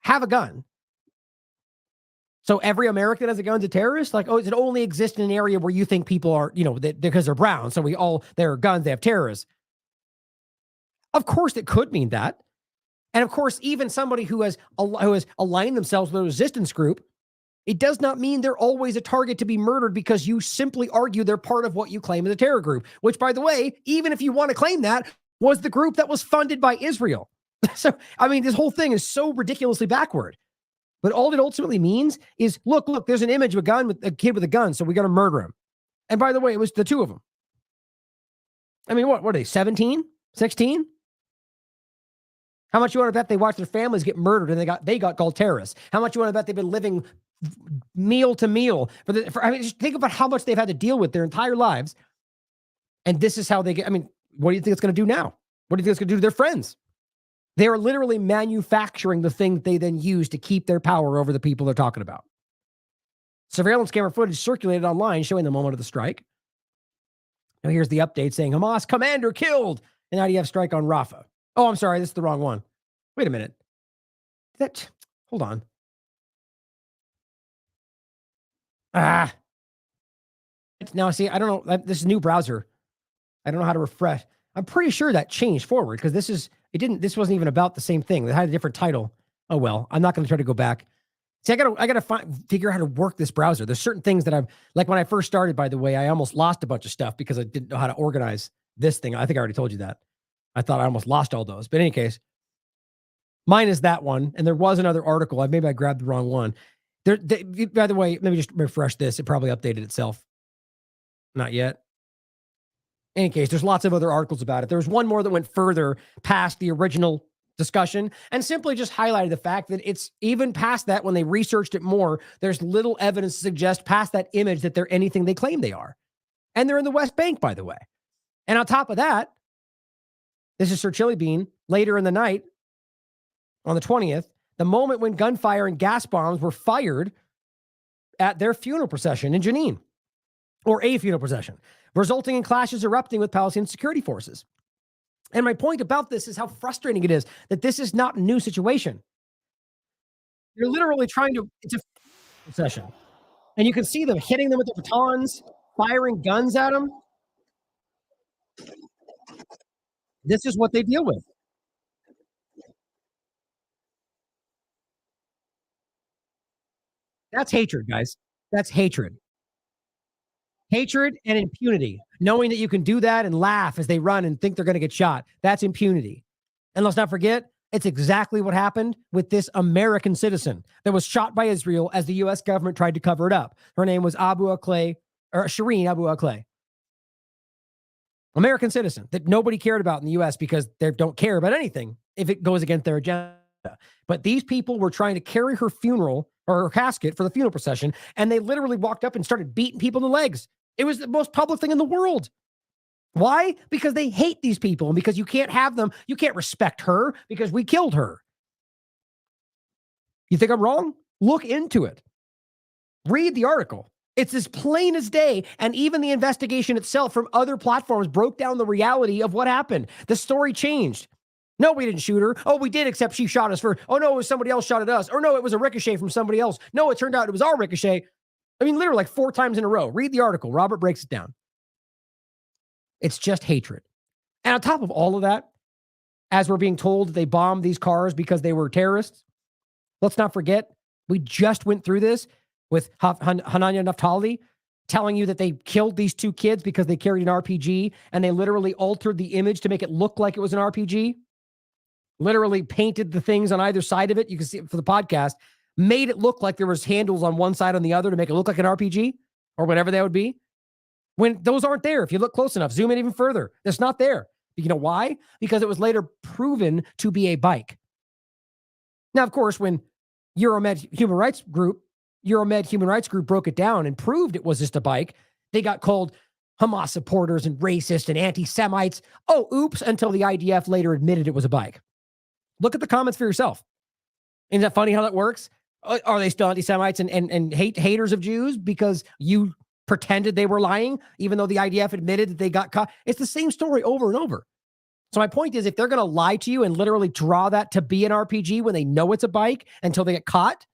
have a gun. So every American has a gun's a terrorist? Like, it only exists in an area where you think people are, because they're brown. So their guns, they have terrorists. Of course, it could mean that. And of course, even somebody who has aligned themselves with a resistance group, it does not mean they're always a target to be murdered because you simply argue they're part of what you claim as a terror group, which, by the way, even if you want to claim that, was the group that was funded by Israel. So, this whole thing is so ridiculously backward. But all it ultimately means is, look, there's an image of a gun with a kid with a gun, so we got to murder him. And by the way, it was the two of them. What are they, 17, 16? How much you want to bet they watched their families get murdered and they got called terrorists? How much you want to bet they've been living meal to meal just think about how much they've had to deal with their entire lives. And this is how they get, what do you think it's going to do now? What do you think it's going to do to their friends? They are literally manufacturing the thing that they then use to keep their power over the people they're talking about. Surveillance camera footage circulated online showing the moment of the strike. Now here's the update saying Hamas commander killed in IDF strike on Rafah. Oh, I'm sorry. This is the wrong one. Wait a minute. Hold on. Now, see, I don't know. This is a new browser. I don't know how to refresh. I'm pretty sure that changed forward because this wasn't even about the same thing. They had a different title. Oh, well, I'm not going to try to go back. See, I gotta figure out how to work this browser. There's certain things that like when I first started, by the way, I almost lost a bunch of stuff because I didn't know how to organize this thing. I think I already told you that. I thought I almost lost all those. But in any case, mine is that one. And there was another article. Maybe I grabbed the wrong one. By the way, let me just refresh this. It probably updated itself. Not yet. In any case, there's lots of other articles about it. There was one more that went further past the original discussion and simply just highlighted the fact that it's even past that when they researched it more, there's little evidence to suggest past that image that they're anything they claim they are. And they're in the West Bank, by the way. And on top of that, this is Sir Chili Bean later in the night on the 20th, the moment when gunfire and gas bombs were fired at their funeral procession in Jenin, or a funeral procession, resulting in clashes erupting with Palestinian security forces. And my point about this is how frustrating it is that this is not a new situation. You're literally it's a procession. And you can see them hitting them with their batons, firing guns at them. This is what they deal with. That's hatred, guys. That's hatred. Hatred and impunity. Knowing that you can do that and laugh as they run and think they're going to get shot. That's impunity. And let's not forget, it's exactly what happened with this American citizen that was shot by Israel as the U.S. government tried to cover it up. Her name was Shireen Abu Akleh. American citizen that nobody cared about in the U.S. because they don't care about anything if it goes against their agenda. But these people were trying to carry her funeral or her casket for the funeral procession, and they literally walked up and started beating people in the legs. It was the most public thing in the world. Why? Because they hate these people, and because you can't have them. You can't respect her because we killed her. You think I'm wrong? Look into it. Read the article. It's as plain as day. And even the investigation itself from other platforms broke down the reality of what happened. The story changed. No, we didn't shoot her. Oh, we did, except she shot us first. Oh, no, it was somebody else shot at us. Or no, it was a ricochet from somebody else. No, it turned out it was our ricochet. Literally like 4 times in a row. Read the article. Robert breaks it down. It's just hatred. And on top of all of that, as we're being told that they bombed these cars because they were terrorists, let's not forget, we just went through this with Hanania Naftali telling you that they killed these 2 kids because they carried an RPG, and they literally altered the image to make it look like it was an RPG. Literally painted the things on either side of it. You can see it for the podcast. Made it look like there was handles on one side on the other to make it look like an RPG or whatever that would be. When those aren't there, if you look close enough, zoom in even further, it's not there. You know why? Because it was later proven to be a bike. Now, of course, when Euromed Human Rights Group Euromed Human Rights Group broke it down and proved it was just a bike, they got called Hamas supporters and racist and anti-Semites. Oh, oops, until the IDF later admitted it was a bike. Look at the comments for yourself. Isn't that funny how that works? Are they still anti-Semites and haters of Jews because you pretended they were lying, even though the IDF admitted that they got caught? It's the same story over and over. So my point is, if they're going to lie to you and literally draw that to be an RPG when they know it's a bike until they get caught,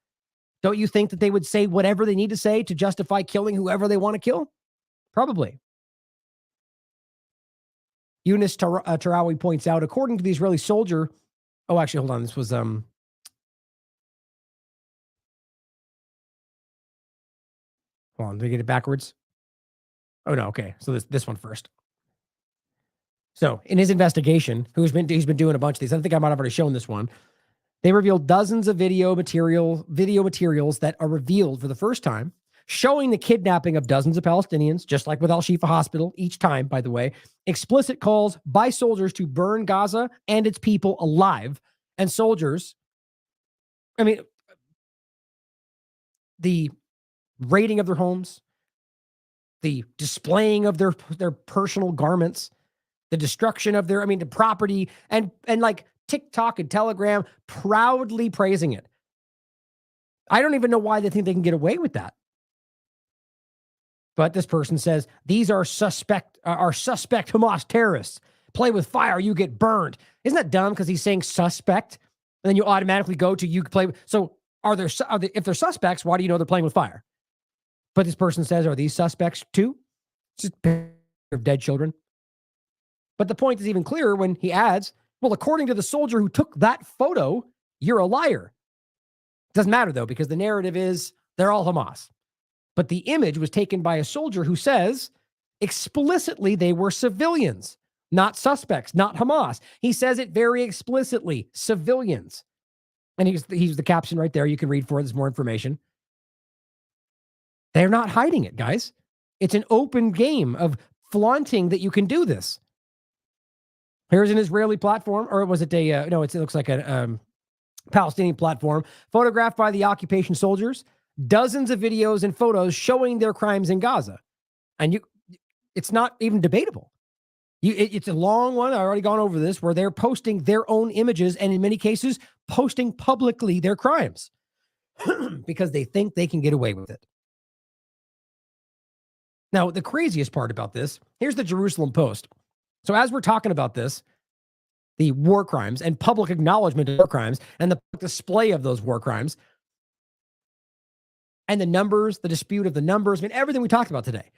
don't you think that they would say whatever they need to say to justify killing whoever they want to kill? Probably. Eunice Tarawi points out, according to the Israeli soldier, oh, actually, hold on. This was, hold on, did I get it backwards? Oh, no, okay. So this one first. So in his investigation, he's been doing a bunch of these. I think I might have already shown this one. They revealed dozens of video materials that are revealed for the first time, showing the kidnapping of dozens of Palestinians, just like with Al-Shifa Hospital, each time, by the way, explicit calls by soldiers to burn Gaza and its people alive. And soldiers, I mean, the raiding of their homes, the displaying of their personal garments, the destruction of their, the property, and like TikTok and Telegram proudly praising it. I don't even know why they think they can get away with that. But this person says, these are suspect Hamas terrorists. Play with fire, you get burned. Isn't that dumb? Because he's saying suspect, and then you automatically go to you play. So if they're suspects, why do you know they're playing with fire? But this person says, are these suspects too? Just a pair of dead children. But the point is even clearer when he adds, well, according to the soldier who took that photo, you're a liar. Doesn't matter, though, because the narrative is they're all Hamas. But the image was taken by a soldier who says explicitly they were civilians, not suspects, not Hamas. He says it very explicitly, civilians. And he's the caption right there. You can read for it. There's more information. They're not hiding it, guys. It's an open game of flaunting that you can do this. Here's an Israeli platform, or was it it looks like a Palestinian platform, photographed by the occupation soldiers, dozens of videos and photos showing their crimes in Gaza. And it's not even debatable. It's a long one. I've already gone over this, where they're posting their own images and in many cases posting publicly their crimes because they think they can get away with it. Now, the craziest part about this, here's the Jerusalem Post. So as we're talking about this, the war crimes and public acknowledgement of war crimes and the display of those war crimes and the numbers, the dispute of the numbers, everything we talked about today.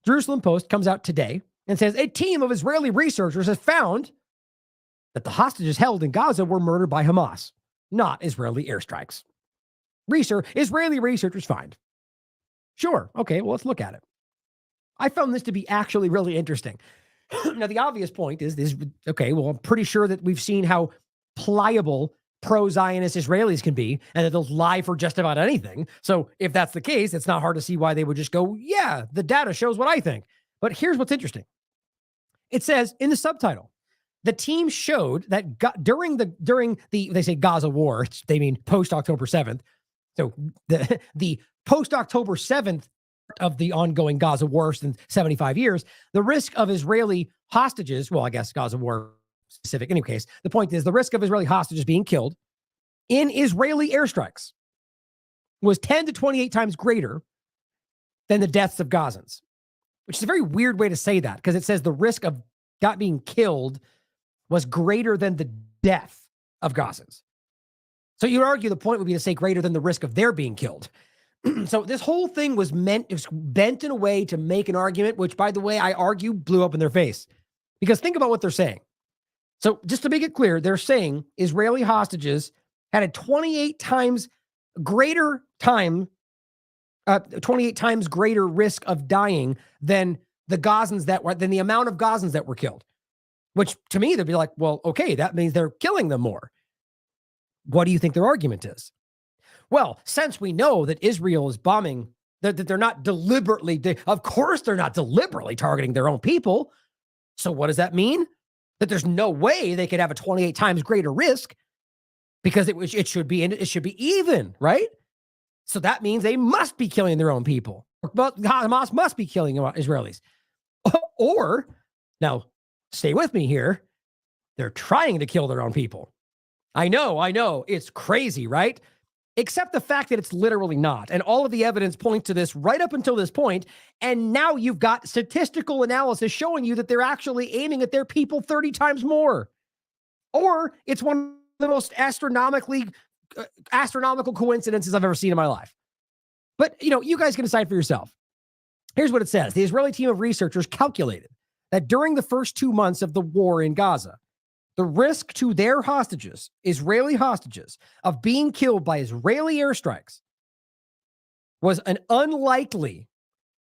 Jerusalem Post comes out today and says a team of Israeli researchers has found that the hostages held in Gaza were murdered by Hamas, not Israeli airstrikes. Israeli researchers find. Sure. Okay, well, let's look at it. I found this to be actually really interesting. Now, the obvious point is, okay, well, I'm pretty sure that we've seen how pliable pro-Zionist Israelis can be and that they'll lie for just about anything. So if that's the case, it's not hard to see why they would just go, yeah, the data shows what I think. But here's what's interesting. It says in the subtitle, the team showed that during the they say Gaza war, they mean post-October 7th. So the post-October 7th of the ongoing Gaza war in 75 years, the risk of Israeli hostages, well, I guess Gaza war specific, in any case, the point is the risk of Israeli hostages being killed in Israeli airstrikes was 10 to 28 times greater than the deaths of Gazans, which is a very weird way to say that because it says the risk of not being killed was greater than the death of Gazans. So you'd argue the point would be to say greater than the risk of their being killed. So this whole thing was bent in a way to make an argument, which, by the way, I argue blew up in their face. Because think about what they're saying. So just to make it clear, they're saying Israeli hostages had a 28 times greater risk of dying than than the amount of Gazans that were killed. Which to me, they'd be like, well, okay, that means they're killing them more. What do you think their argument is? Well, since we know that Israel is bombing, that they're not deliberately, of course they're not deliberately targeting their own people. So what does that mean? That there's no way they could have a 28 times greater risk because it should be even, right? So that means they must be killing their own people. But Hamas must be killing Israelis. Or, now, stay with me here, they're trying to kill their own people. I know, it's crazy, right? Except the fact that it's literally not. And all of the evidence points to this right up until this point. And now you've got statistical analysis showing you that they're actually aiming at their people 30 times more. Or it's one of the most astronomical coincidences I've ever seen in my life. But, you guys can decide for yourself. Here's what it says. The Israeli team of researchers calculated that during the first 2 months of the war in Gaza, the risk to their hostages, Israeli hostages, of being killed by Israeli airstrikes was an unlikely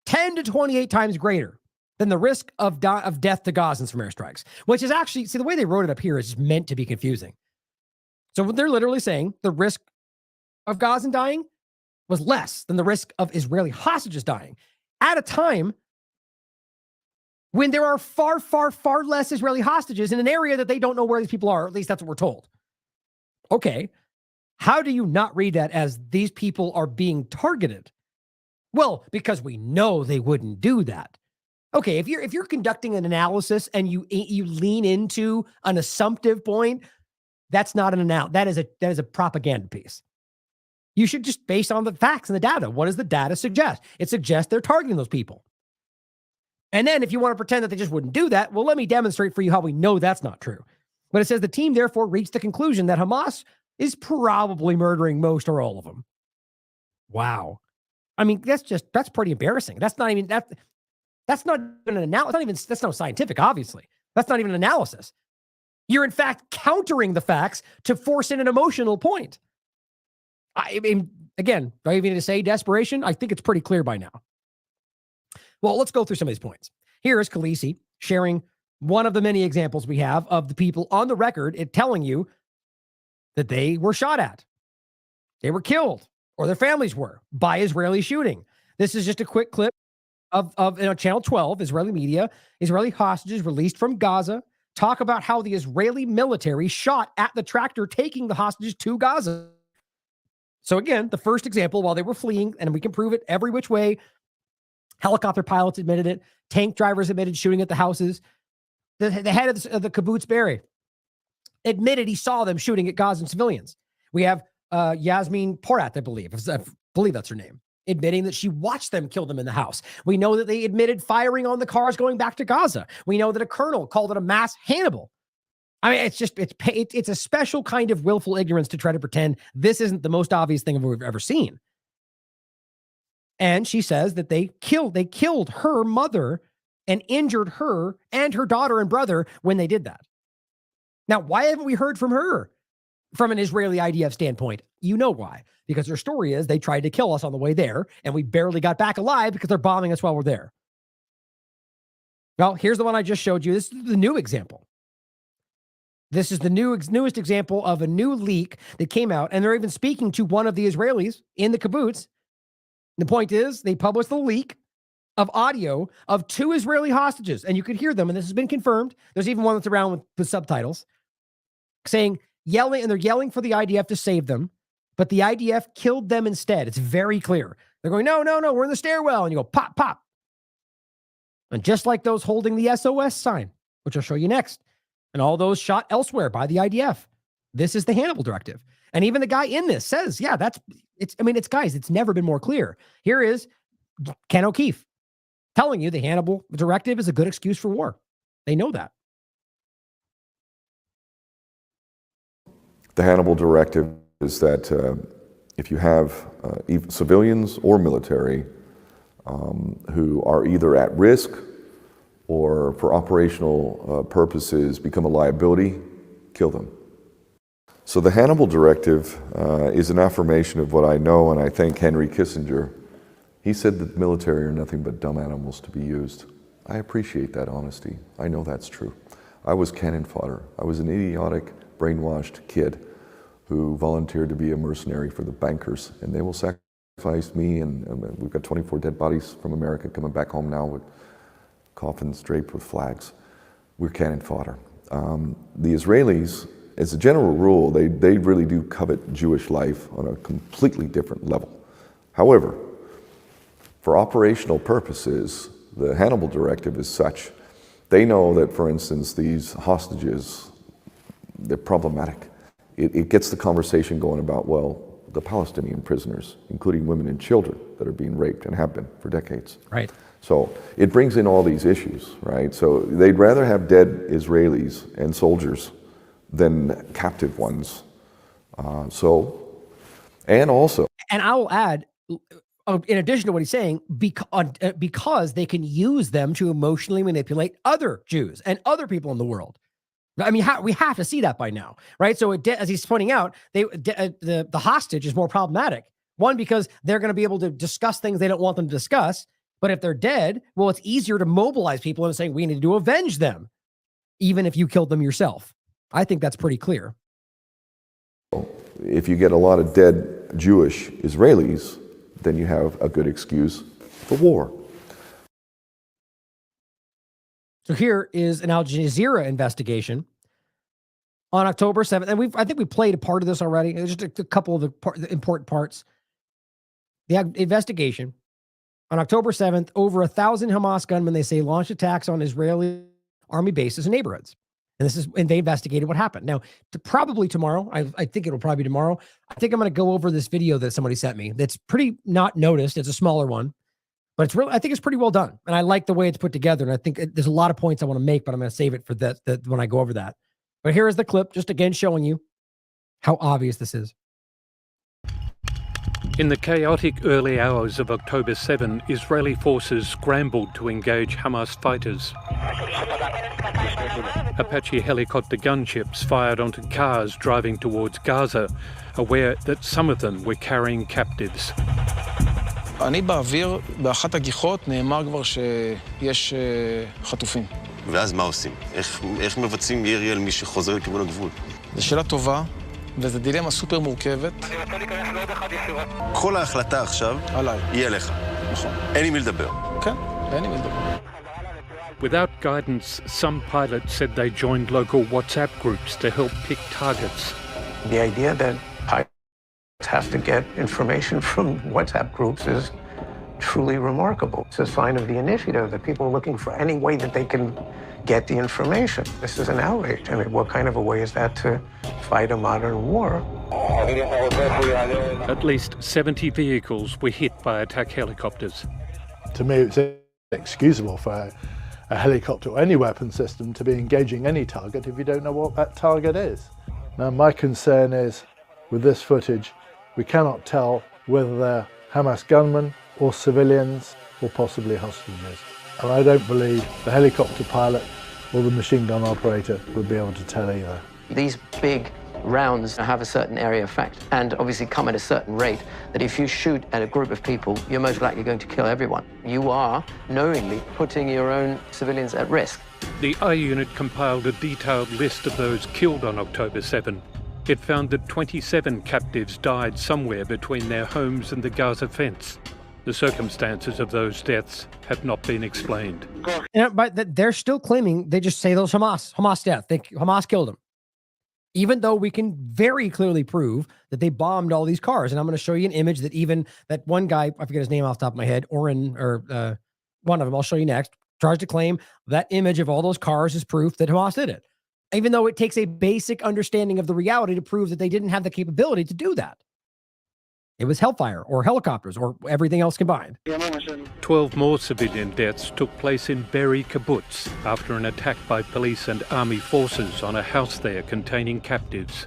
10 to 28 times greater than the risk of death to Gazans from airstrikes, which is actually, see, the way they wrote it up here is meant to be confusing. So they're literally saying the risk of Gazan dying was less than the risk of Israeli hostages dying at a time when there are far, far, far less Israeli hostages in an area that they don't know where these people are. At least that's what we're told. Okay. How do you not read that as these people are being targeted? Well, because we know they wouldn't do that. Okay, if you're conducting an analysis and you lean into an assumptive point, that's not an analysis. That is a propaganda piece. You should just, based on the facts and the data, what does the data suggest? It suggests they're targeting those people. And then if you want to pretend that they just wouldn't do that, well, let me demonstrate for you how we know that's not true. But it says the team therefore reached the conclusion that Hamas is probably murdering most or all of them. Wow. I mean, that's pretty embarrassing. That's not even an analysis. That's not scientific, obviously. That's not even an analysis. You're in fact countering the facts to force in an emotional point. I mean, again, do I even need to say desperation? I think it's pretty clear by now. Well, let's go through some of these points. Here is Khaleesi sharing one of the many examples we have of the people on the record telling you that they were shot at, they were killed, or their families were by Israeli shooting. This is just a quick clip of Channel 12, Israeli media. Israeli hostages released from Gaza talk about how the Israeli military shot at the tractor taking the hostages to Gaza. So again, the first example, while they were fleeing, and we can prove it every which way, helicopter pilots admitted it. Tank drivers admitted shooting at the houses. The head of the kibbutz Berry admitted he saw them shooting at Gazan civilians. We have Yasmin Porat, I believe that's her name, admitting that she watched them kill them in the house. We know that they admitted firing on the cars going back to Gaza. We know that a colonel called it a mass Hannibal. I mean, it's a special kind of willful ignorance to try to pretend this isn't the most obvious thing we've ever seen. And she says that they killed her mother and injured her and her daughter and brother when they did that. Now, why haven't we heard from her from an Israeli IDF standpoint? You know why. Because her story is they tried to kill us on the way there, and we barely got back alive because they're bombing us while we're there. Well, here's the one I just showed you. This is the new example. This is the newest example of a new leak that came out, and they're even speaking to one of the Israelis in the kibbutz. The point is, they published the leak of audio of 2 Israeli hostages, and you could hear them, and this has been confirmed. There's even one that's around with subtitles, yelling, and they're yelling for the IDF to save them, but the IDF killed them instead. It's very clear. They're going, no, we're in the stairwell, and you go, pop, pop. And just like those holding the SOS sign, which I'll show you next, and all those shot elsewhere by the IDF. This is the Hannibal Directive. And even the guy in this says, yeah, it's never been more clear. Here is Ken O'Keefe telling you the Hannibal Directive is a good excuse for war. They know that. The Hannibal Directive is that if you have civilians or military who are either at risk or for operational purposes become a liability, kill them. So the Hannibal Directive is an affirmation of what I know, and I thank Henry Kissinger. He said that the military are nothing but dumb animals to be used. I appreciate that honesty. I know that's true. I was cannon fodder. I was an idiotic, brainwashed kid who volunteered to be a mercenary for the bankers, and they will sacrifice me, and we've got 24 dead bodies from America coming back home now with coffins draped with flags. We're cannon fodder. The Israelis, as a general rule, they really do covet Jewish life on a completely different level. However, for operational purposes, the Hannibal Directive is such, they know that, for instance, these hostages, they're problematic. It gets the conversation going about, well, the Palestinian prisoners, including women and children that are being raped and have been for decades. Right. So it brings in all these issues, right? So they'd rather have dead Israelis and soldiers than captive ones. And also. And I will add, in addition to what he's saying, because they can use them to emotionally manipulate other Jews and other people in the world. I mean, we have to see that by now, right? So as he's pointing out, the hostage is more problematic. One, because they're going to be able to discuss things they don't want them to discuss. But if they're dead, well, it's easier to mobilize people and saying we need to avenge them, even if you killed them yourself. I think that's pretty clear. If you get a lot of dead Jewish Israelis, then you have a good excuse for war. So here is an Al Jazeera investigation on October 7th. And I think we played a part of this already. There's just a couple of the important parts. The investigation on October 7th, over 1,000 Hamas gunmen, they say, launched attacks on Israeli army bases and neighborhoods. And they investigated what happened. Now, probably tomorrow, I think it'll probably be tomorrow. I think I'm going to go over this video that somebody sent me. That's pretty not noticed. It's a smaller one. But it's really, I think it's pretty well done. And I like the way it's put together. And I think there's a lot of points I want to make, but I'm going to save it for that when I go over that. But here is the clip, just again showing you how obvious this is. In the chaotic early hours of October 7, Israeli forces scrambled to engage Hamas fighters. Apache helicopter gunships fired onto cars driving towards Gaza, aware that some of them were carrying captives. אני באוויר, באחת הגיחות נאמר כבר שיש חטופים. ואז מה עושים? איך מבצעים ירי על מי שחוזר לכיוון הגבול? זו שאלה טובה, וזו דילמה סופר מורכבת. כל ההחלטה עכשיו היא עליך. נכון. אין עם מי לדבר. כן, אין עם מי לדבר. Without guidance, some pilots said they joined local WhatsApp groups to help pick targets. The idea that pilots have to get information from WhatsApp groups is truly remarkable. It's a sign of the initiative that people are looking for any way that they can get the information. This is an outrage. I mean, what kind of a way is that to fight a modern war? At least 70 vehicles were hit by attack helicopters. To me, it's inexcusable for a helicopter or any weapon system to be engaging any target if you don't know what that target is. Now, my concern is, with this footage, we cannot tell whether they're Hamas gunmen or civilians or possibly hostages. And I don't believe the helicopter pilot or the machine gun operator would be able to tell either. These big rounds have a certain area effect and obviously come at a certain rate that if you shoot at a group of people, you're most likely going to kill everyone. You are knowingly putting your own civilians at risk. The I unit compiled a detailed list of those killed on October 7. It found that 27 captives died somewhere between their homes and the Gaza fence. The circumstances of those deaths have not been explained. Yeah, but they're still claiming, they just say those Hamas death. Hamas killed them. Even though we can very clearly prove that they bombed all these cars. And I'm going to show you an image that even that one guy, I forget his name off the top of my head, one of them, I'll show you next, tries to claim that image of all those cars is proof that Hamas did it. Even though it takes a basic understanding of the reality to prove that they didn't have the capability to do that. It was hellfire or helicopters or everything else combined. 12 more civilian deaths took place in Be'eri kibbutz after an attack by police and army forces on a house there containing captives.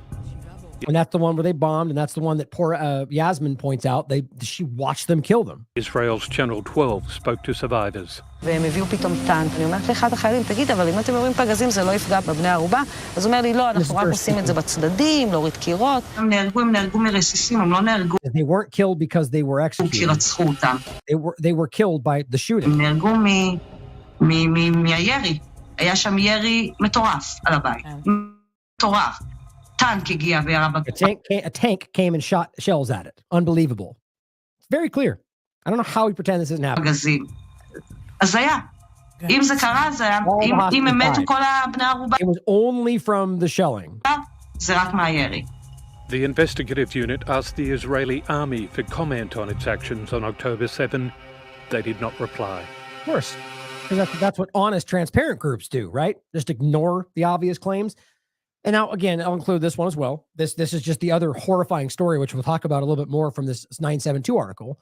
And that's the one where they bombed, and that's the one that poor Yasmin points out. She watched them kill them. Israel's Channel 12 spoke to survivors. והם הביאו פתאום טנק, אני אומרת לאחד החיילים, תגיד, אבל אם אתם יורים פגזים זה לא יפגע בבני ערובה? אז הוא אומר לי, לא, אנחנו רק עושים את זה בצדדים, להוריד קירות. הם נהרגו מרסיסים, הם לא נהרגו. They weren't killed because they were executed. כי רצחו אותם. They were killed by the shooting. הם נהרגו מהירי. היה שם ירי מטורף על הבית. מטורף. Tank הגיע וירה בגבול. A tank came and shot shells at it. Unbelievable. It's very clear. I don't know how we pretend this isn't happening. פגזים. אז היה. אם זה קרה, זה היה, אם הם מתו כל הבני ערובה. It was only from the shelling. זה רק מהירי. The investigative unit asked the Israeli army for comment on its actions on October 7. They did not reply. Of course, because that's what honest, transparent groups do, right? Just ignore the obvious claims. And now, again, I'll include this one as well. This is just the other horrifying story, which we'll talk about a little bit more from this 972 article.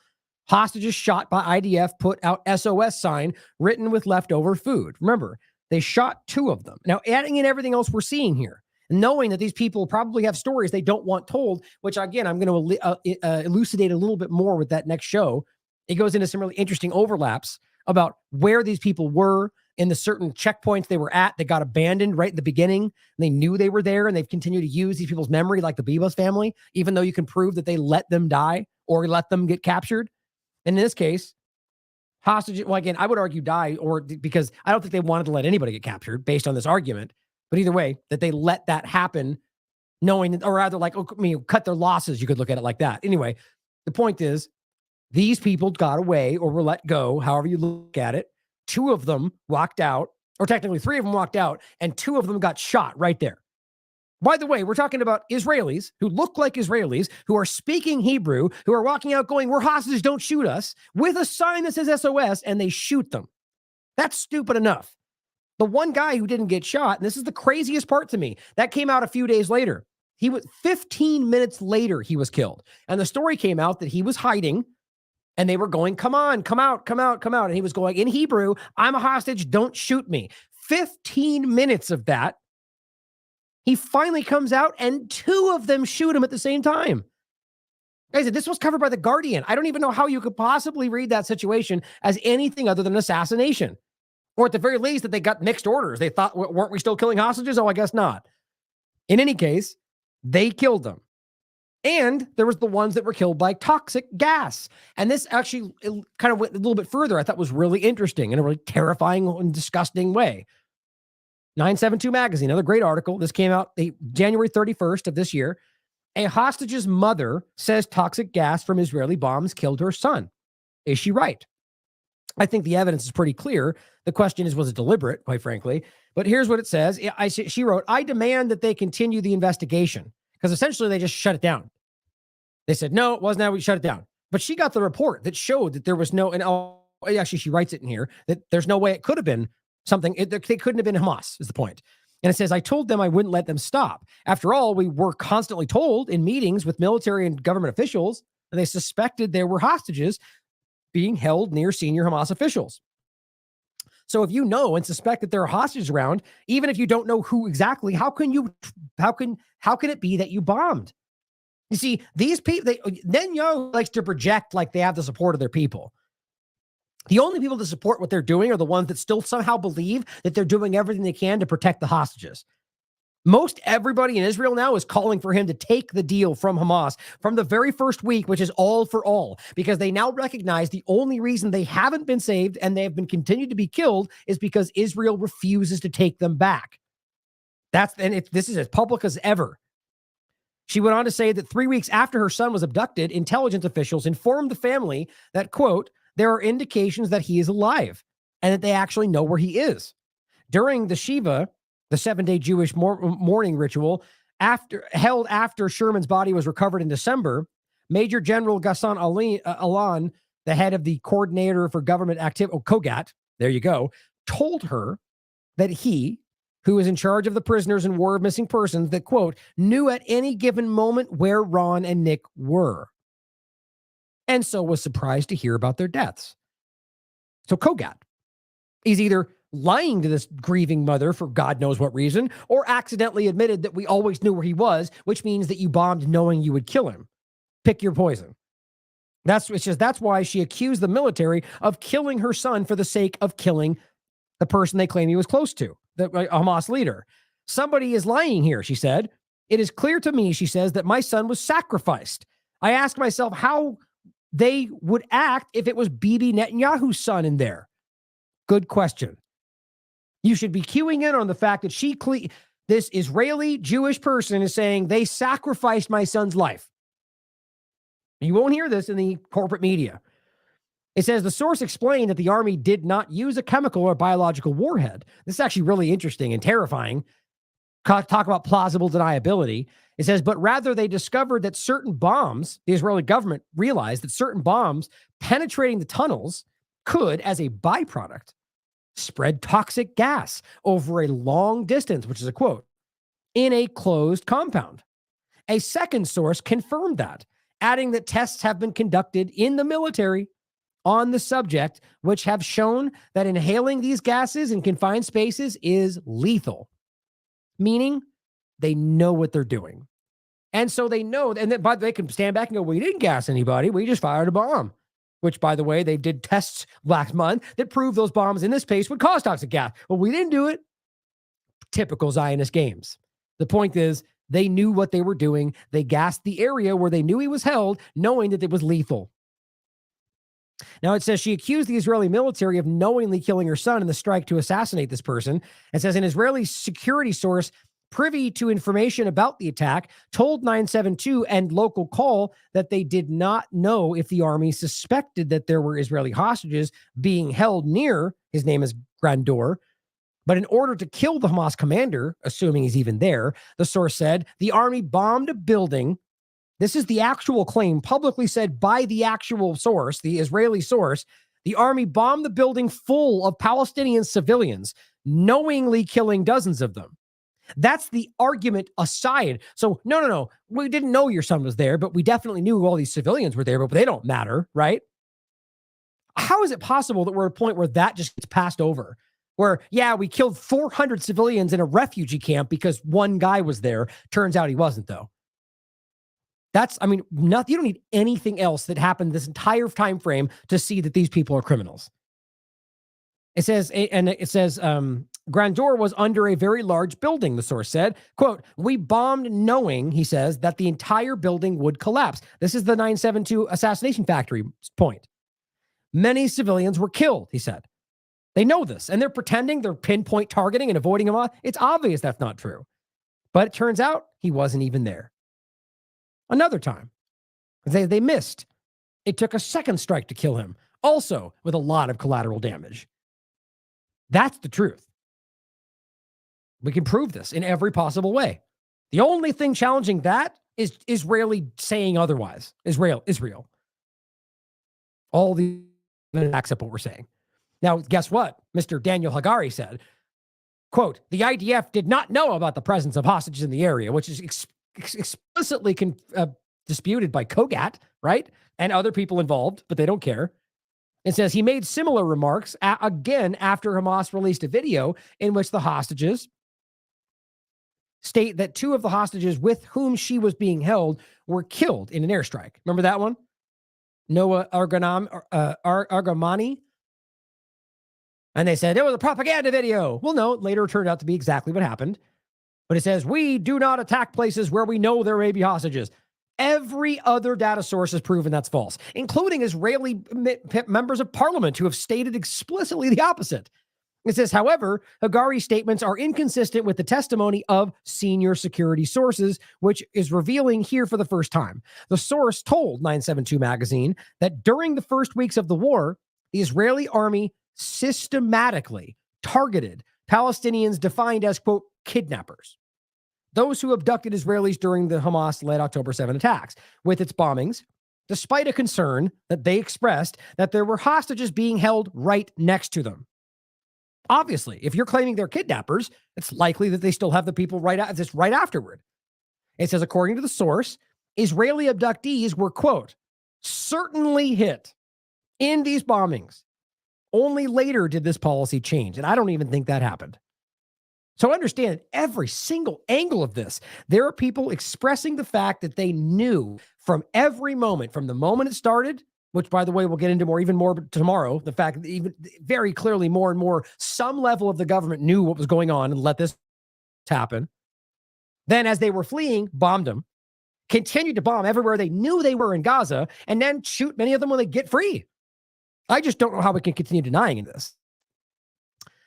Hostages shot by IDF put out SOS sign written with leftover food. Remember, they shot 2 of them. Now, adding in everything else we're seeing here, knowing that these people probably have stories they don't want told, which, again, I'm going to elucidate a little bit more with that next show. It goes into some really interesting overlaps about where these people were in the certain checkpoints they were at that got abandoned right at the beginning. And they knew they were there, and they've continued to use these people's memory, like the Bibas family, even though you can prove that they let them die or let them get captured. And in this case, hostages, well, again, I would argue die, or because I don't think they wanted to let anybody get captured based on this argument. But either way, that they let that happen, knowing, or rather, like, cut their losses. You could look at it like that. Anyway, the point is, these people got away or were let go, however you look at it. 2 of them walked out, or technically 3 of them walked out, and 2 of them got shot right there. By the way, we're talking about Israelis who look like Israelis, who are speaking Hebrew, who are walking out going, "We're hostages, don't shoot us," with a sign that says SOS, and they shoot them. That's stupid enough. The one guy who didn't get shot, and this is the craziest part to me, that came out a few days later. He was 15 minutes later, he was killed. And the story came out that he was hiding, and they were going, "Come on, come out, come out, come out." And he was going in Hebrew, "I'm a hostage, don't shoot me." 15 minutes of that. He finally comes out, and 2 of them shoot him at the same time. Guys, this was covered by The Guardian. I don't even know how you could possibly read that situation as anything other than assassination. Or at the very least, that they got mixed orders. They thought, weren't we still killing hostages? Oh, I guess not. In any case, they killed them. And there was the ones that were killed by toxic gas. And this actually kind of went a little bit further. I thought was really interesting in a really terrifying and disgusting way. 972 magazine, another great article. This came out January 31st of this year. A hostage's mother says toxic gas from Israeli bombs killed her son. Is she right? I think the evidence is pretty clear. The question is, was it deliberate, quite frankly? But here's what it says. She wrote, "I demand that they continue the investigation," because essentially they just shut it down. They said, no, it wasn't that, we shut it down. But she got the report that showed that there was no, and actually she writes it in here, that there's no way it could have been something, they couldn't have been Hamas, is the point. And it says, "I told them I wouldn't let them stop. After all, we were constantly told in meetings with military and government officials that they suspected there were hostages being held near senior Hamas officials. So if you know and suspect that there are hostages around, even if you don't know who exactly, how can it be that you bombed?" You see, these people, Netanyahu likes to project like they have the support of their people. The only people that support what they're doing are the ones that still somehow believe that they're doing everything they can to protect the hostages. Most everybody in Israel now is calling for him to take the deal from Hamas from the very first week, which is all for all, because they now recognize the only reason they haven't been saved and they have been continued to be killed is because Israel refuses to take them back. This is as public as ever. She went on to say that 3 weeks after her son was abducted, intelligence officials informed the family that, quote, "there are indications that he is alive and that they actually know where he is." During the Shiva, the 7-day Jewish mourning ritual, held after Sherman's body was recovered in December, Major General Ghassan Alan, the head of the Coordinator for Government Activity, COGAT, there you go, told her that he, who is in charge of the prisoners in war of missing persons, that, quote, "knew at any given moment where Ron and Nick were, and so was surprised to hear about their deaths." So COGAT is either lying to this grieving mother for God knows what reason, or accidentally admitted that we always knew where he was, which means that you bombed knowing you would kill him. Pick your poison. That's why she accused the military of killing her son for the sake of killing the person they claim he was close to, the Hamas leader. "Somebody is lying here," she said. "It is clear to me," she says, "that my son was sacrificed. I ask myself how they would act if it was Bibi Netanyahu's son in there." Good question. You should be queuing in on the fact that this Israeli Jewish person is saying they sacrificed my son's life. You won't hear this in the corporate media. It says the source explained that the army did not use a chemical or biological warhead. This is actually really interesting and terrifying. talk about plausible deniability. It says, but rather they discovered that certain bombs, the Israeli government realized that certain bombs penetrating the tunnels could, as a byproduct, spread toxic gas over a long distance, which is a quote, in a closed compound. A second source confirmed that, adding that tests have been conducted in the military on the subject, which have shown that inhaling these gases in confined spaces is lethal, meaning they know what they're doing. And so they know, and then, by the way, they can stand back and go, we didn't gas anybody. We just fired a bomb, which, by the way, they did tests last month that proved those bombs in this space would cause toxic gas. Well, we didn't do it. Typical Zionist games. The point is, they knew what they were doing. They gassed the area where they knew he was held, knowing that it was lethal. Now, it says she accused the Israeli military of knowingly killing her son in the strike to assassinate this person. It says an Israeli security source privy to information about the attack told 972 and local call that they did not know if the army suspected that there were Israeli hostages being held near, his name is Grandor, but in order to kill the Hamas commander, assuming he's even there, the source said the army bombed a building. This is the actual claim publicly said by the actual source, the Israeli source. The army bombed the building full of Palestinian civilians, knowingly killing dozens of them. That's the argument aside. So, no. We didn't know your son was there, but we definitely knew all these civilians were there, but they don't matter, right? How is it possible that we're at a point where that just gets passed over? Where, yeah, we killed 400 civilians in a refugee camp because one guy was there. Turns out he wasn't, though. You don't need anything else that happened this entire time frame to see that these people are criminals. It says, Grandor was under a very large building, the source said. Quote, we bombed knowing, he says, that the entire building would collapse. This is the 972 assassination factory point. Many civilians were killed, he said. They know this, and they're pretending they're pinpoint targeting and avoiding him. It's obvious that's not true. But it turns out he wasn't even there. Another time, they missed. It took a second strike to kill him, also with a lot of collateral damage. That's the truth. We can prove this in every possible way. The only thing challenging that is Israeli saying otherwise. Israel. All the accept what we're saying. Now, guess what? Mr. Daniel Hagari said, quote, the IDF did not know about the presence of hostages in the area, which is explicitly disputed by Kogat, right? And other people involved, but they don't care. It says he made similar remarks again after Hamas released a video in which the hostages state that two of the hostages with whom she was being held were killed in an airstrike. Remember that one? Noah Argamani. And they said it was a propaganda video. Well, no, later it turned out to be exactly what happened. But it says, we do not attack places where we know there may be hostages. Every other data source has proven that's false, including Israeli members of parliament who have stated explicitly the opposite. It says, however, Hagari's statements are inconsistent with the testimony of senior security sources, which is revealing here for the first time. The source told 972 magazine that during the first weeks of the war, the Israeli army systematically targeted Palestinians defined as, quote, kidnappers, those who abducted Israelis during the Hamas-led October 7 attacks, with its bombings, despite a concern that they expressed that there were hostages being held right next to them. Obviously, if you're claiming they're kidnappers, it's likely that they still have the people right afterward. It says, according to the source, Israeli abductees were, quote, certainly hit in these bombings. Only later did this policy change, and I don't even think that happened. So understand every single angle of this. There are people expressing the fact that they knew from every moment, from the moment it started, which, by the way, we'll get into even more tomorrow, the fact that even very clearly more and more, some level of the government knew what was going on and let this happen. Then as they were fleeing, bombed them, continued to bomb everywhere they knew they were in Gaza, and then shoot many of them when they get free. I just don't know how we can continue denying this.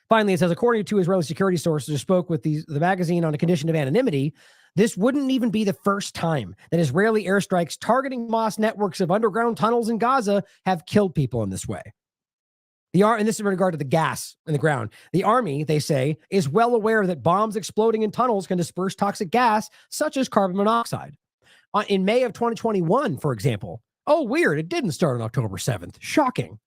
Finally, it says, according to Israeli security sources who spoke with the magazine on a condition of anonymity, this wouldn't even be the first time that Israeli airstrikes targeting Hamas networks of underground tunnels in Gaza have killed people in this way. And this is in regard to the gas in the ground. The Army, they say, is well aware that bombs exploding in tunnels can disperse toxic gas, such as carbon monoxide. In May of 2021, for example, oh, weird, it didn't start on October 7th. Shocking.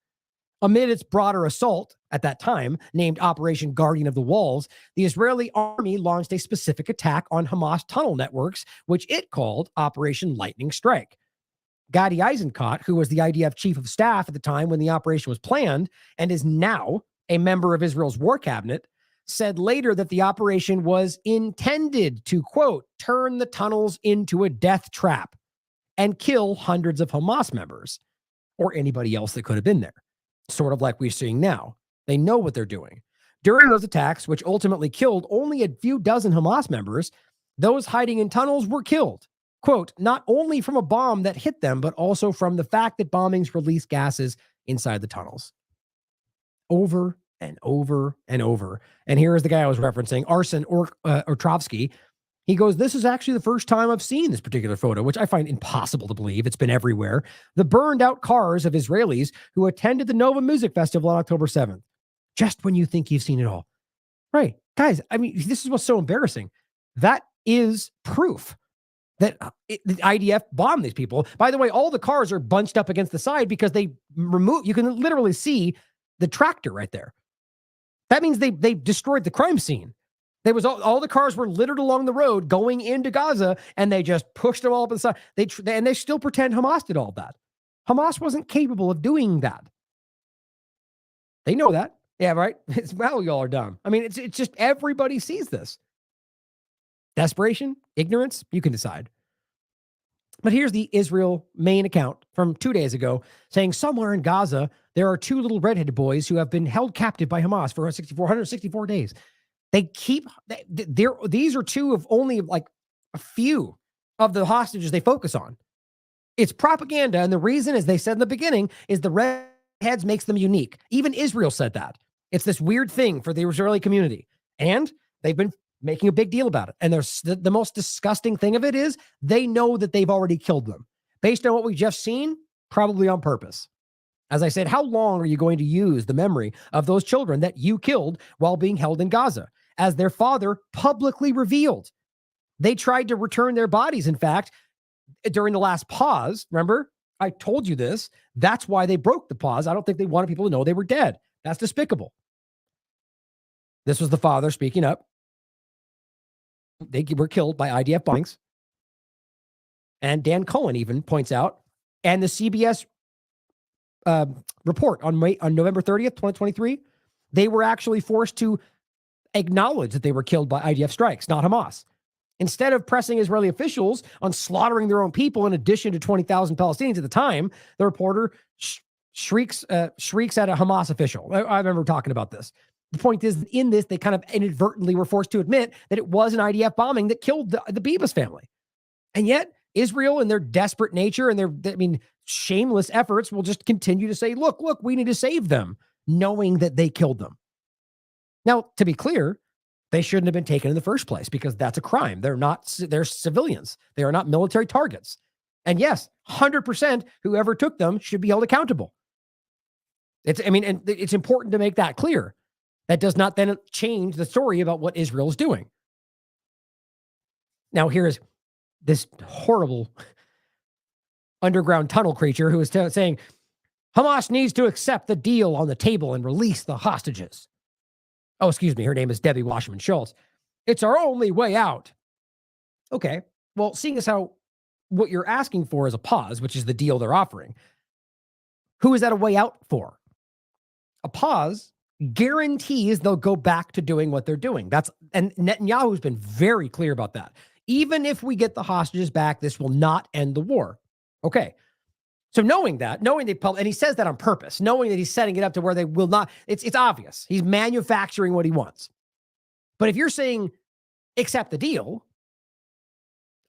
Amid its broader assault at that time, named Operation Guardian of the Walls, the Israeli Army launched a specific attack on Hamas tunnel networks, which it called Operation Lightning Strike. Gadi Eisenkot, who was the IDF chief of staff at the time when the operation was planned and is now a member of Israel's war cabinet, said later that the operation was intended to, quote, turn the tunnels into a death trap and kill hundreds of Hamas members or anybody else that could have been there. Sort of like we're seeing now. They know what they're doing. During those attacks, which ultimately killed only a few dozen Hamas members, those hiding in tunnels were killed. Quote, not only from a bomb that hit them, but also from the fact that bombings release gases inside the tunnels. Over and over and over. And here is the guy I was referencing, Arsen Ortrovsky. He goes, this is actually the first time I've seen this particular photo, which I find impossible to believe. It's been everywhere. The burned out cars of Israelis who attended the Nova Music Festival on October 7th. Just when you think you've seen it all. Right. Guys, I mean, this is what's so embarrassing. That is proof that the IDF bombed these people. By the way, all the cars are bunched up against the side because they you can literally see the tractor right there. That means they destroyed the crime scene. There was all the cars were littered along the road going into Gaza, and they just pushed them all up inside. And they still pretend Hamas did all that. Hamas wasn't capable of doing that. They know that. Yeah, right? Well, y'all are dumb. I mean, it's just everybody sees this. Desperation, ignorance, you can decide. But here's the Israel main account from 2 days ago saying somewhere in Gaza, there are two little redheaded boys who have been held captive by Hamas for 164 days. These are two of only like a few of the hostages they focus on. It's propaganda. And the reason, as they said in the beginning, is the redheads makes them unique. Even Israel said that. It's this weird thing for the Israeli community. And they've been making a big deal about it. And there's the most disgusting thing of it is they know that they've already killed them. Based on what we just seen, probably on purpose. As I said, how long are you going to use the memory of those children that you killed while being held in Gaza? As their father publicly revealed. They tried to return their bodies, in fact, during the last pause. Remember, I told you this. That's why they broke the pause. I don't think they wanted people to know they were dead. That's despicable. This was the father speaking up. They were killed by IDF bombings. And Dan Cohen even points out, and the CBS report on November 30th, 2023, they were actually forced to acknowledge that they were killed by IDF strikes, not Hamas. Instead of pressing Israeli officials on slaughtering their own people in addition to 20,000 Palestinians at the time, the reporter shrieks at a Hamas official. I remember talking about this. The point is, in this, they kind of inadvertently were forced to admit that it was an IDF bombing that killed the Bibas family. And yet, Israel, in their desperate nature and their, shameless efforts, will just continue to say, look, we need to save them, knowing that they killed them. Now, to be clear, they shouldn't have been taken in the first place because that's a crime. They're civilians. They are not military targets. And yes, 100% whoever took them should be held accountable. And it's important to make that clear. That does not then change the story about what Israel is doing. Now, here is this horrible underground tunnel creature who is saying, Hamas needs to accept the deal on the table and release the hostages. Oh, excuse me. Her name is Debbie Wasserman Schultz. It's our only way out. Okay. Well, seeing as how what you're asking for is a pause, which is the deal they're offering, who is that a way out for? A pause guarantees they'll go back to doing what they're doing. And Netanyahu's been very clear about that. Even if we get the hostages back, this will not end the war. Okay. So knowing and he says that on purpose, knowing that he's setting it up to where they will not, it's obvious. He's manufacturing what he wants. But if you're saying, accept the deal,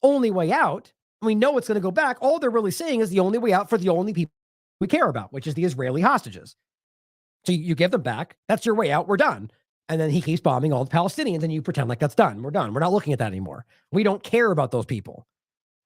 only way out, and we know it's going to go back, all they're really saying is the only way out for the only people we care about, which is the Israeli hostages. So you give them back. That's your way out. We're done. And then he keeps bombing all the Palestinians and you pretend like that's done. We're done. We're not looking at that anymore. We don't care about those people.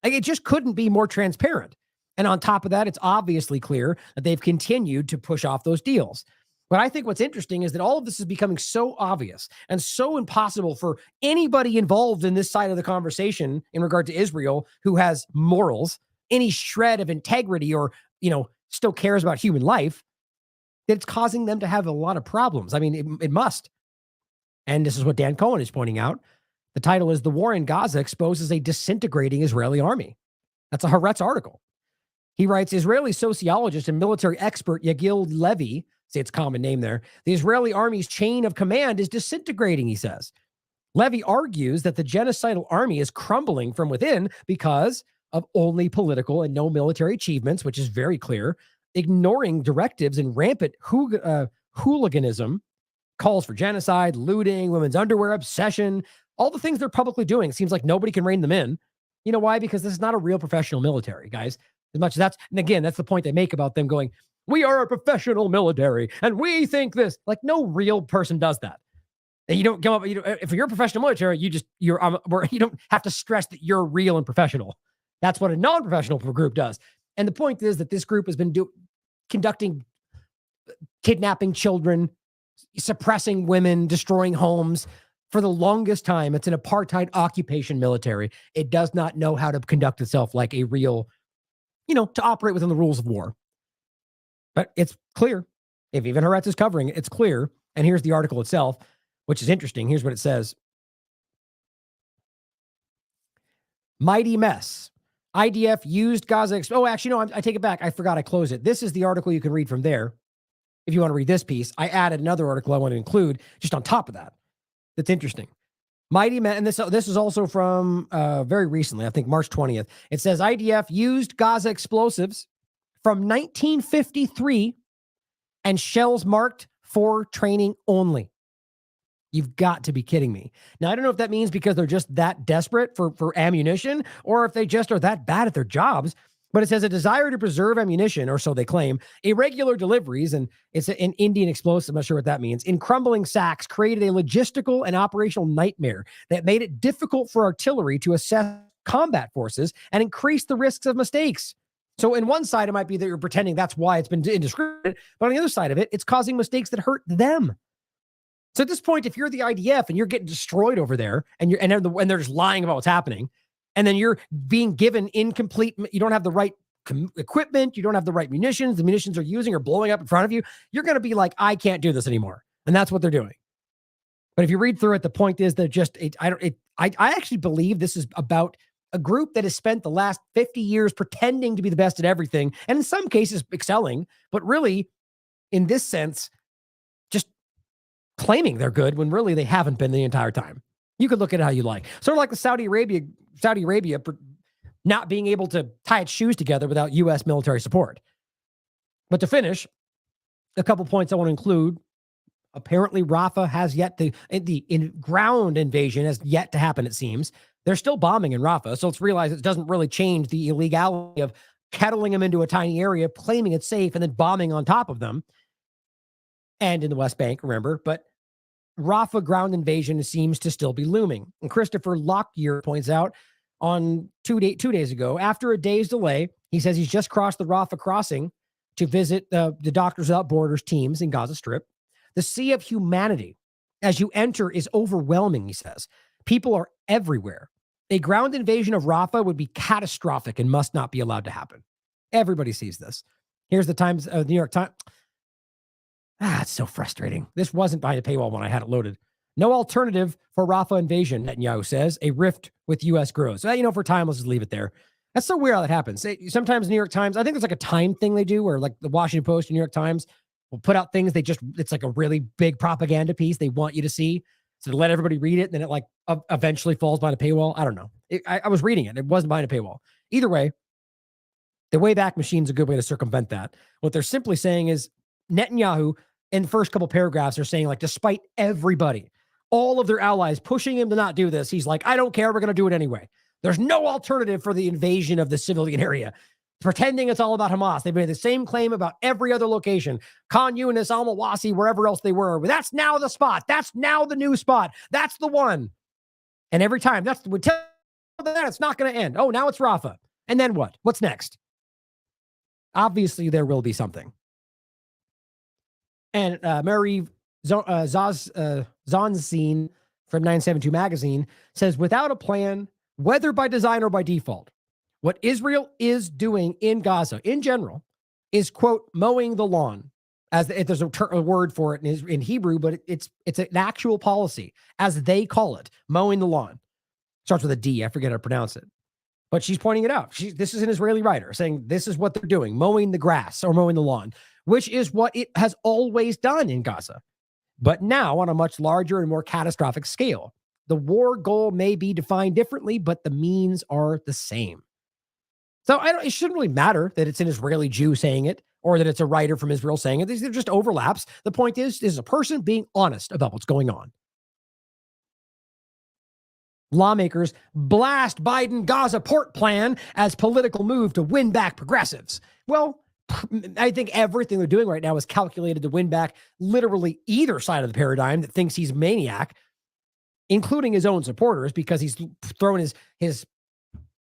It just couldn't be more transparent. And on top of that, it's obviously clear that they've continued to push off those deals. But I think what's interesting is that all of this is becoming so obvious and so impossible for anybody involved in this side of the conversation in regard to Israel who has morals, any shred of integrity, or, still cares about human life, that it's causing them to have a lot of problems. I mean, it must. And this is what Dan Cohen is pointing out. The title is "The War in Gaza Exposes a Disintegrating Israeli Army." That's a Haaretz article. He writes, Israeli sociologist and military expert Yagil Levy, say its common name there, the Israeli army's chain of command is disintegrating, he says. Levy argues that the genocidal army is crumbling from within because of only political and no military achievements, which is very clear, ignoring directives and rampant hooliganism, calls for genocide, looting, women's underwear obsession, all the things they're publicly doing. It seems like nobody can rein them in. You know why? Because this is not a real professional military, guys. As much as that's, and again, that's the point they make about them going, we are a professional military and we think this. Like, no real person does that. And you don't come up, if you're a professional military, you don't have to stress that you're real and professional. That's what a non-professional group does. And the point is that this group has been conducting kidnapping children, suppressing women, destroying homes for the longest time. It's an apartheid occupation military. It does not know how to conduct itself like a real, to operate within the rules of war. But it's clear. If even Haaretz is covering it, it's clear. And here's the article itself, which is interesting. Here's what it says. Mighty mess. IDF used Gaza. I take it back. I forgot I closed it. This is the article you can read from there. If you want to read this piece, I added another article I want to include just on top of that. That's interesting. Mighty men, and this is also from very recently, I think March 20th. It says IDF used Gaza explosives from 1953 and shells marked for training only. You've got to be kidding me. Now, I don't know if that means because they're just that desperate for ammunition or if they just are that bad at their jobs, but it says a desire to preserve ammunition, or so they claim. Irregular deliveries, and it's an Indian explosive, I'm not sure what that means, in crumbling sacks created a logistical and operational nightmare that made it difficult for artillery to assess combat forces and increase the risks of mistakes. So in one side, it might be that you're pretending that's why it's been indiscriminate, but on the other side of it, it's causing mistakes that hurt them. So at this point, if you're the IDF and you're getting destroyed over there and they're just lying about what's happening, and then you're being given incomplete, you don't have the right equipment, you don't have the right munitions, the munitions are using or blowing up in front of you, you're going to be like, I can't do this anymore. And that's what they're doing. But if you read through it, the point is that I actually believe this is about a group that has spent the last 50 years pretending to be the best at everything, and in some cases excelling, but really, in this sense, just claiming they're good when really they haven't been the entire time. You could look at it how you like. Sort of like the Saudi Arabia not being able to tie its shoes together without U.S. military support. But to finish, a couple points I want to include. Apparently, Rafah has yet to, the ground invasion has yet to happen, it seems. They're still bombing in Rafah, so let's realize it doesn't really change the illegality of kettling them into a tiny area, claiming it's safe, and then bombing on top of them. And in the West Bank, remember, but Rafah ground invasion seems to still be looming. And Christopher Lockyer points out on 2 days ago, after a day's delay, he says he's just crossed the Rafah crossing to visit the Doctors Without Borders teams in Gaza Strip. The sea of humanity as you enter is overwhelming, he says. People are everywhere. A ground invasion of Rafah would be catastrophic and must not be allowed to happen. Everybody sees this. Here's the New York Times. It's so frustrating. This wasn't behind a paywall when I had it loaded. No alternative for Rafah invasion, Netanyahu says. A rift with U.S. grows. So, for time, let's just leave it there. That's so weird how that happens. Sometimes New York Times, I think there's like a time thing they do where like the Washington Post and New York Times will put out things it's like a really big propaganda piece they want you to see. So to let everybody read it, and then it like eventually falls behind a paywall. I don't know. I was reading it. It wasn't behind a paywall. Either way, the Wayback Machine's a good way to circumvent that. What they're simply saying is Netanyahu, in the first couple paragraphs, are saying, like, despite everybody, all of their allies pushing him to not do this, he's like, I don't care. We're going to do it anyway. There's no alternative for the invasion of the civilian area. Pretending it's all about Hamas. They've made the same claim about every other location. Khan Yunis, Al-Mawasi, wherever else they were. But that's now the spot. That's now the new spot. That's the one. And every time, we tell that it's not going to end. Oh, now it's Rafah. And then what? What's next? Obviously, there will be something. And Mary Zonzine from 972 magazine says, without a plan, whether by design or by default, what Israel is doing in Gaza in general is, quote, mowing the lawn. As there's a word for it in Hebrew, but it's an actual policy, as they call it, mowing the lawn. Starts with a D. I forget how to pronounce it. But she's pointing it out. This is an Israeli writer saying this is what they're doing, mowing the grass or mowing the lawn, which is what it has always done in Gaza. But now on a much larger and more catastrophic scale. The war goal may be defined differently, but the means are the same. So it shouldn't really matter that it's an Israeli Jew saying it or that it's a writer from Israel saying it. These are just overlaps. The point is a person being honest about what's going on. Lawmakers blast Biden Gaza port plan as political move to win back progressives. Well, I think everything they're doing right now is calculated to win back literally either side of the paradigm that thinks he's a maniac, including his own supporters, because he's throwing his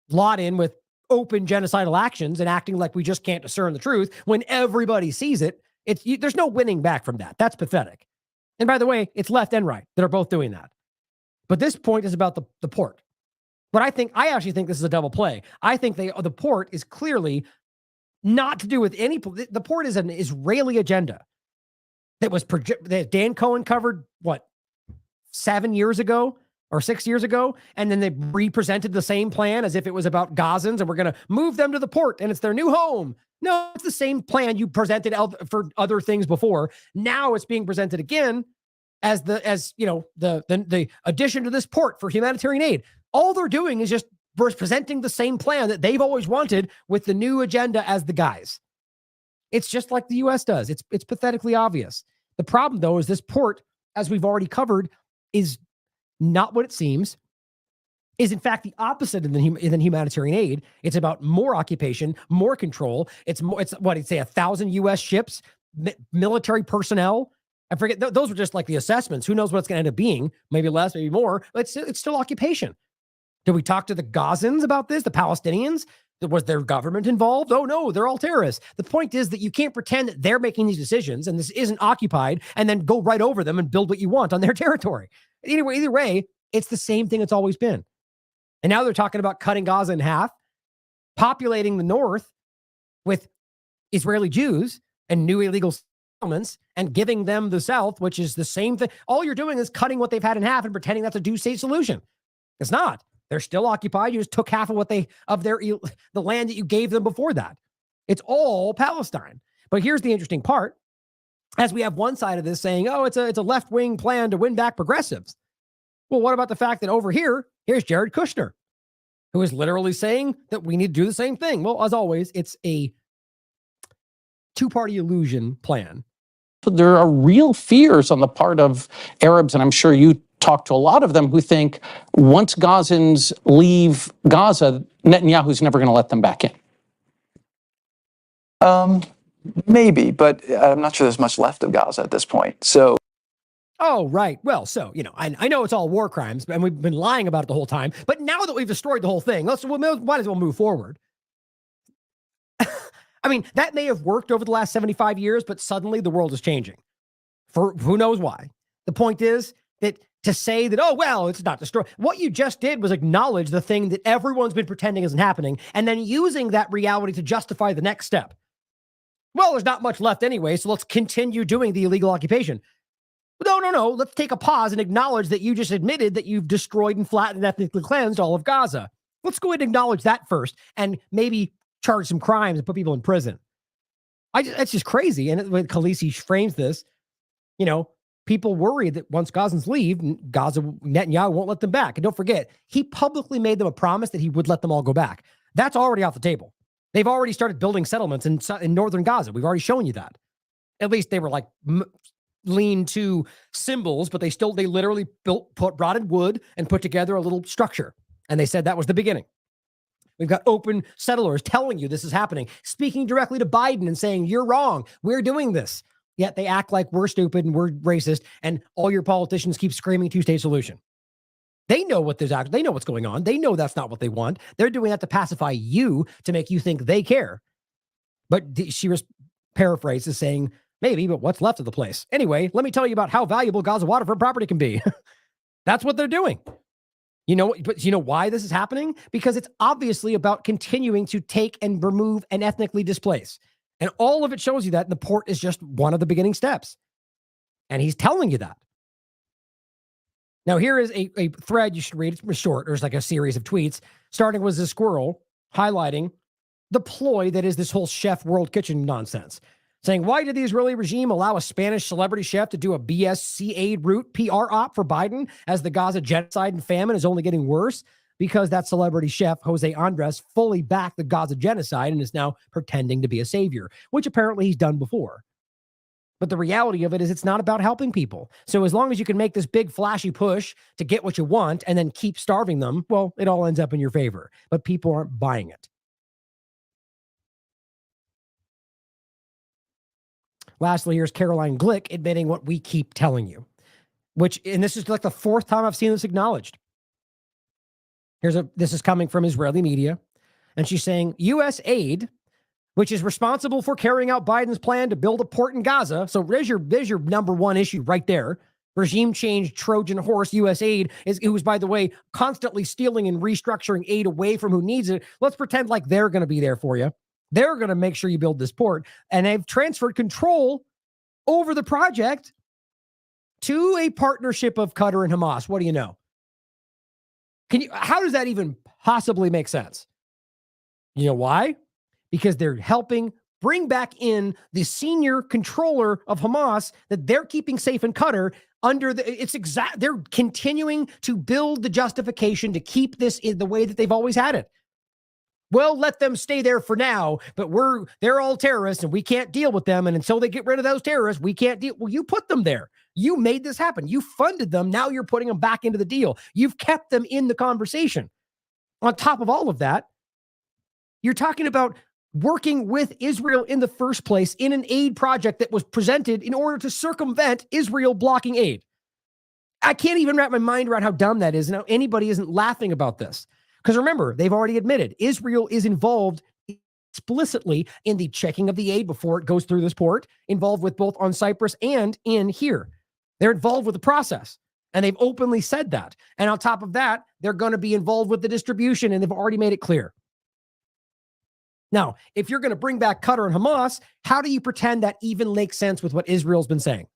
lot in with open genocidal actions and acting like we just can't discern the truth when everybody sees it. There's no winning back from that. That's pathetic. And by the way, it's left and right that are both doing that. But this point is about the port. But I actually think this is a double play. I think the port is clearly not to do with any. The port is an Israeli agenda that Dan Cohen covered 7 years ago or 6 years ago, and then they represented the same plan as if it was about Gazans and we're going to move them to the port and it's their new home. No, it's the same plan you presented for other things before. Now it's being presented again as the addition to this port for humanitarian aid. All they're doing is just presenting the same plan that they've always wanted with the new agenda as the guys. It's just like the U.S. does. It's pathetically obvious. The problem, though, is this port, as we've already covered, is not what it seems, is in fact the opposite than humanitarian aid. It's about more occupation, more control. It's what he'd say, 1,000 U.S. ships, military personnel. I forget, those were just like the assessments. Who knows what it's going to end up being? Maybe less, maybe more. But it's still occupation. Did we talk to the Gazans about this, the Palestinians? Was their government involved? Oh, no, they're all terrorists. The point is that you can't pretend that they're making these decisions and this isn't occupied and then go right over them and build what you want on their territory. Either way, it's the same thing it's always been. And now they're talking about cutting Gaza in half, populating the north with Israeli Jews and new illegal settlements and giving them the south, which is the same thing. All you're doing is cutting what they've had in half and pretending that's a two-state solution. It's not. They're still occupied. You just took half of the land that you gave them before that. It's all Palestine. But here's the interesting part. As we have one side of this saying, oh, it's a left-wing plan to win back progressives. Well, what about the fact that over here's Jared Kushner, who is literally saying that we need to do the same thing? Well, as always, it's a two-party illusion plan. There are real fears on the part of Arabs, and I'm sure you talk to a lot of them, who think once Gazans leave Gaza, Netanyahu's never going to let them back in. Maybe, but I'm not sure there's much left of Gaza at this point. So. Oh, right. Well, so, I know it's all war crimes, and we've been lying about it the whole time. But now that we've destroyed the whole thing, we might as well move forward. I mean, that may have worked over the last 75 years, but suddenly the world is changing. For who knows why. The point is that to say that, oh, well, it's not destroyed. What you just did was acknowledge the thing that everyone's been pretending isn't happening, and then using that reality to justify the next step. Well, there's not much left anyway, so let's continue doing the illegal occupation. No. Let's take a pause and acknowledge that you just admitted that you've destroyed and flattened and ethnically cleansed all of Gaza. Let's go ahead and acknowledge that first and maybe charge some crimes and put people in prison. It's just crazy. And when Khaleesi frames this, people worry that once Gazans leave, Netanyahu won't let them back. And don't forget, he publicly made them a promise that he would let them all go back. That's already off the table. They've already started building settlements in northern Gaza. We've already shown you that. At least they were like lean to symbols, but they literally brought in wood and put together a little structure. And they said that was the beginning. We've got open settlers telling you this is happening, speaking directly to Biden and saying, you're wrong. We're doing this. Yet they act like we're stupid and we're racist. And all your politicians keep screaming two-state solution. They know they know what's going on. They know that's not what they want. They're doing that to pacify you, to make you think they care. But she was paraphrased as saying, Maybe, but what's left of the place? Anyway, let me tell you about how valuable Gaza waterfront property can be. That's what they're doing. But you know why this is happening? Because it's obviously about continuing to take and remove and ethnically displace. And all of it shows you that, and the port is just one of the beginning steps. And he's telling you that. Now, here is a thread you should read. It's short. There's like a series of tweets, starting with a squirrel highlighting the ploy that is this whole chef world kitchen nonsense. Saying, why did the Israeli regime allow a Spanish celebrity chef to do a BSC aid route PR op for Biden as the Gaza genocide and famine is only getting worse? Because that celebrity chef, Jose Andres, fully backed the Gaza genocide and is now pretending to be a savior, which apparently he's done before. But the reality of it is it's not about helping people. So as long as you can make this big flashy push to get what you want and then keep starving them, well, it all ends up in your favor. But people aren't buying it. Lastly, here's Caroline Glick admitting what we keep telling you, and this is like the fourth time I've seen this acknowledged. This is coming from Israeli media, and she's saying U.S. aid, which is responsible for carrying out Biden's plan to build a port in Gaza. So there's your number one issue right there. Regime change, Trojan horse, U.S. aid, who's, by the way, constantly stealing and restructuring aid away from who needs it. Let's pretend like they're going to be there for you. They're going to make sure you build this port, and they've transferred control over the project to a partnership of Qatar and Hamas. What do you know? How does that even possibly make sense? You know why? Because they're helping bring back in the senior controller of Hamas that they're keeping safe in Qatar they're continuing to build the justification to keep this in the way that they've always had it. Well, let them stay there for now, but they're all terrorists and we can't deal with them. And until they get rid of those terrorists, we can't deal. Well, you put them there. You made this happen. You funded them. Now you're putting them back into the deal. You've kept them in the conversation. On top of all of that, you're talking about working with Israel in the first place in an aid project that was presented in order to circumvent Israel blocking aid. I can't even wrap my mind around how dumb that is and how anybody isn't laughing about this. Because remember, they've already admitted Israel is involved explicitly in the checking of the aid before it goes through this port, involved with both on Cyprus and in here. They're involved with the process, and they've openly said that. And on top of that, they're going to be involved with the distribution, and they've already made it clear. Now, if you're going to bring back Qatar and Hamas, how do you pretend that even makes sense with what Israel's been saying?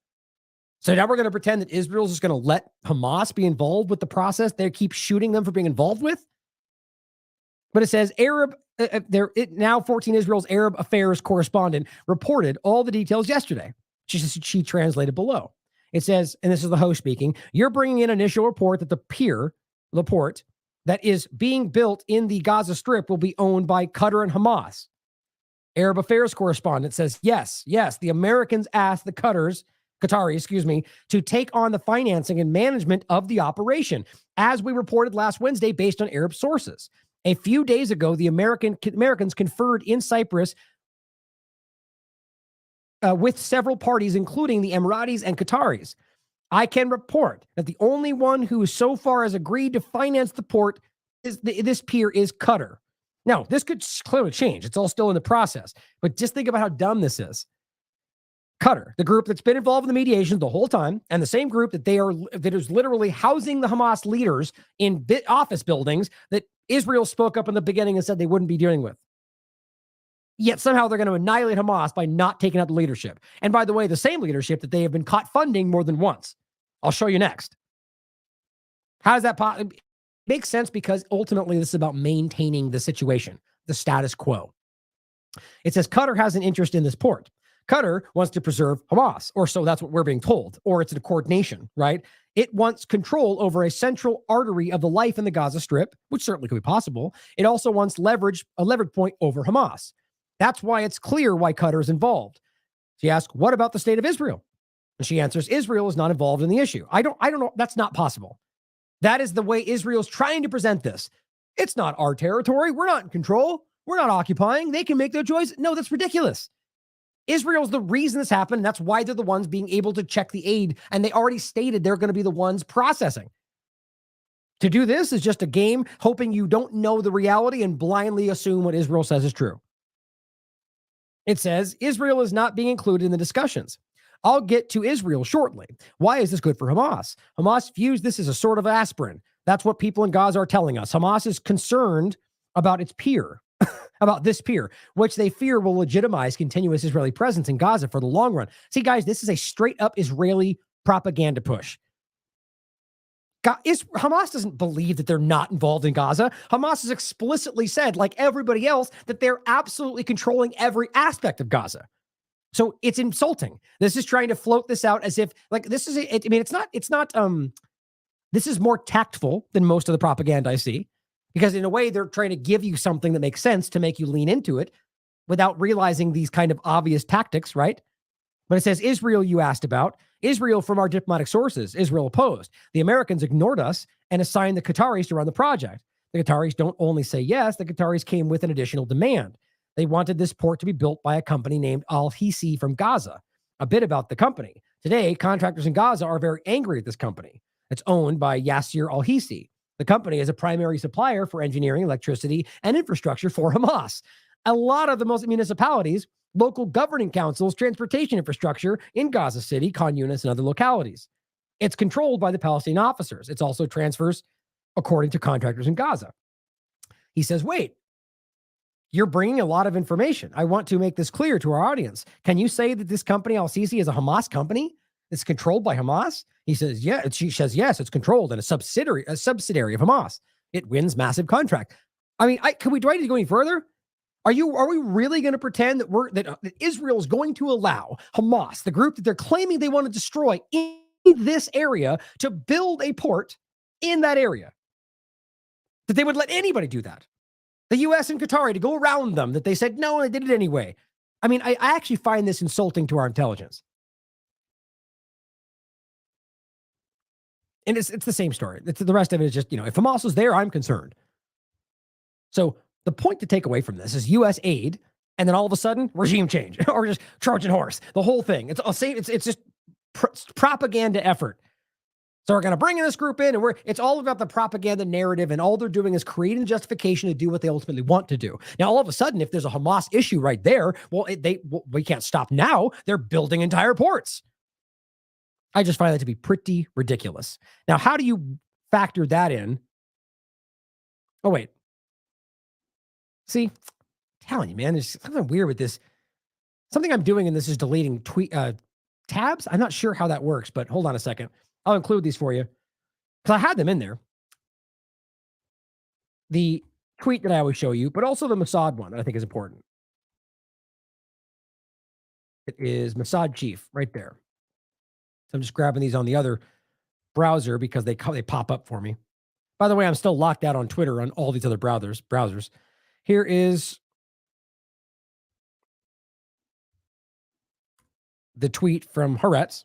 So now we're going to pretend that Israel's just going to let Hamas be involved with the process they keep shooting them for being involved with? But it says now 14 Israel's Arab affairs correspondent reported all the details yesterday. She translated below. It says, and this is the host speaking, you're bringing in initial report that the port that is being built in the Gaza Strip will be owned by Qatar and Hamas. Arab affairs correspondent says, yes, the Americans asked the Qataris, to take on the financing and management of the operation, as we reported last Wednesday based on Arab sources. A few days ago, the Americans conferred in Cyprus with several parties, including the Emiratis and Qataris. I can report that the only one who so far has agreed to finance the port this pier is Qatar. Now, this could clearly change. It's all still in the process. But just think about how dumb this is. Qatar, the group that's been involved in the mediation the whole time, and the same group that is literally housing the Hamas leaders in office buildings that Israel spoke up in the beginning and said they wouldn't be dealing with. Yet somehow they're going to annihilate Hamas by not taking out the leadership. And by the way, the same leadership that they have been caught funding more than once. I'll show you next. How does that make sense? Because ultimately this is about maintaining the situation, the status quo. It says Qatar has an interest in this port. Qatar wants to preserve Hamas, or so that's what we're being told, or it's a coordination, right? It wants control over a central artery of the life in the Gaza Strip, which certainly could be possible. It also wants a leverage point over Hamas. That's why it's clear why Qatar is involved. She asks, what about the state of Israel? And she answers, Israel is not involved in the issue. I don't know. That's not possible. That is the way Israel's trying to present this. It's not our territory. We're not in control. We're not occupying. They can make their choice. No, that's ridiculous. Israel's the reason this happened. That's why they're the ones being able to check the aid. And they already stated they're going to be the ones processing. To do this is just a game, hoping you don't know the reality and blindly assume what Israel says is true. It says Israel is not being included in the discussions. I'll get to Israel shortly. Why is this good for Hamas? Hamas views this as a sort of aspirin. That's what people in Gaza are telling us. Hamas is concerned about its peer, about this peer, which they fear will legitimize continuous Israeli presence in Gaza for the long run. See, guys, this is a straight up Israeli propaganda push. Hamas doesn't believe that they're not involved in Gaza. Hamas has explicitly said, like everybody else, that they're absolutely controlling every aspect of Gaza. So it's insulting. This is trying to float this out as if, like, this is, this is more tactful than most of the propaganda I see, because in a way they're trying to give you something that makes sense to make you lean into it without realizing these kind of obvious tactics, right? But it says Israel, you asked about. Israel, from our diplomatic sources, Israel opposed. The Americans ignored us and assigned the Qataris to run the project. The Qataris don't only say yes, the Qataris came with an additional demand. They wanted this port to be built by a company named Al-Hisi from Gaza. A bit about the company. Today, contractors in Gaza are very angry at this company. It's owned by Yasser Al-Hisi. The company is a primary supplier for engineering, electricity, and infrastructure for Hamas. A lot of the most municipalities, local governing councils, transportation infrastructure in Gaza City, Khan Yunis, and other localities. It's controlled by the Palestinian officers. It's also transfers according to contractors in Gaza. He says, wait, you're bringing a lot of information. I want to make this clear to our audience. Can you say that this company, Al-Sisi, is a Hamas company? It's controlled by Hamas? He says, yeah. She says, yes, it's controlled and a subsidiary of Hamas. It wins massive contract. I mean, do I need to go any further? Are we really going to pretend that Israel is going to allow Hamas, the group that they're claiming they want to destroy in this area, to build a port in that area? That they would let anybody do that? The U.S. and Qatar to go around them, that they said no, and they did it anyway. I mean, I actually find this insulting to our intelligence. And it's the same story. The rest of it is just, if Hamas was there, I'm concerned. So the point to take away from this is U.S. aid, and then all of a sudden, regime change, or just Trojan horse, the whole thing. It's just propaganda effort. So we're going to bring in this group in, and it's all about the propaganda narrative, and all they're doing is creating justification to do what they ultimately want to do. Now, all of a sudden, if there's a Hamas issue right there, we can't stop now. They're building entire ports. I just find that to be pretty ridiculous. Now, how do you factor that in? Oh, wait. See, I'm telling you, man, there's something weird with this. Something I'm doing in this is deleting tabs. I'm not sure how that works, but hold on a second. I'll include these for you because I had them in there. The tweet that I always show you, but also the Mossad one that I think is important. It is Mossad Chief right there. So I'm just grabbing these on the other browser because they pop up for me. By the way, I'm still locked out on Twitter on all these other browsers. Here is the tweet from Haaretz.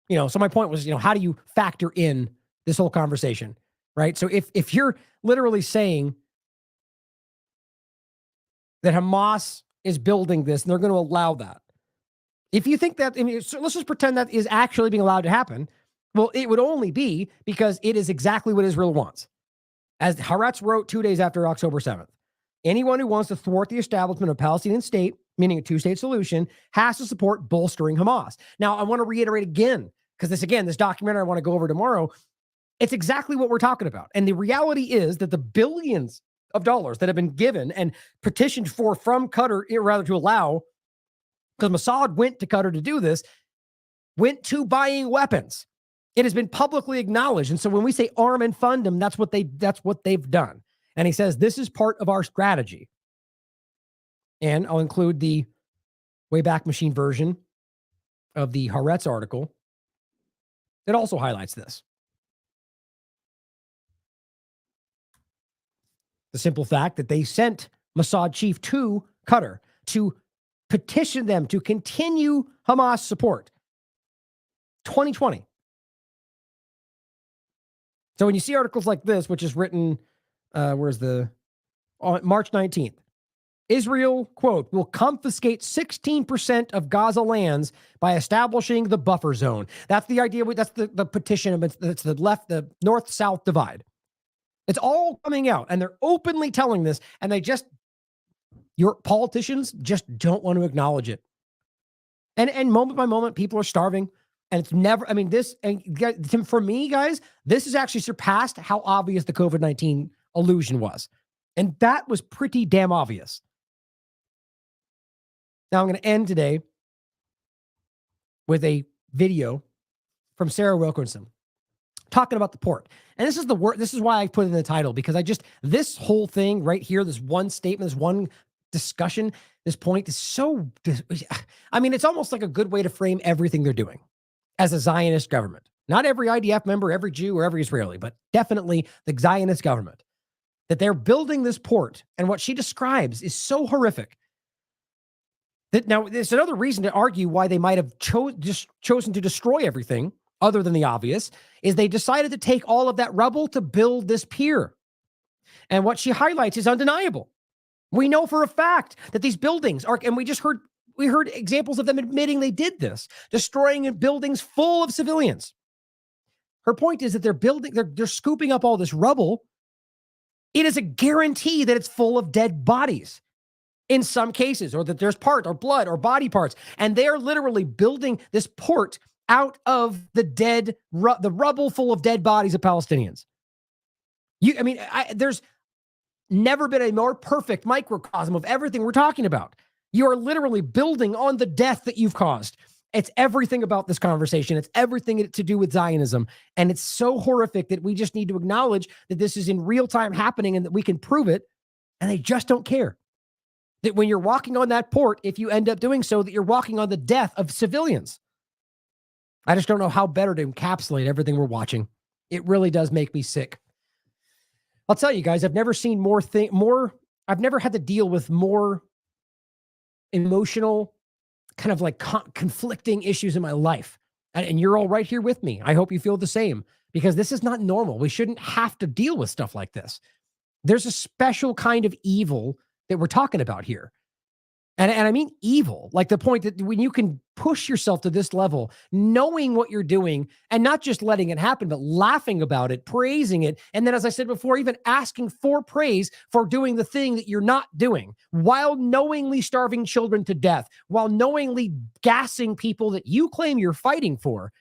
So my point was, how do you factor in this whole conversation, right? So if you're literally saying that Hamas is building this and they're going to allow that, if you think that, so let's just pretend that is actually being allowed to happen. Well, it would only be because it is exactly what Israel wants. As Haaretz wrote 2 days after October 7th, anyone who wants to thwart the establishment of a Palestinian state, meaning a two-state solution, has to support bolstering Hamas. Now, I want to reiterate again, because this documentary I want to go over tomorrow, it's exactly what we're talking about. And the reality is that the billions of dollars that have been given and petitioned for from Qatar, rather to allow, because Mossad went to Qatar to do this, went to buying weapons. It has been publicly acknowledged. And so when we say arm and fund them, that's what they've done. And he says, this is part of our strategy. And I'll include the Wayback Machine version of the Haaretz article. It also highlights this. The simple fact that they sent Mossad Chief to Qatar to petition them to continue Hamas support. 2020. So when you see articles like this, which is written, on March 19th, Israel, quote, will confiscate 16% of Gaza lands by establishing the buffer zone. That's the idea. That's the petition. It's the north-south divide. It's all coming out, and they're openly telling this, and they just Your politicians just don't want to acknowledge it. And moment by moment, people are starving. And it's never, I mean, this, and for me, guys, this has actually surpassed how obvious the COVID-19 illusion was. And that was pretty damn obvious. Now I'm going to end today with a video from Sarah Wilkinson talking about the port. And this is the word, this is why I put it in the title, because this whole thing right here, this one statement, this one discussion, this point is so, I mean, it's almost like a good way to frame everything they're doing as a Zionist government. Not every IDF member, every Jew, or every Israeli, but definitely the Zionist government. That they're building this port, and what she describes is so horrific. That now, there's another reason to argue why they might have chosen to destroy everything, other than the obvious, is they decided to take all of that rubble to build this pier. And what she highlights is undeniable. We know for a fact that these buildings are, and we heard examples of them admitting they did this, destroying buildings full of civilians. Her point is that they're scooping up all this rubble. It is a guarantee that it's full of dead bodies in some cases, or that there's part or blood or body parts. And they are literally building this port out of the rubble full of dead bodies of Palestinians. There's never been a more perfect microcosm of everything we're talking about. You are literally building on the death that you've caused. It's everything about this conversation. It's everything to do with Zionism. And it's so horrific that we just need to acknowledge that this is in real time happening and that we can prove it. And they just don't care. That when you're walking on that port, if you end up doing so, that you're walking on the death of civilians. I just don't know how better to encapsulate everything we're watching. It really does make me sick. I'll tell you guys, I've never seen I've never had to deal with more emotional, kind of like conflicting issues in my life. And you're all right here with me. I hope you feel the same, because this is not normal. We shouldn't have to deal with stuff like this. There's a special kind of evil that we're talking about here. And I mean evil, like the point that when you can push yourself to this level, knowing what you're doing and not just letting it happen, but laughing about it, praising it. And then, as I said before, even asking for praise for doing the thing that you're not doing, while knowingly starving children to death, while knowingly gassing people that you claim you're fighting for.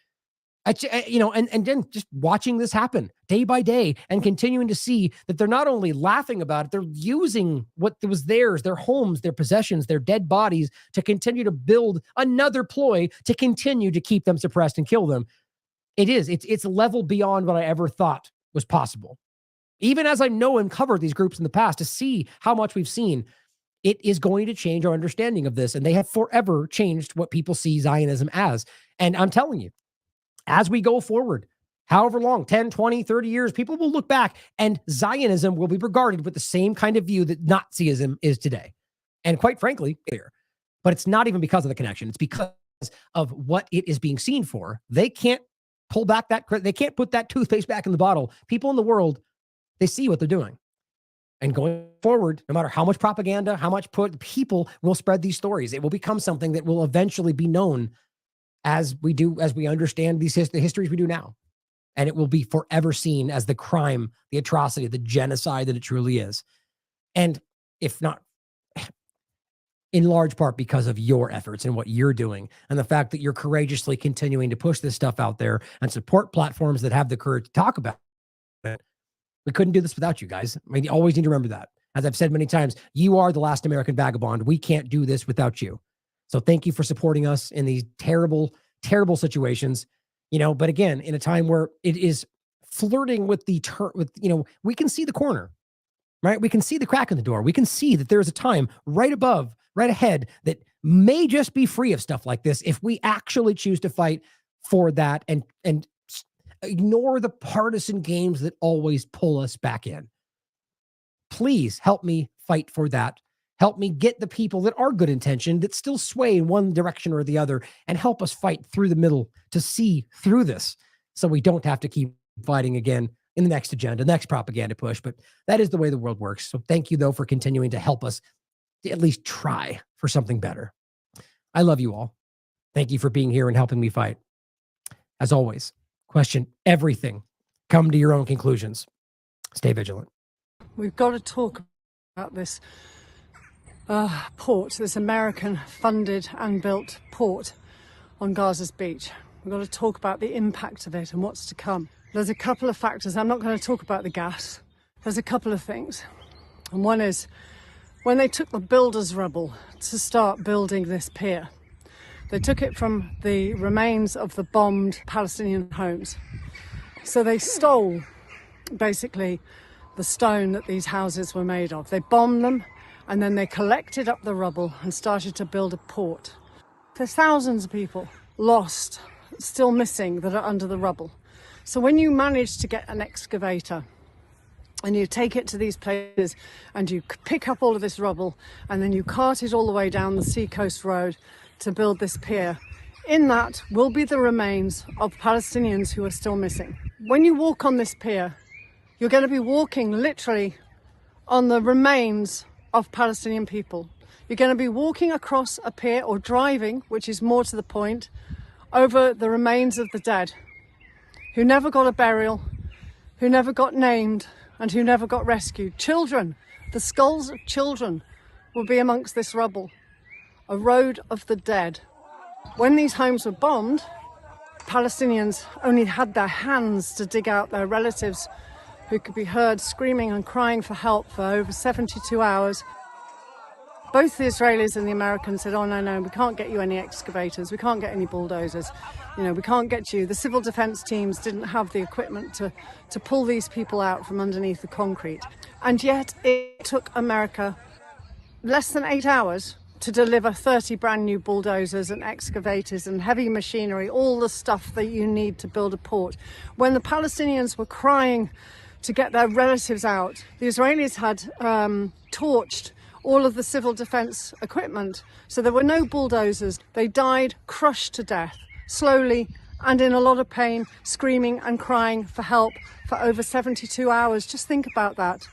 And then just watching this happen day by day and continuing to see that they're not only laughing about it, they're using what was theirs, their homes, their possessions, their dead bodies to continue to build another ploy to continue to keep them suppressed and kill them. It's a level beyond what I ever thought was possible. Even as I know and covered these groups in the past, to see how much we've seen, it is going to change our understanding of this. And they have forever changed what people see Zionism as. And I'm telling you, as we go forward, however long, 10, 20, 30 years, people will look back and Zionism will be regarded with the same kind of view that Nazism is today. And quite frankly, but it's not even because of the connection. It's because of what it is being seen for. They can't pull back they can't put that toothpaste back in the bottle. People in the world, they see what they're doing. And going forward, no matter how much propaganda, how much people will spread these stories. It will become something that will eventually be known as we understand the histories we do now. And it will be forever seen as the crime, the atrocity, the genocide that it truly is. And if not, in large part because of your efforts and what you're doing and the fact that you're courageously continuing to push this stuff out there and support platforms that have the courage to talk about it. We couldn't do this without you guys. I mean, you always need to remember that. As I've said many times, you are the last American vagabond. We can't do this without you. So thank you for supporting us in these terrible, terrible situations, but again, in a time where it is flirting with we can see the corner, right? We can see the crack in the door. We can see that there's a time right ahead that may just be free of stuff like this if we actually choose to fight for that and ignore the partisan games that always pull us back in. Please help me fight for that. Help me get the people that are good intentioned, that still sway in one direction or the other, and help us fight through the middle to see through this so we don't have to keep fighting again in the next agenda, next propaganda push. But that is the way the world works. So thank you, though, for continuing to help us to at least try for something better. I love you all. Thank you for being here and helping me fight. As always, question everything. Come to your own conclusions. Stay vigilant. We've got to talk about this port, this American-funded and built port on Gaza's beach. We've got to talk about the impact of it and what's to come. There's a couple of factors. I'm not going to talk about the gas. There's a couple of things. And one is, when they took the builder's rubble to start building this pier, they took it from the remains of the bombed Palestinian homes. So they stole, basically, the stone that these houses were made of. They bombed them, and then they collected up the rubble and started to build a port. There's thousands of people lost, still missing, that are under the rubble. So when you manage to get an excavator and you take it to these places and you pick up all of this rubble and then you cart it all the way down the Seacoast Road to build this pier, in that will be the remains of Palestinians who are still missing. When you walk on this pier, you're going to be walking literally on the remains of Palestinian people. You're going to be walking across a pier, or driving, which is more to the point, over the remains of the dead, who never got a burial, who never got named, and who never got rescued. Children, the skulls of children will be amongst this rubble. A road of the dead. When these homes were bombed, Palestinians only had their hands to dig out their relatives, who could be heard screaming and crying for help for over 72 hours. Both the Israelis and the Americans said, oh, no, we can't get you any excavators, we can't get any bulldozers, we can't get you. The civil defense teams didn't have the equipment to pull these people out from underneath the concrete. And yet it took America less than 8 hours to deliver 30 brand new bulldozers and excavators and heavy machinery, all the stuff that you need to build a port. When the Palestinians were crying to get their relatives out, the Israelis had torched all of the civil defense equipment, so there were no bulldozers. They died crushed to death, slowly and in a lot of pain, screaming and crying for help for over 72 hours. Just think about that.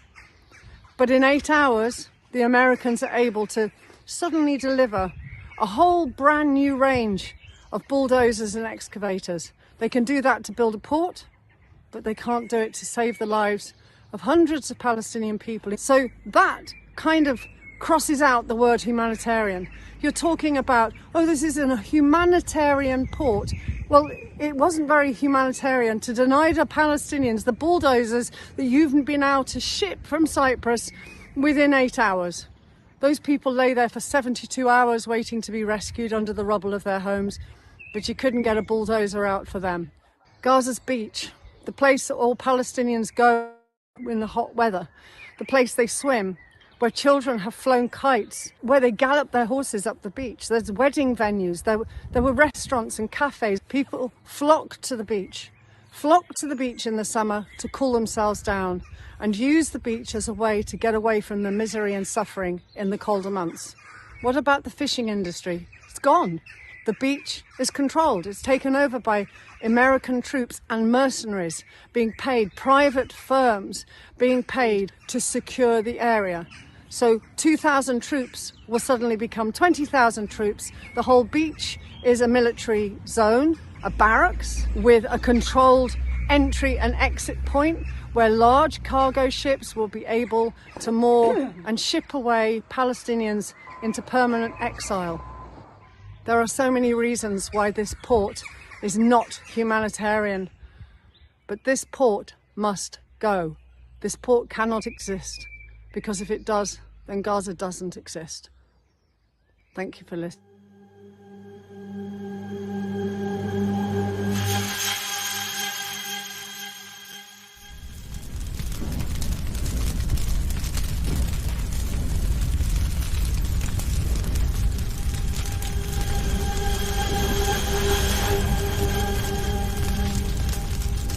But in 8 hours, the Americans are able to suddenly deliver a whole brand new range of bulldozers and excavators. They can do that to build a port, but they can't do it to save the lives of hundreds of Palestinian people. So that kind of crosses out the word humanitarian. You're talking about, oh, this isn't a humanitarian port. Well, it wasn't very humanitarian to deny the Palestinians the bulldozers that you've been able to ship from Cyprus within 8 hours. Those people lay there for 72 hours waiting to be rescued under the rubble of their homes, but you couldn't get a bulldozer out for them. Gaza's beach, the place that all Palestinians go in the hot weather, the place they swim, where children have flown kites, where they gallop their horses up the beach. There's wedding venues, there were restaurants and cafes. People flocked to the beach in the summer to cool themselves down and use the beach as a way to get away from the misery and suffering in the colder months. What about the fishing industry? It's gone. The beach is controlled. It's taken over by American troops and mercenaries being paid, private firms being paid to secure the area. So 2,000 troops will suddenly become 20,000 troops. The whole beach is a military zone, a barracks with a controlled entry and exit point where large cargo ships will be able to moor and ship away Palestinians into permanent exile. There are so many reasons why this port is not humanitarian, but this port must go. This port cannot exist, because if it does, then Gaza doesn't exist. Thank you for listening.